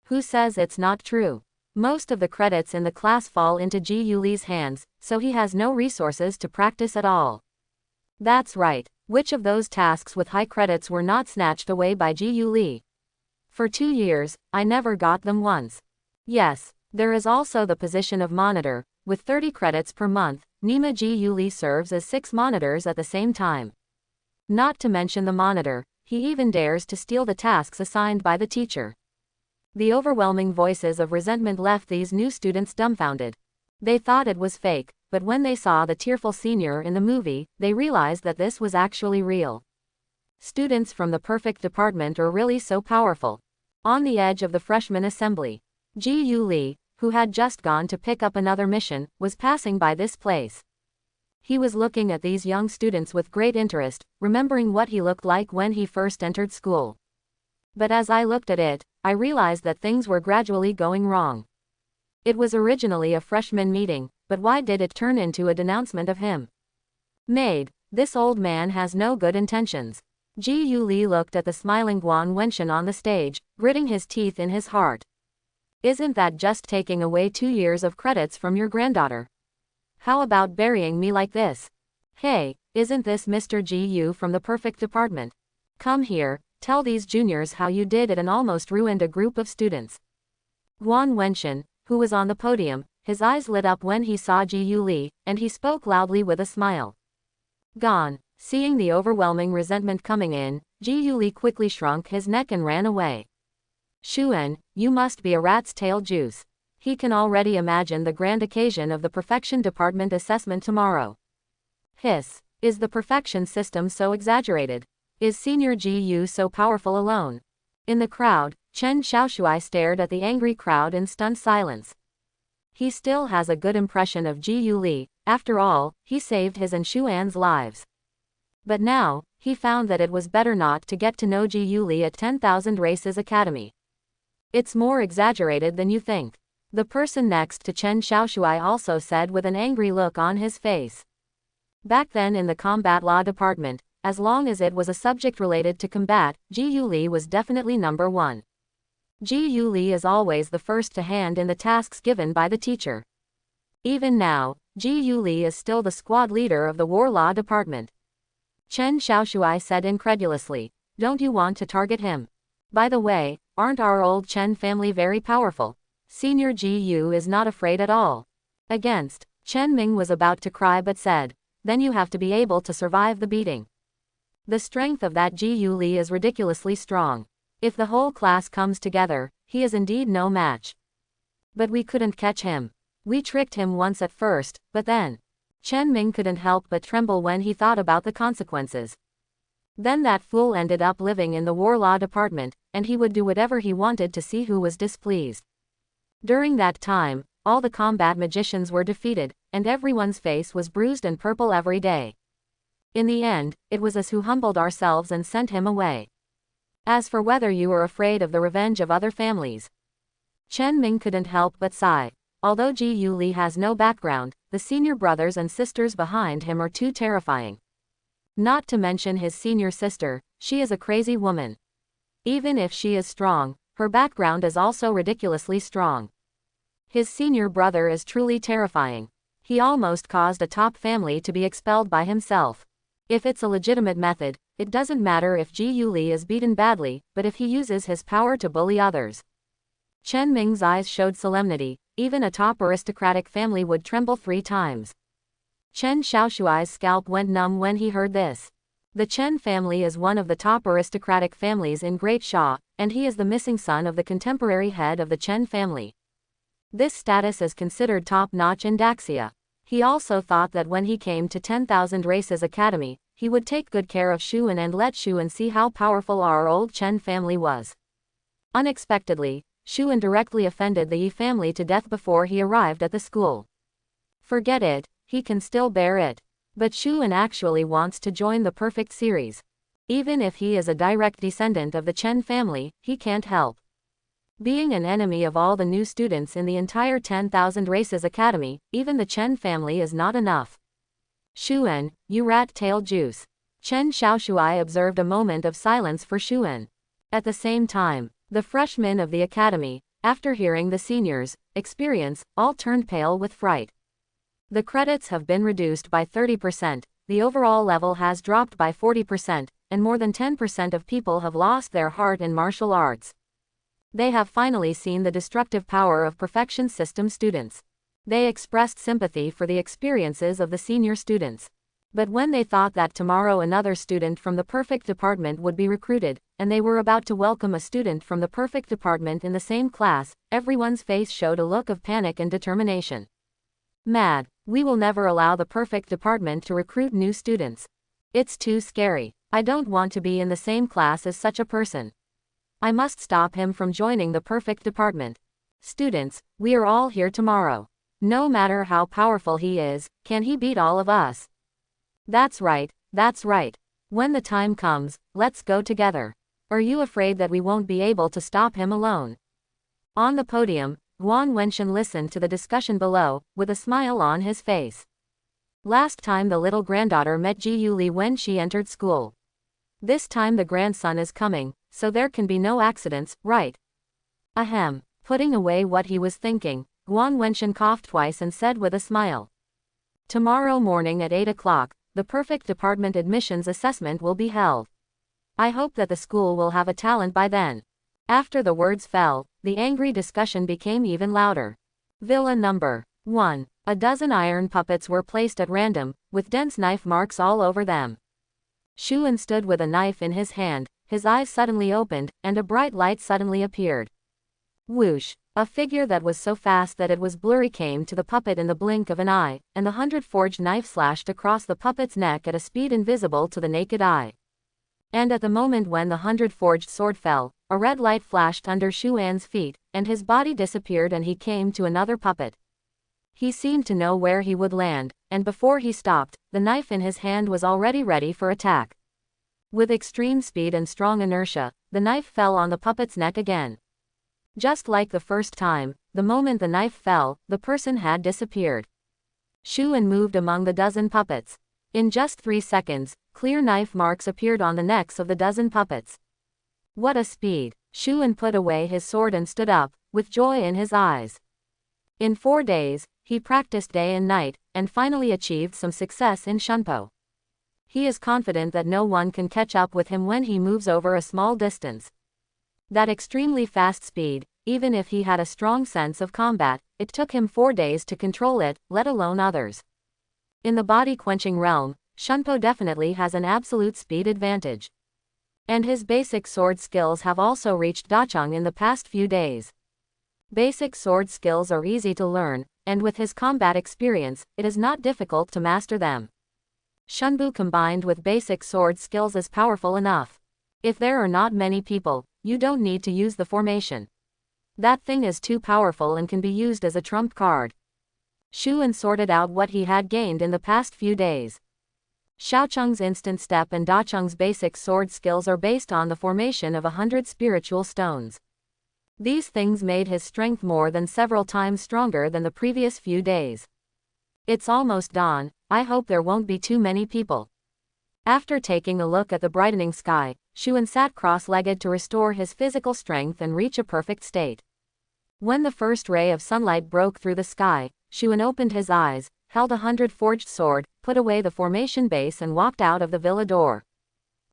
Who says it's not true? Most of the credits in the class fall into Ji Yu Li's hands, so he has no resources to practice at all. That's right. Which of those tasks with high credits were not snatched away by Ji Yu Li? For 2 years, I never got them once. Yes, there is also the position of monitor. With 30 credits per month, Nima Ji Yu Li serves as 6 monitors at the same time. Not to mention the monitor, he even dares to steal the tasks assigned by the teacher. The overwhelming voices of resentment left these new students dumbfounded. They thought it was fake, but when they saw the tearful senior in the movie, they realized that this was actually real. Students from the perfect department are really so powerful. On the edge of the freshman assembly, Ji Yu Li, who had just gone to pick up another mission, was passing by this place. He was looking at these young students with great interest, remembering what he looked like when he first entered school. But as I looked at it, I realized that things were gradually going wrong. It was originally a freshman meeting, but why did it turn into a denouncement of him? Maid, this old man has no good intentions. Ji Yu Li looked at the smiling Guan Wenshan on the stage, gritting his teeth in his heart. Isn't that just taking away 2 years of credits from your granddaughter? How about burying me like this? Hey, isn't this Mr. Ji Yu from the perfect department? Come here, tell these juniors how you did it and almost ruined a group of students. Guan Wenshan, who was on the podium, his eyes lit up when he saw Ji Yu Li, and he spoke loudly with a smile. Gone. Seeing the overwhelming resentment coming in, Ji Yu Li quickly shrunk his neck and ran away. Shuan, you must be a rat's tail juice. He can already imagine the grand occasion of the Perfection Department assessment tomorrow. Hiss. Is the perfection system so exaggerated? Is Senior Ji Yu so powerful alone? In the crowd, Chen Xiaoshui stared at the angry crowd in stunned silence. He still has a good impression of Ji Yu Li. After all, he saved his and Xuan's lives. But now, he found that it was better not to get to know Ji Yu Li at 10,000 Races Academy. It's more exaggerated than you think. The person next to Chen Xiaoshui also said with an angry look on his face. Back then in the combat law department, as long as it was a subject related to combat, Ji Yu Li was definitely number 1. Ji Yu Li is always the first to hand in the tasks given by the teacher. Even now, Ji Yu Li is still the squad leader of the war law department. Chen Xiaoshui said incredulously, "Don't you want to target him? By the way, aren't our old Chen family very powerful? Senior Ji Yu is not afraid at all." Against, Chen Ming was about to cry but said, "Then you have to be able to survive the beating. The strength of that Ji Yu Li is ridiculously strong. If the whole class comes together, he is indeed no match. But we couldn't catch him. We tricked him once at first, but then." Chen Ming couldn't help but tremble when he thought about the consequences. Then that fool ended up living in the war law department, and he would do whatever he wanted to see who was displeased. During that time, all the combat magicians were defeated, and everyone's face was bruised and purple every day. In the end, it was us who humbled ourselves and sent him away. As for whether you were afraid of the revenge of other families, Chen Ming couldn't help but sigh. Although Ji Yu Li has no background, the senior brothers and sisters behind him are too terrifying. Not to mention his senior sister, she is a crazy woman. Even if she is strong, her background is also ridiculously strong. His senior brother is truly terrifying. He almost caused a top family to be expelled by himself. If it's a legitimate method, it doesn't matter if Ji Yu Li is beaten badly, but if he uses his power to bully others. Chen Ming's eyes showed solemnity. Even a top aristocratic family would tremble 3 times. Chen Xiaoshuai's scalp went numb when he heard this. The Chen family is one of the top aristocratic families in Great Sha, and he is the missing son of the contemporary head of the Chen family. This status is considered top-notch in Daxia. He also thought that when he came to 10,000 Races Academy, he would take good care of Shuan and let Shuan see how powerful our old Chen family was. Unexpectedly, Shuan directly offended the Yi family to death before he arrived at the school. Forget it, he can still bear it. But Shuan actually wants to join the perfect series. Even if he is a direct descendant of the Chen family, he can't help being an enemy of all the new students in the entire 10,000 Races Academy. Even the Chen family is not enough. Shuan, you rat-tailed juice. Chen Xiaoshuai observed a moment of silence for Shuan. At the same time, the freshmen of the academy, after hearing the seniors' experience, all turned pale with fright. The credits have been reduced by 30%, the overall level has dropped by 40%, and more than 10% of people have lost their heart in martial arts. They have finally seen the destructive power of perfection system students. They expressed sympathy for the experiences of the senior students. But when they thought that tomorrow another student from the perfect department would be recruited, and they were about to welcome a student from the perfect department in the same class, everyone's face showed a look of panic and determination. Mad. We will never allow the perfect department to recruit new students. It's too scary. I don't want to be in the same class as such a person. I must stop him from joining the perfect department. Students, we are all here tomorrow. No matter how powerful he is, can he beat all of us? That's right, that's right. When the time comes, let's go together. Are you afraid that we won't be able to stop him alone? On the podium, Guan Wenshan listened to the discussion below, with a smile on his face. Last time the little granddaughter met Ji Yu Li when she entered school. This time the grandson is coming, so there can be no accidents, right? Ahem. Putting away what he was thinking, Guan Wenshan coughed twice and said with a smile. Tomorrow morning at 8 o'clock, the perfect department admissions assessment will be held. I hope that the school will have a talent by then. After the words fell, the angry discussion became even louder. Villa number 1. A dozen iron puppets were placed at random, with dense knife marks all over them. Shuan stood with a knife in his hand, his eyes suddenly opened, and a bright light suddenly appeared. Whoosh! A figure that was so fast that it was blurry came to the puppet in the blink of an eye, and the 100-forged knife slashed across the puppet's neck at a speed invisible to the naked eye. And at the moment when the 100-forged sword fell, a red light flashed under Shuan's feet, and his body disappeared and he came to another puppet. He seemed to know where he would land, and before he stopped, the knife in his hand was already ready for attack. With extreme speed and strong inertia, the knife fell on the puppet's neck again. Just like the first time, the moment the knife fell, the person had disappeared. Shuan moved among the dozen puppets. In just 3 seconds, clear knife marks appeared on the necks of the dozen puppets. What a speed! Shuan put away his sword and stood up, with joy in his eyes. In 4 days, he practiced day and night, and finally achieved some success in Shunpo. He is confident that no one can catch up with him when he moves over a small distance. That extremely fast speed, even if he had a strong sense of combat, it took him 4 days to control it, let alone others. In the body-quenching realm, Shunpo definitely has an absolute speed advantage. And his basic sword skills have also reached Dacheng in the past few days. Basic sword skills are easy to learn, and with his combat experience, it is not difficult to master them. Shunbu combined with basic sword skills is powerful enough. If there are not many people, you don't need to use the formation. That thing is too powerful and can be used as a trump card. Shuan sorted out what he had gained in the past few days. Xiaocheng's instant step and Dacheng's basic sword skills are based on the formation of 100 spiritual stones. These things made his strength more than several times stronger than the previous few days. It's almost dawn, I hope there won't be too many people. After taking a look at the brightening sky, Shuan sat cross-legged to restore his physical strength and reach a perfect state. When the first ray of sunlight broke through the sky, Shuan opened his eyes, held a 100-forged sword, put away the formation base and walked out of the villa door.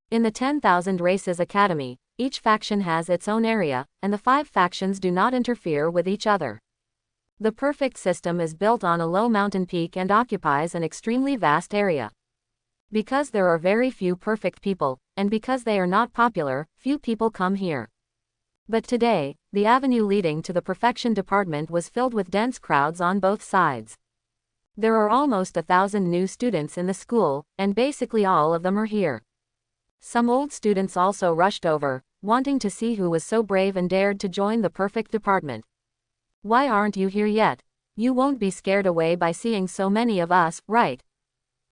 In the 10,000 Races Academy, each faction has its own area, and the 5 factions do not interfere with each other. The perfect system is built on a low mountain peak and occupies an extremely vast area. Because there are very few perfect people, and because they are not popular, few people come here. But today, the avenue leading to the perfection department was filled with dense crowds on both sides. There are almost 1,000 new students in the school, and basically all of them are here. Some old students also rushed over, wanting to see who was so brave and dared to join the perfect department. Why aren't you here yet? You won't be scared away by seeing so many of us, right?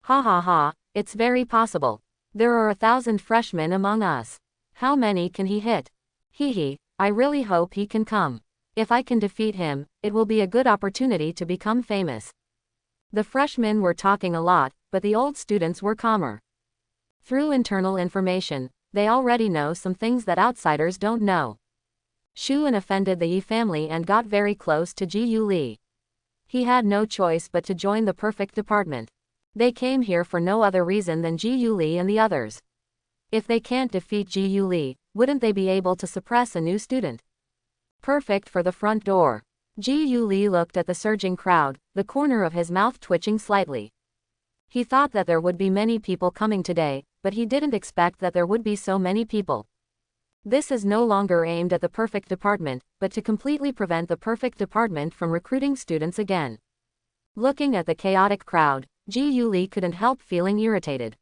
Ha ha ha, it's very possible. There are 1,000 freshmen among us. How many can he hit? Hee, I really hope he can come. If I can defeat him, it will be a good opportunity to become famous. The freshmen were talking a lot, but the old students were calmer. Through internal information, they already know some things that outsiders don't know. Shuan offended the Yi family and got very close to Ji Yuli. He had no choice but to join the perfect department. They came here for no other reason than Ji Yuli and the others. If they can't defeat Ji Yuli, wouldn't they be able to suppress a new student? Perfect for the front door. Ji Yuli looked at the surging crowd, the corner of his mouth twitching slightly. He thought that there would be many people coming today, but he didn't expect that there would be so many people. This is no longer aimed at the perfect department, but to completely prevent the perfect department from recruiting students again. Looking at the chaotic crowd, Ji Yuli couldn't help feeling irritated.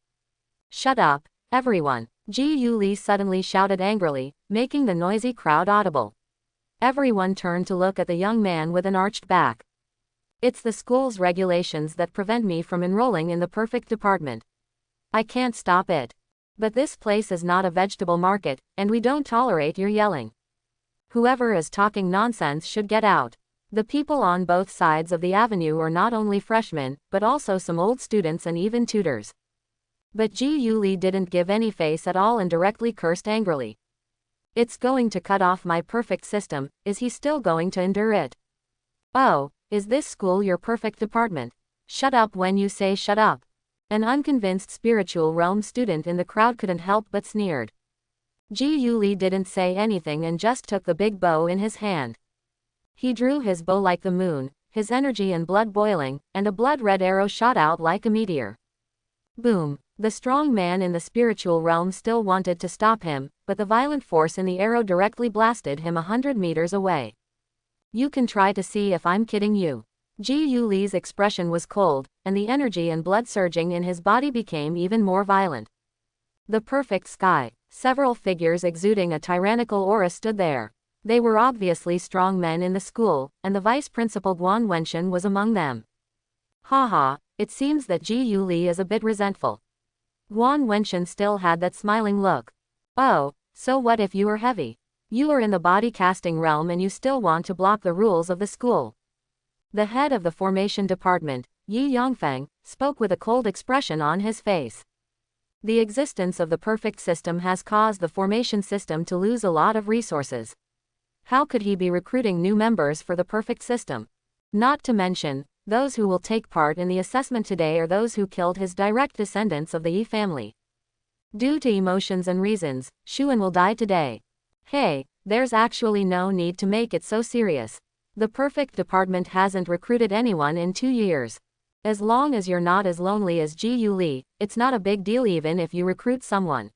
Shut up, everyone, Ji Yuli suddenly shouted angrily, making the noisy crowd audible. Everyone turned to look at the young man with an arched back. It's the school's regulations that prevent me from enrolling in the perfect department. I can't stop it. But this place is not a vegetable market, and we don't tolerate your yelling. Whoever is talking nonsense should get out. The people on both sides of the avenue are not only freshmen, but also some old students and even tutors. But Ji Yuli didn't give any face at all and directly cursed angrily. It's going to cut off my perfect system, is he still going to endure it? Oh, is this school your perfect department? Shut up when you say shut up. An unconvinced spiritual realm student in the crowd couldn't help but sneered. Ji Yuli didn't say anything and just took the big bow in his hand. He drew his bow like the moon, his energy and blood boiling, and a blood-red arrow shot out like a meteor. Boom! The strong man in the spiritual realm still wanted to stop him, but the violent force in the arrow directly blasted him 100 meters away. You can try to see if I'm kidding you. Ji Yuli's expression was cold, and the energy and blood surging in his body became even more violent. The perfect sky. Several figures exuding a tyrannical aura stood there. They were obviously strong men in the school, and the vice principal Guan Wenshan was among them. Haha, it seems that Ji Yuli is a bit resentful. Guan Wenshan still had that smiling look. Oh, so what if you are heavy? You are in the body casting realm and you still want to block the rules of the school. The head of the formation department, Yi Yongfeng, spoke with a cold expression on his face. The existence of the perfect system has caused the formation system to lose a lot of resources. How could he be recruiting new members for the perfect system? Not to mention, those who will take part in the assessment today are those who killed his direct descendants of the Yi family. Due to emotions and reasons, Shuan will die today. Hey, there's actually no need to make it so serious. The perfect department hasn't recruited anyone in 2 years. As long as you're not as lonely as Ji Yuli, it's not a big deal even if you recruit someone.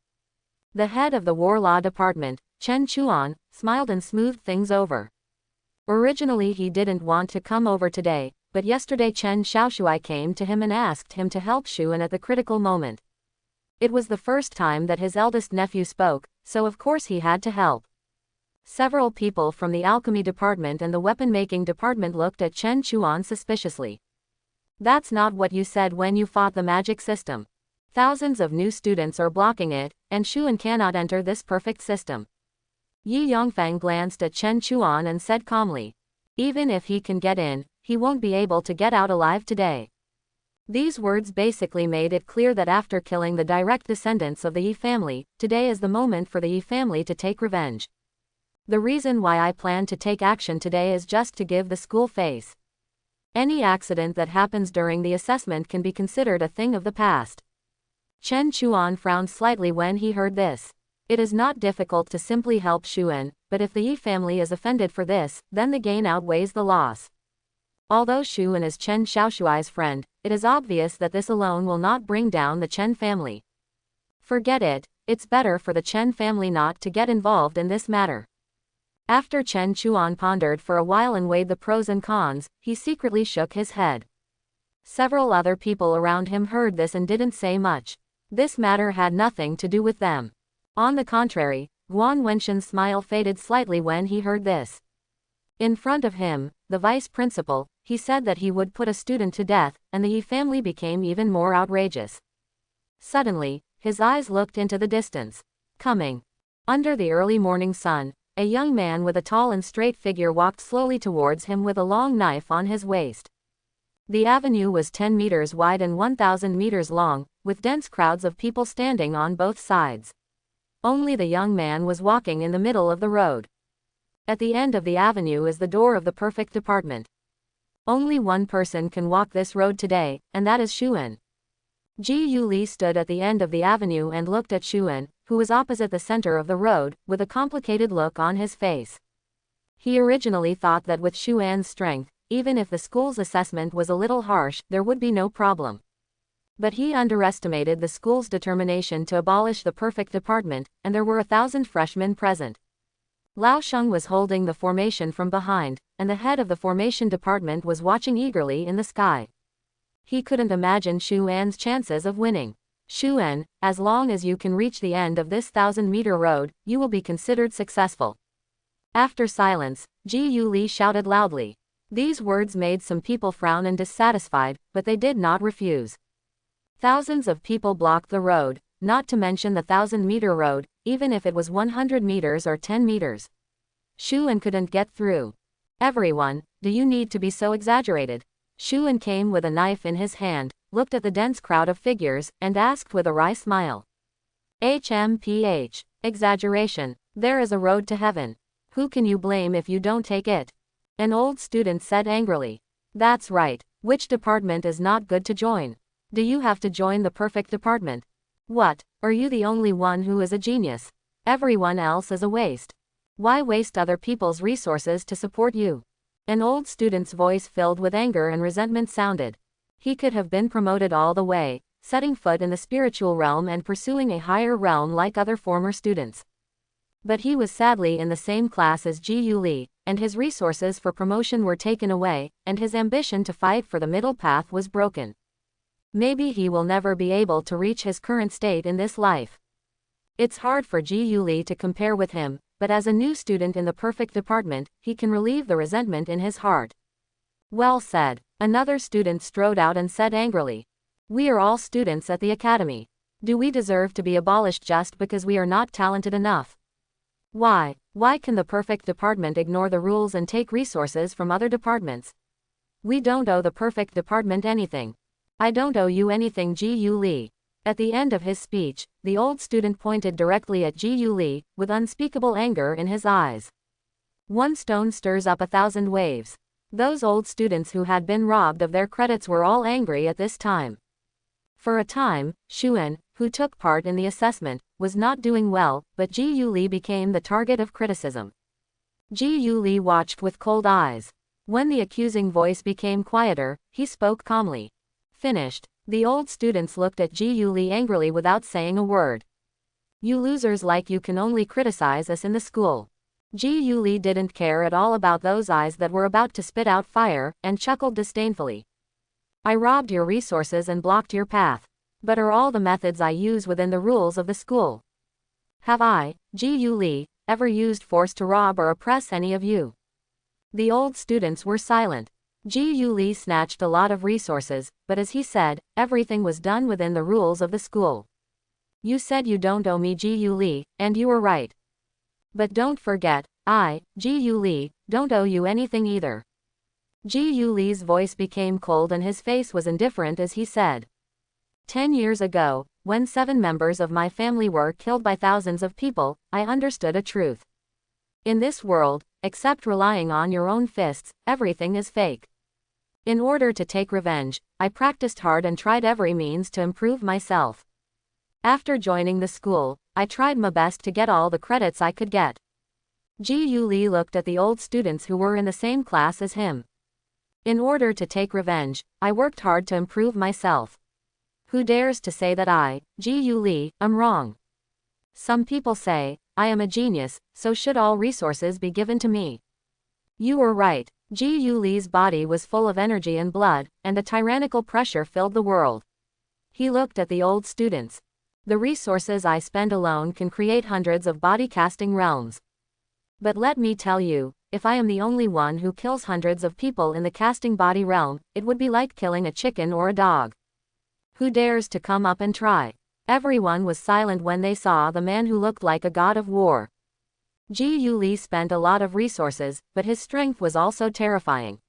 The head of the war law department, Chen Chuan, smiled and smoothed things over. Originally he didn't want to come over today, but yesterday Chen Xiaoshuai came to him and asked him to help Shuan at the critical moment. It was the first time that his eldest nephew spoke, so of course he had to help. Several people from the alchemy department and the weapon-making department looked at Chen Chuan suspiciously. That's not what you said when you fought the magic system. Thousands of new students are blocking it, and Xuan cannot enter this perfect system. Yi Yongfang glanced at Chen Chuan and said calmly, even if he can get in, he won't be able to get out alive today. These words basically made it clear that after killing the direct descendants of the Yi family, today is the moment for the Yi family to take revenge. The reason why I plan to take action today is just to give the school face. Any accident that happens during the assessment can be considered a thing of the past. Chen Chuan frowned slightly when he heard this. It is not difficult to simply help Xuan, but if the Yi family is offended for this, then the gain outweighs the loss. Although Xuan is Chen Xiaoshuai's friend, it is obvious that this alone will not bring down the Chen family. Forget it, it's better for the Chen family not to get involved in this matter. After Chen Chuan pondered for a while and weighed the pros and cons, he secretly shook his head. Several other people around him heard this and didn't say much. This matter had nothing to do with them. On the contrary, Guan Wenshan's smile faded slightly when he heard this. In front of him, the vice principal, he said that he would put a student to death, and the Yi family became even more outrageous. Suddenly, his eyes looked into the distance. Coming. Under the early morning sun, a young man with a tall and straight figure walked slowly towards him with a long knife on his waist. The avenue was 10 meters wide and 1,000 meters long, with dense crowds of people standing on both sides. Only the young man was walking in the middle of the road. At the end of the avenue is the door of the perfect department. Only one person can walk this road today, and that is Xuan. Ji Yuli stood at the end of the avenue and looked at Xuan, who was opposite the center of the road, with a complicated look on his face. He originally thought that with Xuan's strength, even if the school's assessment was a little harsh, there would be no problem. But he underestimated the school's determination to abolish the perfect department, and there were 1,000 freshmen present. Lao Sheng was holding the formation from behind, and the head of the formation department was watching eagerly in the sky. He couldn't imagine Xuan's chances of winning. Xuan, as long as you can reach the end of this 1,000-meter road, you will be considered successful. After silence, Ji Yuli shouted loudly. These words made some people frown and dissatisfied, but they did not refuse. Thousands of people blocked the road, not to mention the 1,000-meter road, even if it was 100 meters or 10 meters. Xuan couldn't get through. Everyone, do you need to be so exaggerated? Xuan came with a knife in his hand, looked at the dense crowd of figures, and asked with a wry smile. HMPH. Exaggeration. There is a road to heaven. Who can you blame if you don't take it? An old student said angrily. That's right. Which department is not good to join? Do you have to join the perfect department? What, are you the only one who is a genius? Everyone else is a waste. Why waste other people's resources to support you? An old student's voice filled with anger and resentment sounded. He could have been promoted all the way, setting foot in the spiritual realm and pursuing a higher realm like other former students. But he was sadly in the same class as Ji Yuli, and his resources for promotion were taken away, and his ambition to fight for the middle path was broken. Maybe he will never be able to reach his current state in this life. It's hard for Ji Yuli to compare with him, but as a new student in the perfect department, he can relieve the resentment in his heart. Well said. Another student strode out and said angrily. We are all students at the academy. Do we deserve to be abolished just because we are not talented enough? Why can the perfect department ignore the rules and take resources from other departments? We don't owe the perfect department anything. I don't owe you anything, Ji Yuli. At the end of his speech, the old student pointed directly at Ji Yuli, with unspeakable anger in his eyes. One stone stirs up 1,000 waves. Those old students who had been robbed of their credits were all angry at this time. For a time, Xuan, who took part in the assessment, was not doing well, but Ji Yuli became the target of criticism. Ji Yuli watched with cold eyes. When the accusing voice became quieter, he spoke calmly. Finished. The old students looked at Ji Yuli angrily without saying a word. You losers like you can only criticize us in the school. Ji Yuli didn't care at all about those eyes that were about to spit out fire, and chuckled disdainfully. I robbed your resources and blocked your path. But are all the methods I use within the rules of the school? Have I, Ji Yuli, ever used force to rob or oppress any of you?" The old students were silent. Ji Yuli snatched a lot of resources, but as he said, everything was done within the rules of the school. "You said you don't owe me, Ji Yuli, and you were right. But don't forget, I, Ji Yuli, don't owe you anything either." Ji Yuli's voice became cold and his face was indifferent as he said, 10 years ago, when 7 members of my family were killed by thousands of people, I understood a truth. In this world, except relying on your own fists, everything is fake. In order to take revenge, I practiced hard and tried every means to improve myself. After joining the school, I tried my best to get all the credits I could get. Ji Yuli looked at the old students who were in the same class as him. In order to take revenge, I worked hard to improve myself. Who dares to say that I, Ji Yuli, am wrong? Some people say, I am a genius, so should all resources be given to me. You were right. Ji Yuli's body was full of energy and blood, and a tyrannical pressure filled the world. He looked at the old students. The resources I spend alone can create hundreds of body-casting realms. But let me tell you, if I am the only one who kills hundreds of people in the casting body realm, it would be like killing a chicken or a dog. Who dares to come up and try? Everyone was silent when they saw the man who looked like a god of war. Ji Yuli spent a lot of resources, but his strength was also terrifying.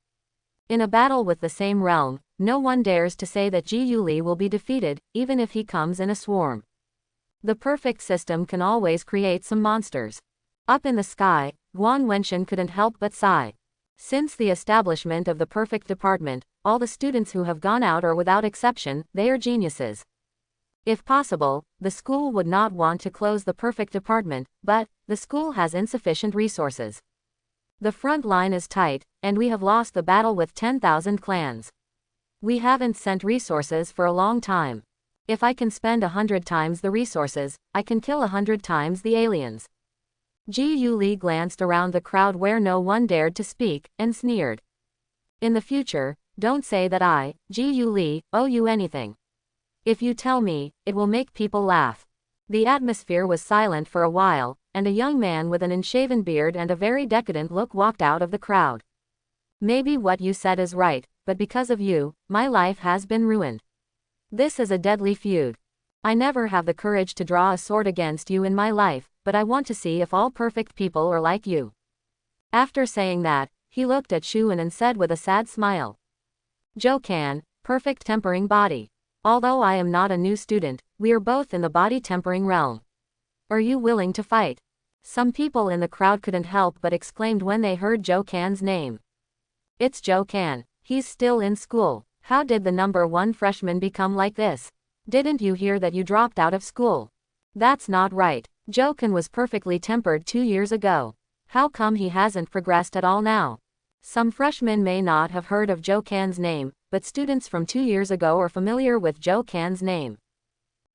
In a battle with the same realm, no one dares to say that Ji Yuli will be defeated, even if he comes in a swarm. The perfect system can always create some monsters. Up in the sky, Guan Wenshan couldn't help but sigh. Since the establishment of the perfect department, all the students who have gone out are without exception, they are geniuses. If possible, the school would not want to close the perfect department, but the school has insufficient resources. The front line is tight, and we have lost the battle with 10,000 clans. We haven't sent resources for a long time. If I can spend 100 times the resources, I can kill 100 times the aliens. Ji Yuli glanced around the crowd where no one dared to speak, and sneered. In the future, don't say that I, Ji Yuli, owe you anything. If you tell me, it will make people laugh. The atmosphere was silent for a while, and a young man with an unshaven beard and a very decadent look walked out of the crowd. Maybe what you said is right, but because of you, my life has been ruined. This is a deadly feud. I never have the courage to draw a sword against you in my life, but I want to see if all perfect people are like you. After saying that, he looked at Shuan and said with a sad smile, Jokan, perfect tempering body. Although I am not a new student, we are both in the body tempering realm. Are you willing to fight? Some people in the crowd couldn't help but exclaimed when they heard Jokan's name. It's Jokan. He's still in school. How did the number 1 freshman become like this? Didn't you hear that you dropped out of school? That's not right. Jokan was perfectly tempered 2 years ago. How come he hasn't progressed at all now? Some freshmen may not have heard of Jokan's name, but students from 2 years ago are familiar with Jokan's name.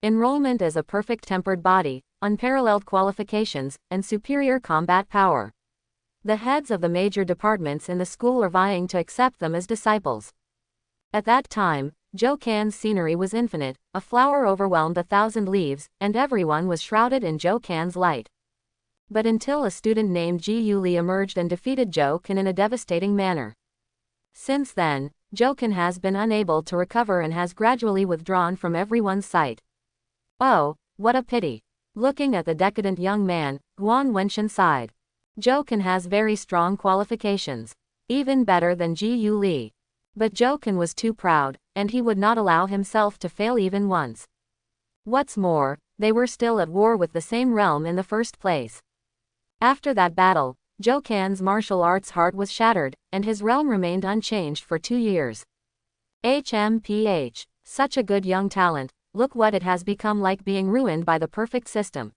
Enrollment as a perfect tempered body, unparalleled qualifications, and superior combat power. The heads of the major departments in the school are vying to accept them as disciples. At that time, Jokan's scenery was infinite, a flower overwhelmed 1,000 leaves, and everyone was shrouded in Jokan's light. But until a student named Ji Yuli emerged and defeated Jokan in a devastating manner. Since then, Jokan has been unable to recover and has gradually withdrawn from everyone's sight. Oh, what a pity. Looking at the decadent young man, Guan Wenshan sighed. Jokan has very strong qualifications. Even better than Ji Yuli. But Jokan was too proud, and he would not allow himself to fail even once. What's more, they were still at war with the same realm in the first place. After that battle, Jokan's martial arts heart was shattered, and his realm remained unchanged for 2 years. HMPH. Such a good young talent, look what it has become like being ruined by the perfect system.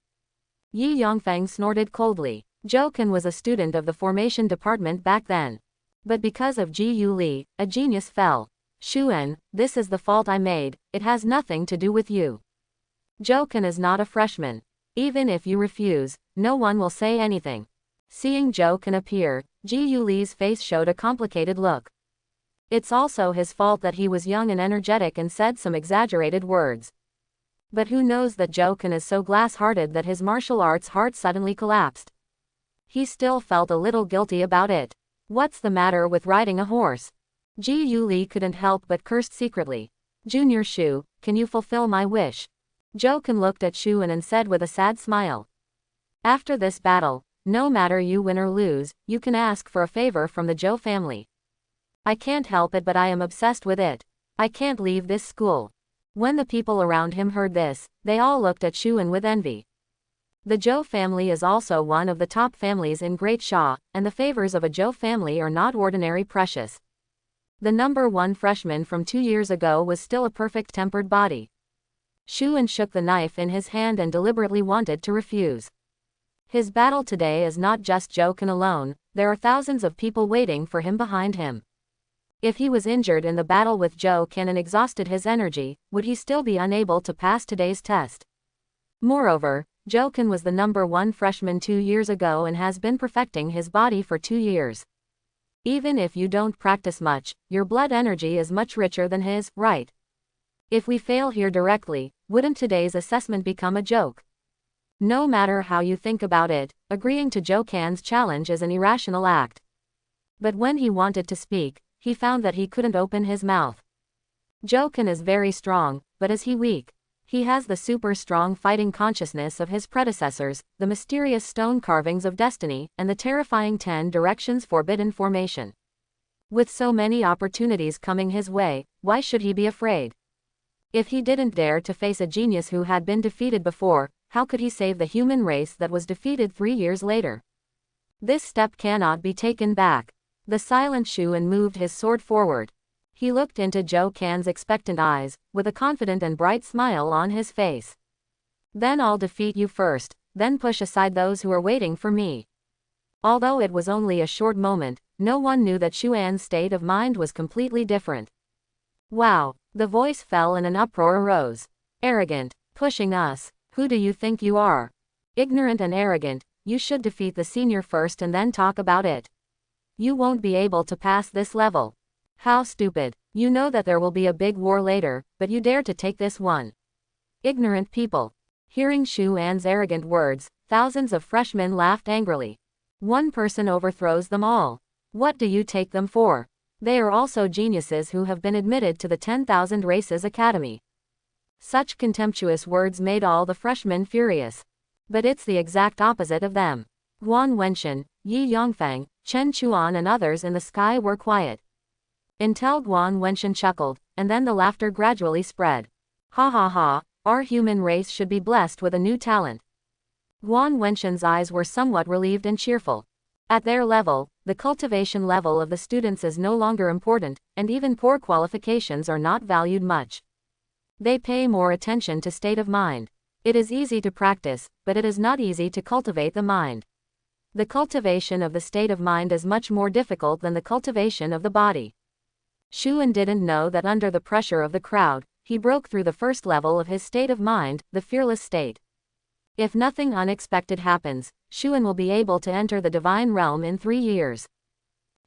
Yi Yongfeng snorted coldly. Jokan was a student of the formation department back then. But because of Ji Yuli, a genius fell. Shuan, this is the fault I made, it has nothing to do with you. Jokan is not a freshman. Even if you refuse, no one will say anything. Seeing Jokan appear, Ji Yuli's face showed a complicated look. It's also his fault that he was young and energetic and said some exaggerated words. But who knows that Jokan is so glass-hearted that his martial arts heart suddenly collapsed. he still felt a little guilty about it. What's the matter with riding a horse? Ji Yuli couldn't help but curse secretly. Junior Shu, can you fulfill my wish? Joken looked at Shuan and said with a sad smile. After this battle, no matter you win or lose, you can ask for a favor from the Zhou family. I can't help it, but I am obsessed with it. I can't leave this school. When the people around him heard this, they all looked at Shuan with envy. The Zhou family is also one of the top families in Great Sha, and the favors of a Zhou family are not ordinary precious. The number 1 freshman from 2 years ago was still a perfect-tempered body. Shuan shook the knife in his hand and deliberately wanted to refuse. His battle today is not just Joken alone, there are thousands of people waiting for him behind him. If he was injured in the battle with Joken and exhausted his energy, would he still be unable to pass today's test? Moreover, Joken was the number 1 freshman 2 years ago and has been perfecting his body for 2 years. Even if you don't practice much, your blood energy is much richer than his, right? If we fail here directly, wouldn't today's assessment become a joke? No matter how you think about it, agreeing to Joken's challenge is an irrational act. But when he wanted to speak, he found that he couldn't open his mouth. Joken is very strong, but is he weak? He has the super strong fighting consciousness of his predecessors, the mysterious stone carvings of destiny, and the terrifying 10 directions forbidden formation. With so many opportunities coming his way, why should he be afraid? If he didn't dare to face a genius who had been defeated before, how could he save the human race that was defeated 3 years later? This step cannot be taken back. The silent Shuan moved his sword forward. He looked into Joken's expectant eyes, with a confident and bright smile on his face. Then I'll defeat you first, then push aside those who are waiting for me. Although it was only a short moment, no one knew that Shuan's state of mind was completely different. Wow! The voice fell and an uproar arose. Arrogant, pushing us. Who do you think you are? Ignorant and arrogant, you should defeat the senior first and then talk about it. You won't be able to pass this level. How stupid. You know that there will be a big war later, but you dare to take this one. Ignorant people. Hearing Shuan's arrogant words, thousands of freshmen laughed angrily. One person overthrows them all. What do you take them for? They are also geniuses who have been admitted to the 10,000 Races Academy. Such contemptuous words made all the freshmen furious. But it's the exact opposite of them. Guan Wenshan, Yi Yongfang, Chen Chuan and others in the sky were quiet. Until Guan Wenshan chuckled, and then the laughter gradually spread. Ha ha ha, our human race should be blessed with a new talent. Guan Wenshan's eyes were somewhat relieved and cheerful. At their level, the cultivation level of the students is no longer important, and even poor qualifications are not valued much. They pay more attention to state of mind. It is easy to practice, but it is not easy to cultivate the mind. The cultivation of the state of mind is much more difficult than the cultivation of the body. Shuan didn't know that under the pressure of the crowd, he broke through the first level of his state of mind, the fearless state. If nothing unexpected happens, Shuan will be able to enter the divine realm in 3 years.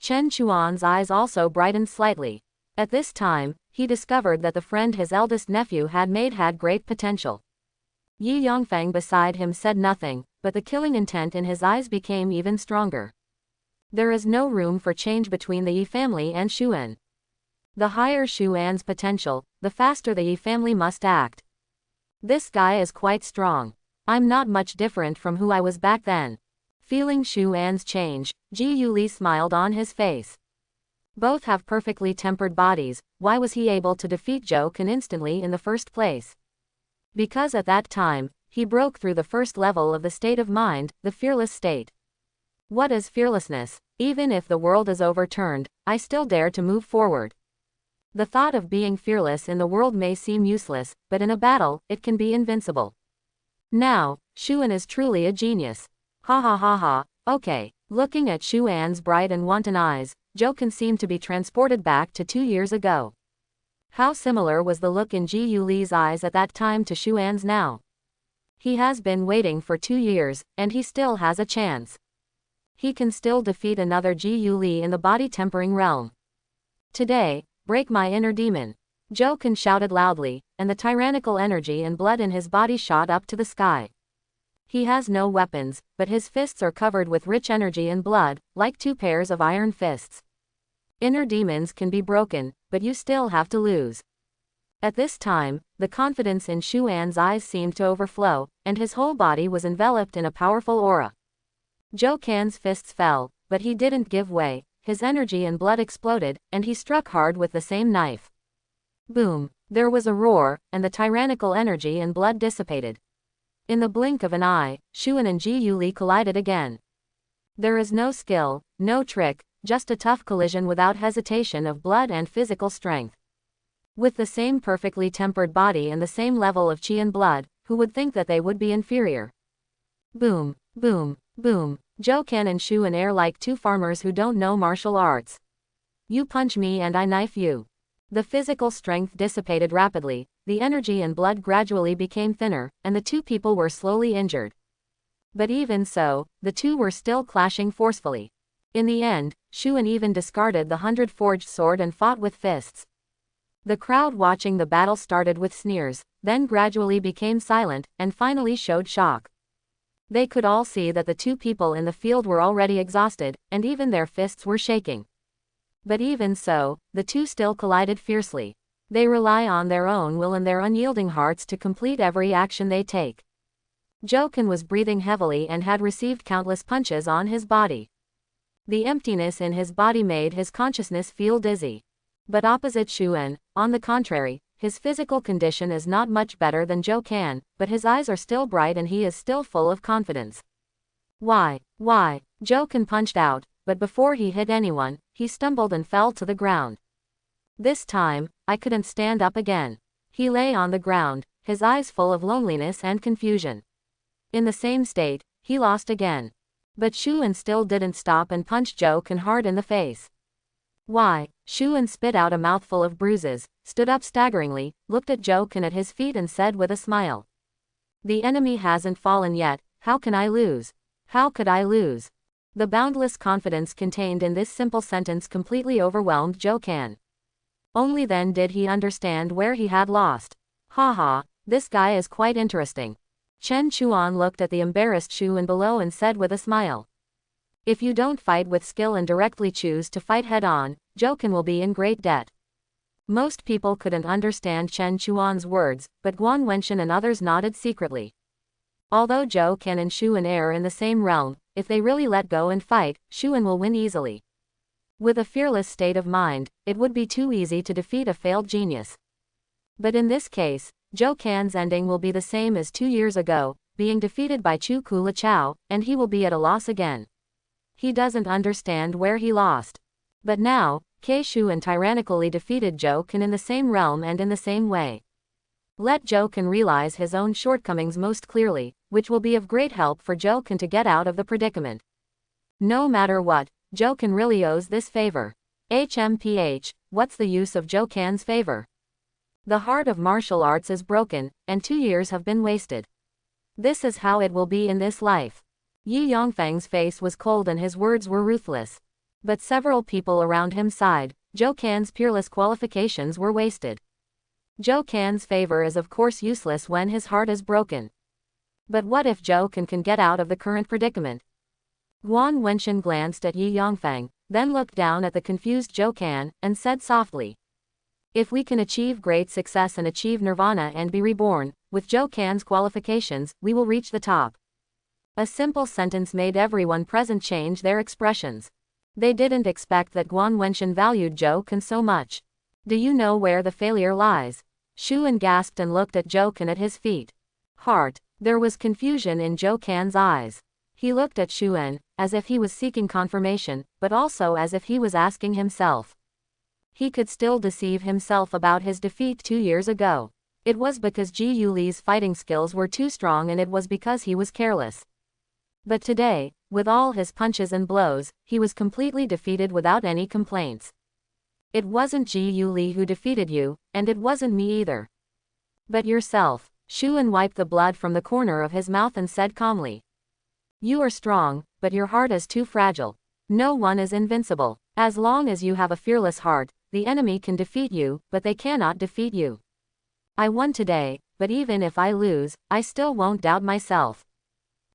Chen Chuan's eyes also brightened slightly. At this time, he discovered that the friend his eldest nephew had made had great potential. Yi Yongfang beside him said nothing, but the killing intent in his eyes became even stronger. There is no room for change between the Yi family and Shuan. The higher Shuan's potential, the faster the Yi family must act. This guy is quite strong. I'm not much different from who I was back then. Feeling Shuan's change, Ji Yuli smiled on his face. Both have perfectly tempered bodies, why was he able to defeat Joken instantly in the first place? Because at that time, he broke through the first level of the state of mind, the fearless state. What is fearlessness? Even if the world is overturned, I still dare to move forward. The thought of being fearless in the world may seem useless, but in a battle, it can be invincible. Now, Shuan is truly a genius. Ha ha ha ha, okay. Looking at Shuan's bright and wanton eyes, Joken seemed to be transported back to 2 years ago. How similar was the look in Ji Yuli's eyes at that time to Shuan's now? He has been waiting for 2 years, and he still has a chance. He can still defeat another Ji Yuli in the body-tempering realm. Today, break my inner demon. Joken shouted loudly, and the tyrannical energy and blood in his body shot up to the sky. He has no weapons, but his fists are covered with rich energy and blood, like two pairs of iron fists. Inner demons can be broken, but you still have to lose. At this time, the confidence in Shu An's eyes seemed to overflow, and his whole body was enveloped in a powerful aura. Zhou Kan's fists fell, but he didn't give way. His energy and blood exploded, and he struck hard with the same knife. Boom! There was a roar, and the tyrannical energy and blood dissipated. In the blink of an eye, Shu An and Ji Yuli collided again. There is no skill, no trick, just a tough collision without hesitation of blood and physical strength. With the same perfectly tempered body and the same level of qi and blood, who would think that they would be inferior? Boom, boom, boom. Zhou Kan and Shu An air like two farmers who don't know martial arts. You punch me and I knife you. The physical strength dissipated rapidly, the energy and blood gradually became thinner, and the two people were slowly injured. But even so, the two were still clashing forcefully. In the end, Shu An even discarded the 100-forged sword and fought with fists. The crowd watching the battle started with sneers, then gradually became silent, and finally showed shock. They could all see that the two people in the field were already exhausted, and even their fists were shaking. But even so, the two still collided fiercely. They rely on their own will and their unyielding hearts to complete every action they take. Zhou Kan was breathing heavily and had received countless punches on his body. The emptiness in his body made his consciousness feel dizzy. But opposite Shu An, on the contrary, his physical condition is not much better than Zhou Kan, but his eyes are still bright and he is still full of confidence. Why? Zhou Kan punched out, but before he hit anyone, he stumbled and fell to the ground. This time, I couldn't stand up again. He lay on the ground, his eyes full of loneliness and confusion. In the same state, he lost again. But Shu An still didn't stop and punched Zhou Kan hard in the face. Why? Shu An spit out a mouthful of bruises, stood up staggeringly, looked at Zhou Kan at his feet and said with a smile. The enemy hasn't fallen yet, how can I lose? How could I lose? The boundless confidence contained in this simple sentence completely overwhelmed Zhou Kan. Only then did he understand where he had lost. Haha, this guy is quite interesting. Chen Chuan looked at the embarrassed Shu An below and said with a smile. If you don't fight with skill and directly choose to fight head-on, Zhou Kan will be in great debt. Most people couldn't understand Chen Chuan's words, but Guan Wenshan and others nodded secretly. Although Zhou Kan and Shu An are in the same realm, if they really let go and fight, Shu An will win easily. With a fearless state of mind, it would be too easy to defeat a failed genius. But in this case, Zhou Kan's ending will be the same as 2 years ago, being defeated by Chu Kula Chao, and he will be at a loss again. He doesn't understand where he lost. But now, Ke Shu An tyrannically defeated Zhou Kan in the same realm and in the same way. Let Zhou Kan realize his own shortcomings most clearly, which will be of great help for Zhou Kan to get out of the predicament. No matter what, Zhou Kan really owes this favor. HMPH, what's the use of Zhou Kan's favor? The heart of martial arts is broken, and 2 years have been wasted. This is how it will be in this life. Yi Yongfang's face was cold and his words were ruthless. But several people around him sighed. Zhou Kan's peerless qualifications were wasted. Zhou Kan's favor is of course useless when his heart is broken. But what if Zhou Kan can get out of the current predicament? Guan Wenshan glanced at Yi Yongfang, then looked down at the confused Zhou Kan, and said softly. If we can achieve great success and achieve nirvana and be reborn, with Zhou Kan's qualifications, we will reach the top. A simple sentence made everyone present change their expressions. They didn't expect that Guan Wenshan valued Zhou Kan so much. Do you know where the failure lies? Shu An gasped and looked at Zhou Kan at his feet. Heart. There was confusion in Zhou Kan's eyes. He looked at Shu An, as if he was seeking confirmation, but also as if he was asking himself. He could still deceive himself about his defeat 2 years ago. It was because Ji Yuli's fighting skills were too strong and it was because he was careless. But today, with all his punches and blows, he was completely defeated without any complaints. It wasn't Ji Yuli who defeated you, and it wasn't me either. But yourself. Shu An wiped the blood from the corner of his mouth and said calmly. You are strong, but your heart is too fragile. No one is invincible. As long as you have a fearless heart, the enemy can defeat you, but they cannot defeat you. I won today, but even if I lose, I still won't doubt myself.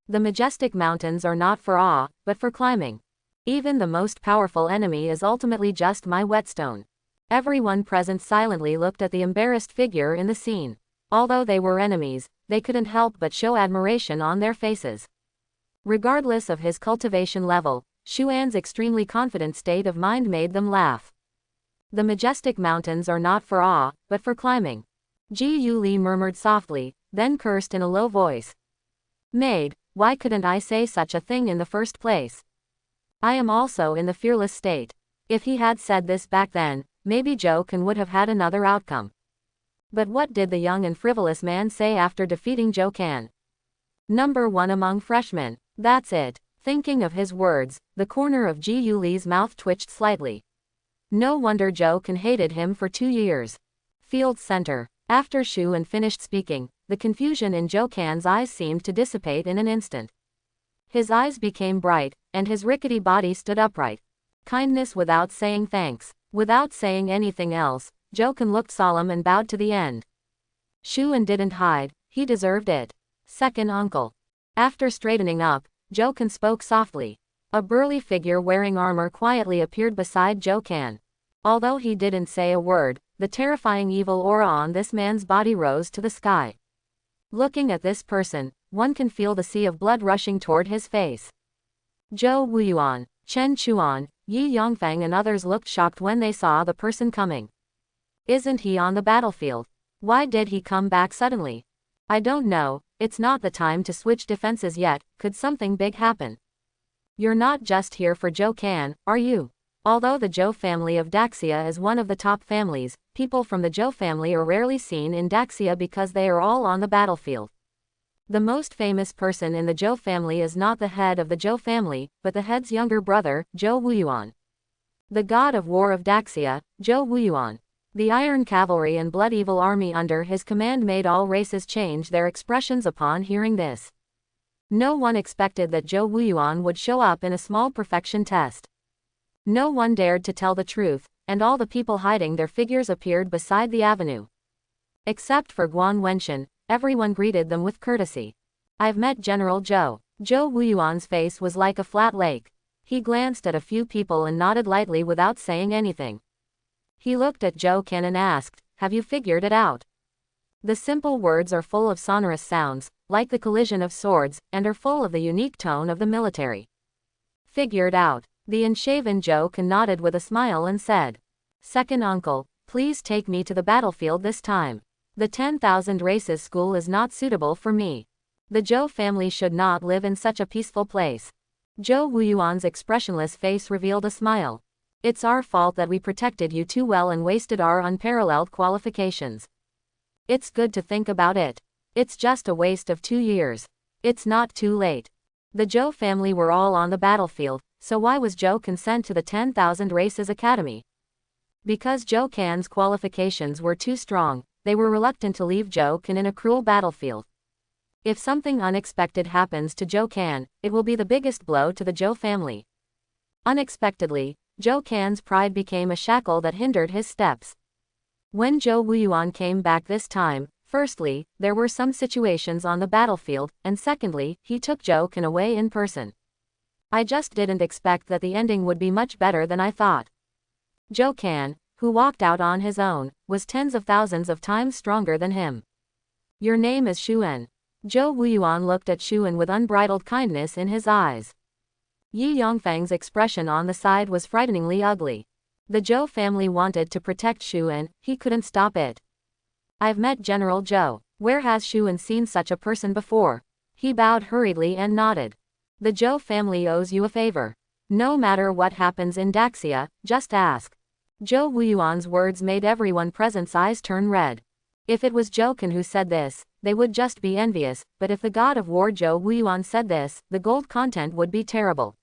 The majestic mountains are not for awe, but for climbing. Even the most powerful enemy is ultimately just my whetstone. Everyone present silently looked at the embarrassed figure in the scene. Although they were enemies, they couldn't help but show admiration on their faces. Regardless of his cultivation level, Xuan's extremely confident state of mind made them laugh. The majestic mountains are not for awe, but for climbing. Ji Yuli murmured softly, then cursed in a low voice. Maid, why couldn't I say such a thing in the first place? I am also in the fearless state. If he had said this back then, maybe Zhou Can would have had another outcome. But what did the young and frivolous man say after defeating Zhou Can? Number 1 among freshmen. That's it. Thinking of his words, the corner of Ji Yuli's mouth twitched slightly. No wonder Zhou Can hated him for 2 years. Field Center. After Xuan finished speaking, the confusion in Zhou Can's eyes seemed to dissipate in an instant. His eyes became bright, and his rickety body stood upright. Kindness without saying thanks. Without saying anything else, Zhou Can looked solemn and bowed to the end. Xuan didn't hide, he deserved it. Second uncle. After straightening up, Zhou Can spoke softly. A burly figure wearing armor quietly appeared beside Zhou Can. Although he didn't say a word, the terrifying evil aura on this man's body rose to the sky. Looking at this person, one can feel the sea of blood rushing toward his face. Zhou Wuyuan, Chen Chuan, Yi Yongfang and others looked shocked when they saw the person coming. Isn't he on the battlefield? Why did he come back suddenly? I don't know, it's not the time to switch defenses yet, could something big happen? You're not just here for Zhou Can, are you? Although the Zhou family of Daxia is one of the top families, people from the Zhou family are rarely seen in Daxia because they are all on the battlefield. The most famous person in the Zhou family is not the head of the Zhou family, but the head's younger brother, Zhou Wuyuan. The god of war of Daxia, Zhou Wuyuan. The Iron Cavalry and Blood Evil Army under his command made all races change their expressions upon hearing this. No one expected that Zhou Wuyuan would show up in a small perfection test. No one dared to tell the truth, and all the people hiding their figures appeared beside the avenue. Except for Guan Wenshan, everyone greeted them with courtesy. I've met General Zhou. Zhou Wuyuan's face was like a flat lake. He glanced at a few people and nodded lightly without saying anything. He looked at Zhou Can and asked, have you figured it out? The simple words are full of sonorous sounds, like the collision of swords, and are full of the unique tone of the military. Figured out. The unshaven Zhou Can nodded with a smile and said, Second uncle, please take me to the battlefield this time. The 10,000 races school is not suitable for me. The Zhou family should not live in such a peaceful place. Zhou Wuyuan's expressionless face revealed a smile. It's our fault that we protected you too well and wasted our unparalleled qualifications. It's good to think about it. It's just a waste of 2 years. It's not too late. The Zhou family were all on the battlefield, so why was Zhou Can sent to the 10,000 Races Academy? Because Zhou Can's qualifications were too strong, they were reluctant to leave Zhou Can in a cruel battlefield. If something unexpected happens to Zhou Can, it will be the biggest blow to the Zhou family. Unexpectedly, Zhou Can's pride became a shackle that hindered his steps. When Zhou Wuyuan came back this time, firstly, there were some situations on the battlefield, and secondly, he took Zhou Can away in person. I just didn't expect that the ending would be much better than I thought. Zhou Can, who walked out on his own, was tens of thousands of times stronger than him. Your name is Xuan. Zhou Wuyuan looked at Xuan with unbridled kindness in his eyes. Yi Yongfang's expression on the side was frighteningly ugly. The Zhou family wanted to protect Xuan, he couldn't stop it. I've met General Zhou. Where has Xuan seen such a person before? He bowed hurriedly and nodded. The Zhou family owes you a favor. No matter what happens in Daxia, just ask. Zhou Wuyuan's words made everyone present's eyes turn red. If it was Zhou Can who said this, they would just be envious, but if the god of war Zhou Wuyuan said this, the gold content would be terrible.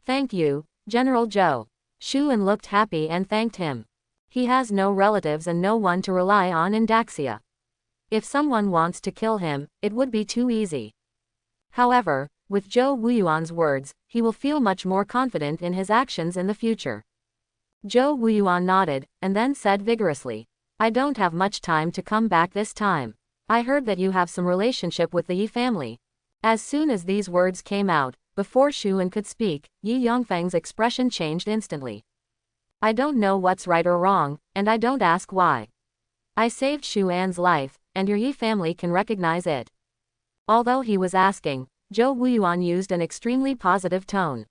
Thank you, General Zhou. Xuan looked happy and thanked him. He has no relatives and no one to rely on in Daxia. If someone wants to kill him, it would be too easy. However, with Zhou Wuyuan's words, he will feel much more confident in his actions in the future. Zhou Wuyuan nodded, and then said vigorously, I don't have much time to come back this time. I heard that you have some relationship with the Yi family. As soon as these words came out, before Shuan could speak, Yi Yongfang's expression changed instantly. I don't know what's right or wrong, and I don't ask why. I saved Shuan's life, and your Yi family can recognize it. Although he was asking, Zhou Wuyuan used an extremely positive tone.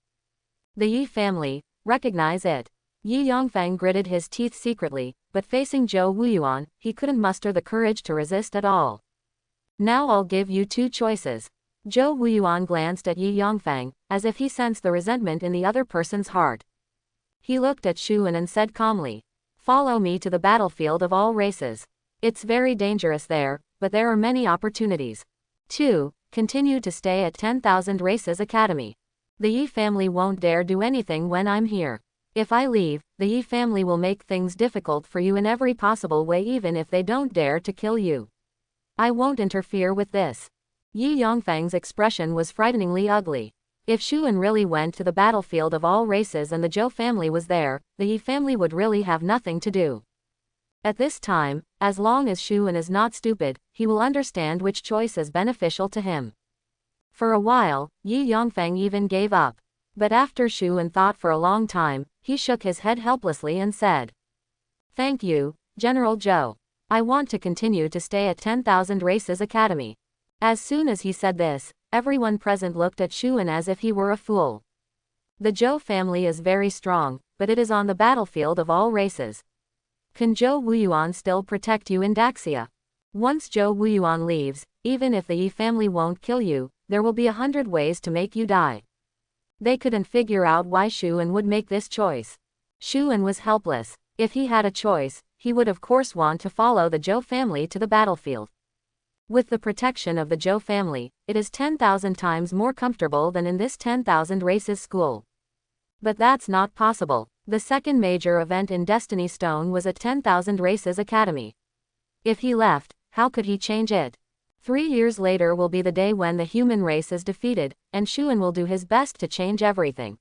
The Yi family, recognize it. Yi Yongfang gritted his teeth secretly, but facing Zhou Wuyuan, he couldn't muster the courage to resist at all. Now I'll give you two choices. Zhou Wuyuan glanced at Yi Yongfang, as if he sensed the resentment in the other person's heart. He looked at Shuan and said calmly, "Follow me to the battlefield of all races. It's very dangerous there, but there are many opportunities. 2. Continue to stay at 10,000 Races Academy. The Yi family won't dare do anything when I'm here. If I leave, the Yi family will make things difficult for you in every possible way even if they don't dare to kill you. I won't interfere with this." Yi Yongfang's expression was frighteningly ugly. If Shuan really went to the battlefield of all races and the Zhou family was there, the Yi family would really have nothing to do. At this time, as long as Shuan is not stupid, he will understand which choice is beneficial to him. For a while, Yi Yongfang even gave up. But after Shuan thought for a long time, he shook his head helplessly and said, "Thank you, General Zhou. I want to continue to stay at 10,000 Races Academy." As soon as he said this, everyone present looked at Shuan as if he were a fool. The Zhou family is very strong, but it is on the battlefield of all races. Can Zhou Wuyuan still protect you in Daxia? Once Zhou Wuyuan leaves, even if the Yi family won't kill you, there will be 100 ways to make you die. They couldn't figure out why Shuan would make this choice. Shuan was helpless. If he had a choice, he would of course want to follow the Zhou family to the battlefield. With the protection of the Zhou family, it is 10,000 times more comfortable than in this 10,000 Races school. But that's not possible. The second major event in Destiny Stone was at 10,000 Races Academy. If he left, how could he change it? 3 years later will be the day when the human race is defeated, and Shuan will do his best to change everything.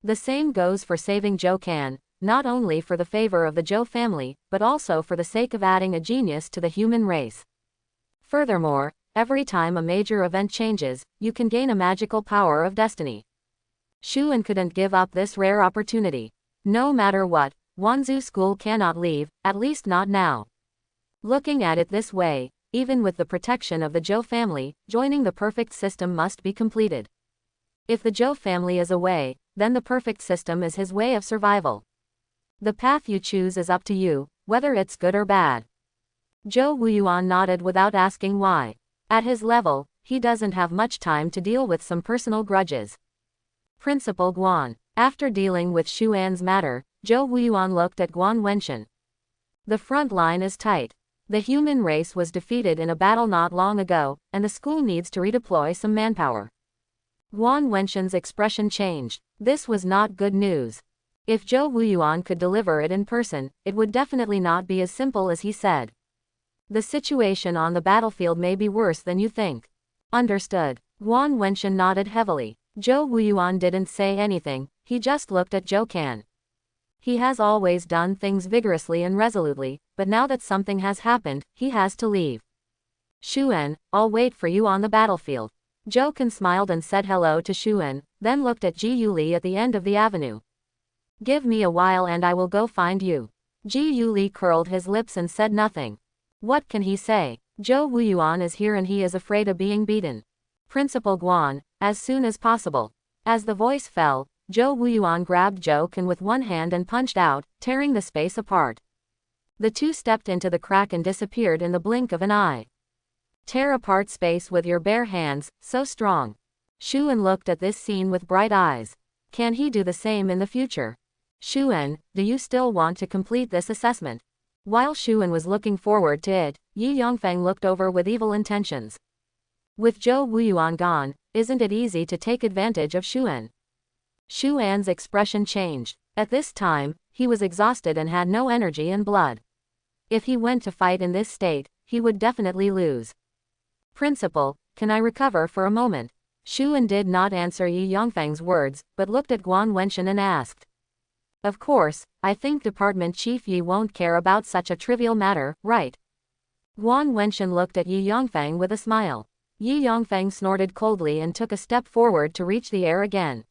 The same goes for saving Zhou Can, not only for the favor of the Zhou family, but also for the sake of adding a genius to the human race. Furthermore, every time a major event changes, you can gain a magical power of destiny. Shuan couldn't give up this rare opportunity. No matter what, Wanzhou School cannot leave, at least not now. Looking at it this way, even with the protection of the Zhou family, joining the perfect system must be completed. If the Zhou family is away, then the perfect system is his way of survival. The path you choose is up to you, whether it's good or bad. Zhou Wuyuan nodded without asking why. At his level, he doesn't have much time to deal with some personal grudges. Principal Guan. After dealing with Shuan's matter, Zhou Wuyuan looked at Guan Wenshan. The front line is tight. The human race was defeated in a battle not long ago, and the school needs to redeploy some manpower. Guan Wenshan's expression changed. This was not good news. If Zhou Wuyuan could deliver it in person, it would definitely not be as simple as he said. The situation on the battlefield may be worse than you think. Understood. Guan Wenshan nodded heavily. Zhou Wuyuan didn't say anything, he just looked at Zhou Can. He has always done things vigorously and resolutely, but now that something has happened, he has to leave. Shuan, I'll wait for you on the battlefield. Zhou Can smiled and said hello to Shuan, then looked at Ji Yuli at the end of the avenue. Give me a while and I will go find you. Ji Yuli curled his lips and said nothing. What can he say? Zhou Wuyuan is here and he is afraid of being beaten. Principal Guan, as soon as possible. As the voice fell, Zhou Wuyuan grabbed Zhou Can with one hand and punched out, tearing the space apart. The two stepped into the crack and disappeared in the blink of an eye. Tear apart space with your bare hands, so strong. Shuan looked at this scene with bright eyes. Can he do the same in the future? Shuan, do you still want to complete this assessment? While Shuan was looking forward to it, Yi Yongfang looked over with evil intentions. With Zhou Wuyuan gone, isn't it easy to take advantage of Shuan? Shuan's expression changed. At this time, he was exhausted and had no energy and blood. If he went to fight in this state, he would definitely lose. Principal, can I recover for a moment? Shuan did not answer Yi Yongfang's words, but looked at Guan Wenshan and asked. Of course, I think Department Chief Yi won't care about such a trivial matter, right? Guan Wenshan looked at Yi Yongfang with a smile. Yi Yongfeng snorted coldly and took a step forward to reach the air again.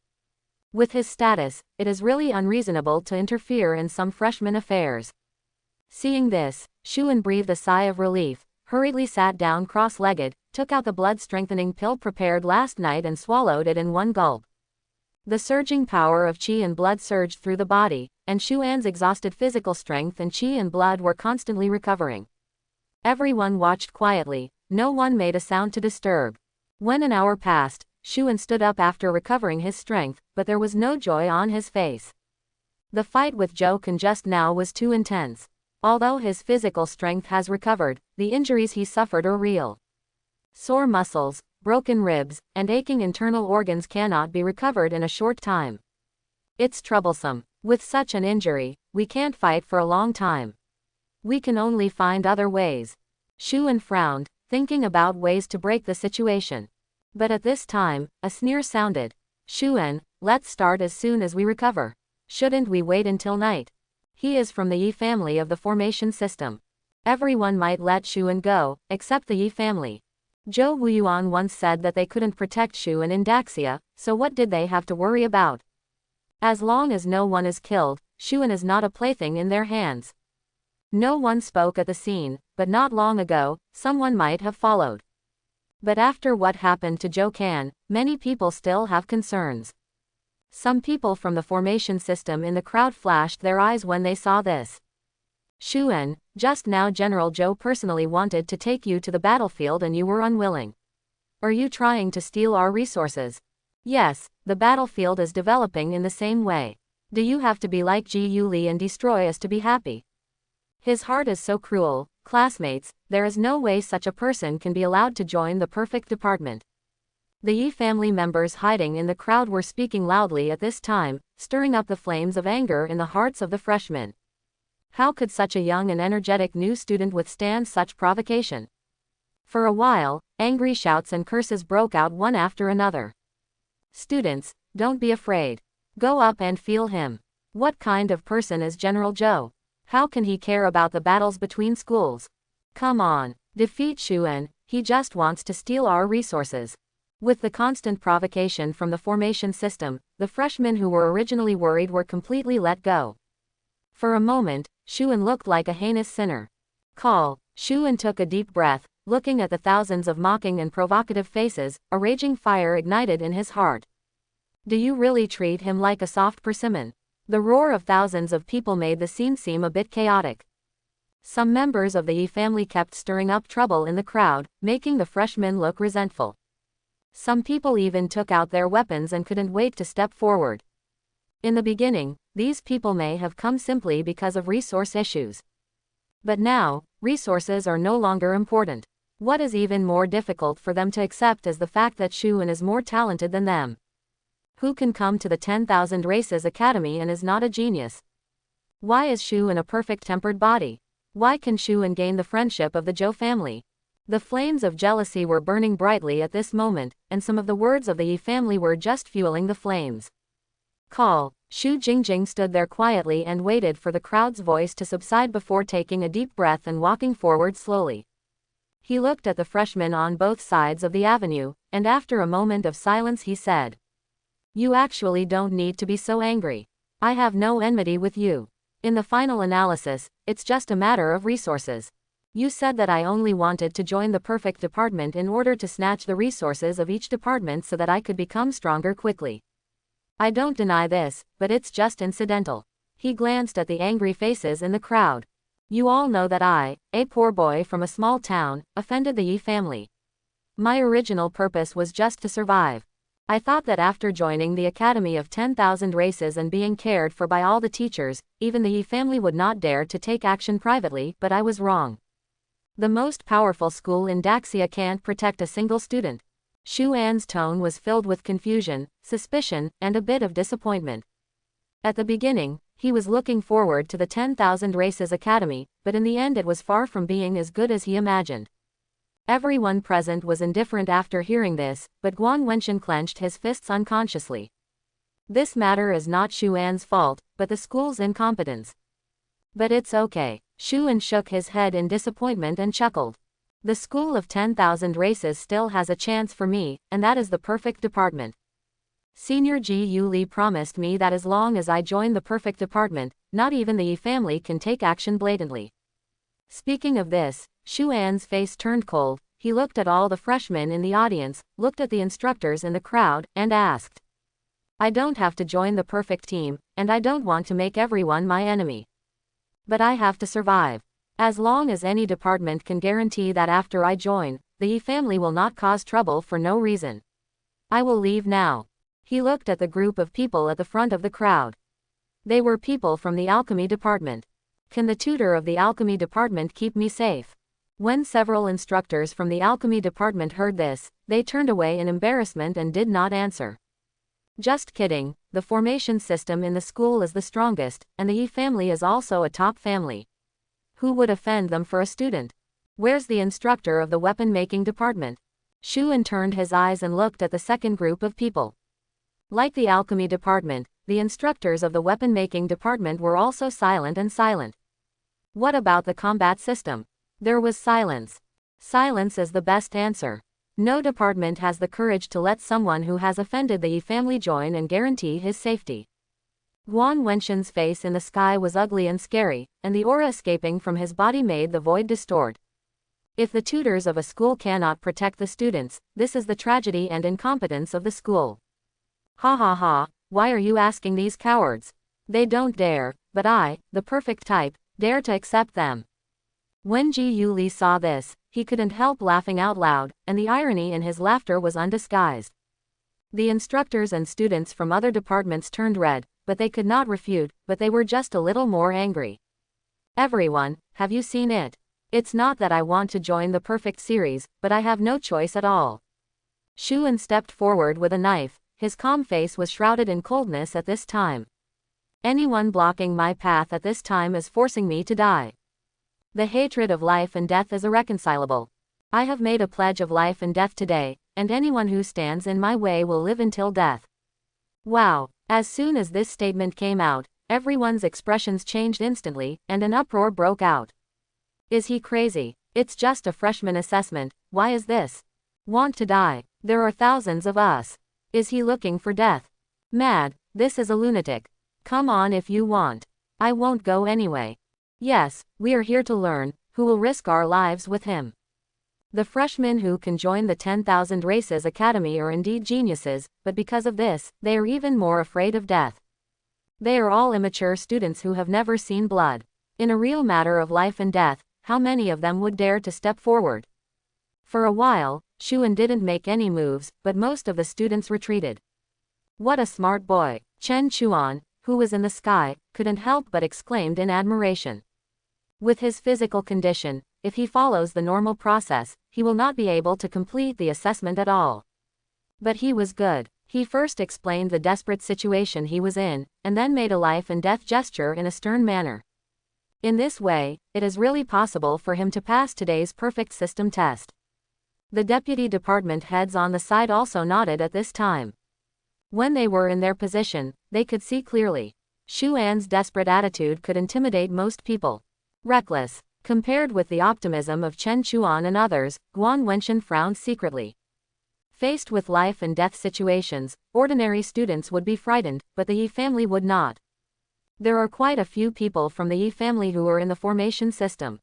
With his status, it is really unreasonable to interfere in some freshman affairs. Seeing this, Shuan breathed a sigh of relief, hurriedly sat down cross-legged, took out the blood-strengthening pill prepared last night and swallowed it in one gulp. The surging power of qi and blood surged through the body, and Shuan's exhausted physical strength and qi and blood were constantly recovering. Everyone watched quietly, no one made a sound to disturb. When an hour passed, Shuan stood up after recovering his strength, but there was no joy on his face. The fight with Zhou Can just now was too intense. Although his physical strength has recovered, the injuries he suffered are real. Sore muscles, broken ribs, and aching internal organs cannot be recovered in a short time. It's troublesome. With such an injury, we can't fight for a long time. We can only find other ways. Shuan frowned, thinking about ways to break the situation. But at this time, a sneer sounded. Shuan, let's start as soon as we recover. Shouldn't we wait until night? He is from the Yi family of the formation system. Everyone might let Shuan go, except the Yi family. Zhou Wuyuan once said that they couldn't protect Shuan in Daxia, so what did they have to worry about? As long as no one is killed, Shuan is not a plaything in their hands. No one spoke at the scene, but not long ago, someone might have followed. But after what happened to Zhou Can, many people still have concerns. Some people from the formation system in the crowd flashed their eyes when they saw this. Shuan, just now General Zhou personally wanted to take you to the battlefield and you were unwilling. Are you trying to steal our resources? Yes, the battlefield is developing in the same way. Do you have to be like Ji Yuli and destroy us to be happy? His heart is so cruel. Classmates, there is no way such a person can be allowed to join the perfect department. The Yi family members hiding in the crowd were speaking loudly at this time, stirring up the flames of anger in the hearts of the freshmen. How could such a young and energetic new student withstand such provocation? For a while, angry shouts and curses broke out one after another. Students, don't be afraid. Go up and feel him. What kind of person is General Zhou? How can he care about the battles between schools? Come on, defeat Shuan, he just wants to steal our resources. With the constant provocation from the formation system, the freshmen who were originally worried were completely let go. For a moment, Shuan looked like a heinous sinner. Shuan took a deep breath, looking at the thousands of mocking and provocative faces, a raging fire ignited in his heart. Do you really treat him like a soft persimmon? The roar of thousands of people made the scene seem a bit chaotic. Some members of the Yi family kept stirring up trouble in the crowd, making the freshmen look resentful. Some people even took out their weapons and couldn't wait to step forward. In the beginning, these people may have come simply because of resource issues. But now, resources are no longer important. What is even more difficult for them to accept is the fact that Shuan is more talented than them. Who can come to the 10,000 Races Academy and is not a genius? Why is Shuan a perfect-tempered body? Why can Shuan gain the friendship of the Zhou family? The flames of jealousy were burning brightly at this moment, and some of the words of the Yi family were just fueling the flames. Shu Jingjing stood there quietly and waited for the crowd's voice to subside before taking a deep breath and walking forward slowly. He looked at the freshmen on both sides of the avenue, and after a moment of silence he said, "You actually don't need to be so angry. I have no enmity with you. In the final analysis, it's just a matter of resources. You said that I only wanted to join the perfect department in order to snatch the resources of each department so that I could become stronger quickly. I don't deny this, but it's just incidental." He glanced at the angry faces in the crowd. You all know that I, a poor boy from a small town, offended the Yi family. My original purpose was just to survive. I thought that after joining the Academy of 10,000 Races and being cared for by all the teachers, even the Yi family would not dare to take action privately, but I was wrong. The most powerful school in Daxia can't protect a single student. Shu An's tone was filled with confusion, suspicion, and a bit of disappointment. At the beginning, he was looking forward to the 10,000 Races Academy, but in the end it was far from being as good as he imagined. Everyone present was indifferent after hearing this, but Guan Wenshan clenched his fists unconsciously. This matter is not Shu An's fault, but the school's incompetence. But it's okay. Shu An shook his head in disappointment and chuckled. The school of 10,000 races still has a chance for me, and that is the perfect department. Senior Ji Yu Li promised me that as long as I join the perfect department, not even the Yi family can take action blatantly. Speaking of this, Shu An's face turned cold. He looked at all the freshmen in the audience, looked at the instructors in the crowd, and asked, I don't have to join the perfect team, and I don't want to make everyone my enemy. But I have to survive. As long as any department can guarantee that after I join, the Yi family will not cause trouble for no reason, I will leave now. He looked at the group of people at the front of the crowd. They were people from the alchemy department. Can the tutor of the alchemy department keep me safe? When several instructors from the alchemy department heard this, they turned away in embarrassment and did not answer. Just kidding, the formation system in the school is the strongest, and the Yi family is also a top family. Who would offend them for a student? Where's the instructor of the weapon-making department? Shu An turned his eyes and looked at the second group of people. Like the alchemy department, the instructors of the weapon-making department were also silent and silent. What about the combat system? There was silence. Silence is the best answer. No department has the courage to let someone who has offended the Yi family join and guarantee his safety. Guan Wenshan's face in the sky was ugly and scary, and the aura escaping from his body made the void distort. If the tutors of a school cannot protect the students, this is the tragedy and incompetence of the school. Ha ha ha, why are you asking these cowards? They don't dare, but I, the perfect type, dare to accept them. When Ji Yu Li saw this, he couldn't help laughing out loud, and the irony in his laughter was undisguised. The instructors and students from other departments turned red, but they could not refute, but they were just a little more angry. Everyone, have you seen it? It's not that I want to join the perfect series, but I have no choice at all. Shu An stepped forward with a knife. His calm face was shrouded in coldness at this time. Anyone blocking my path at this time is forcing me to die. The hatred of life and death is irreconcilable. I have made a pledge of life and death today, and anyone who stands in my way will live until death. Wow! As soon as this statement came out, everyone's expressions changed instantly, and an uproar broke out. Is he crazy? It's just a freshman assessment, why is this? Want to die? There are thousands of us. Is he looking for death? Mad, this is a lunatic. Come on if you want. I won't go anyway. Yes, we are here to learn, who will risk our lives with him. The freshmen who can join the 10,000 Races Academy are indeed geniuses, but because of this, they are even more afraid of death. They are all immature students who have never seen blood. In a real matter of life and death, how many of them would dare to step forward? For a while, Shu An didn't make any moves, but most of the students retreated. What a smart boy! Chen Chuan, who was in the sky, couldn't help but exclaimed in admiration. With his physical condition, if he follows the normal process, he will not be able to complete the assessment at all. But he was good. He first explained the desperate situation he was in, and then made a life and death gesture in a stern manner. In this way, it is really possible for him to pass today's perfect system test. The deputy department heads on the side also nodded at this time. When they were in their position, they could see clearly. Shu An's desperate attitude could intimidate most people. Reckless. Compared with the optimism of Chen Chuan and others, Guan Wenshan frowned secretly. Faced with life and death situations, ordinary students would be frightened, but the Yi family would not. There are quite a few people from the Yi family who are in the formation system.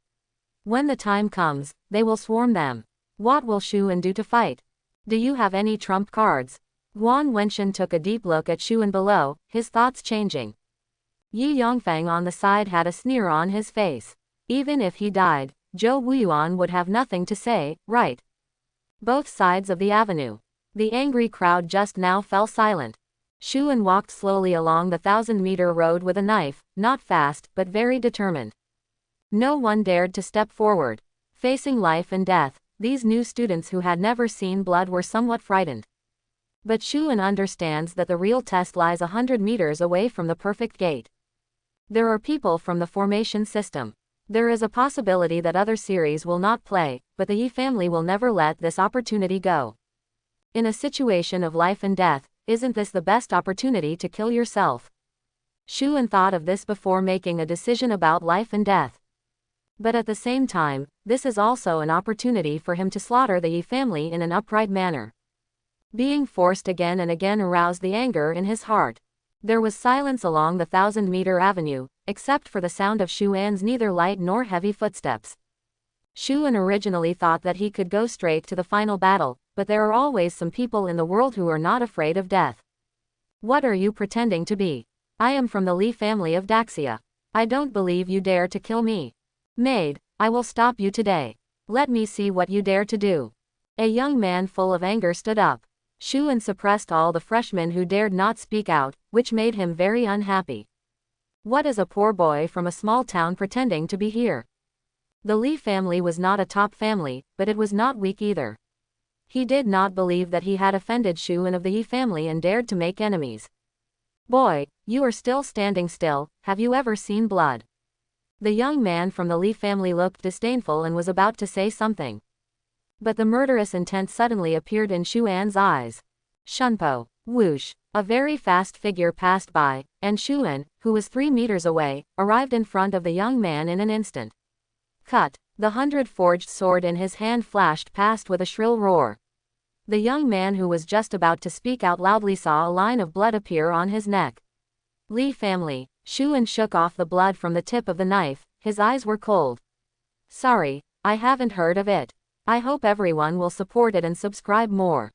When the time comes, they will swarm them. What will Shu An do to fight? Do you have any trump cards? Guan Wenshan took a deep look at Shu An below, his thoughts changing. Yi Yongfang on the side had a sneer on his face. Even if he died, Zhou Wuyuan would have nothing to say, right? Both sides of the avenue. The angry crowd just now fell silent. Shu An walked slowly along the 1,000-meter road with a knife, not fast, but very determined. No one dared to step forward. Facing life and death, these new students who had never seen blood were somewhat frightened. But Shu An understands that the real test lies 100 meters away from the perfect gate. There are people from the formation system. There is a possibility that other series will not play, but the Yi family will never let this opportunity go. In a situation of life and death, isn't this the best opportunity to kill yourself? Shu An thought of this before making a decision about life and death. But at the same time, this is also an opportunity for him to slaughter the Yi family in an upright manner. Being forced again and again aroused the anger in his heart. There was silence along the 1,000-meter avenue, except for the sound of Shu An's neither light nor heavy footsteps. Shu An originally thought that he could go straight to the final battle, but there are always some people in the world who are not afraid of death. What are you pretending to be? I am from the Li family of Daxia. I don't believe you dare to kill me. Maid, I will stop you today. Let me see what you dare to do. A young man full of anger stood up. Shu An suppressed all the freshmen who dared not speak out, which made him very unhappy. What is a poor boy from a small town pretending to be here? The Li family was not a top family, but it was not weak either. He did not believe that he had offended Shu An of the Yi family and dared to make enemies. Boy, you are still standing still, have you ever seen blood? The young man from the Li family looked disdainful and was about to say something. But the murderous intent suddenly appeared in Shu An's eyes. Shunpo. Whoosh. A very fast figure passed by, and Shu An, who was 3 meters away, arrived in front of the young man in an instant. Cut. The 100-forged sword in his hand flashed past with a shrill roar. The young man who was just about to speak out loudly saw a line of blood appear on his neck. Li family. Shu An shook off the blood from the tip of the knife, his eyes were cold. Sorry, I haven't heard of it. I hope everyone will support it and subscribe more.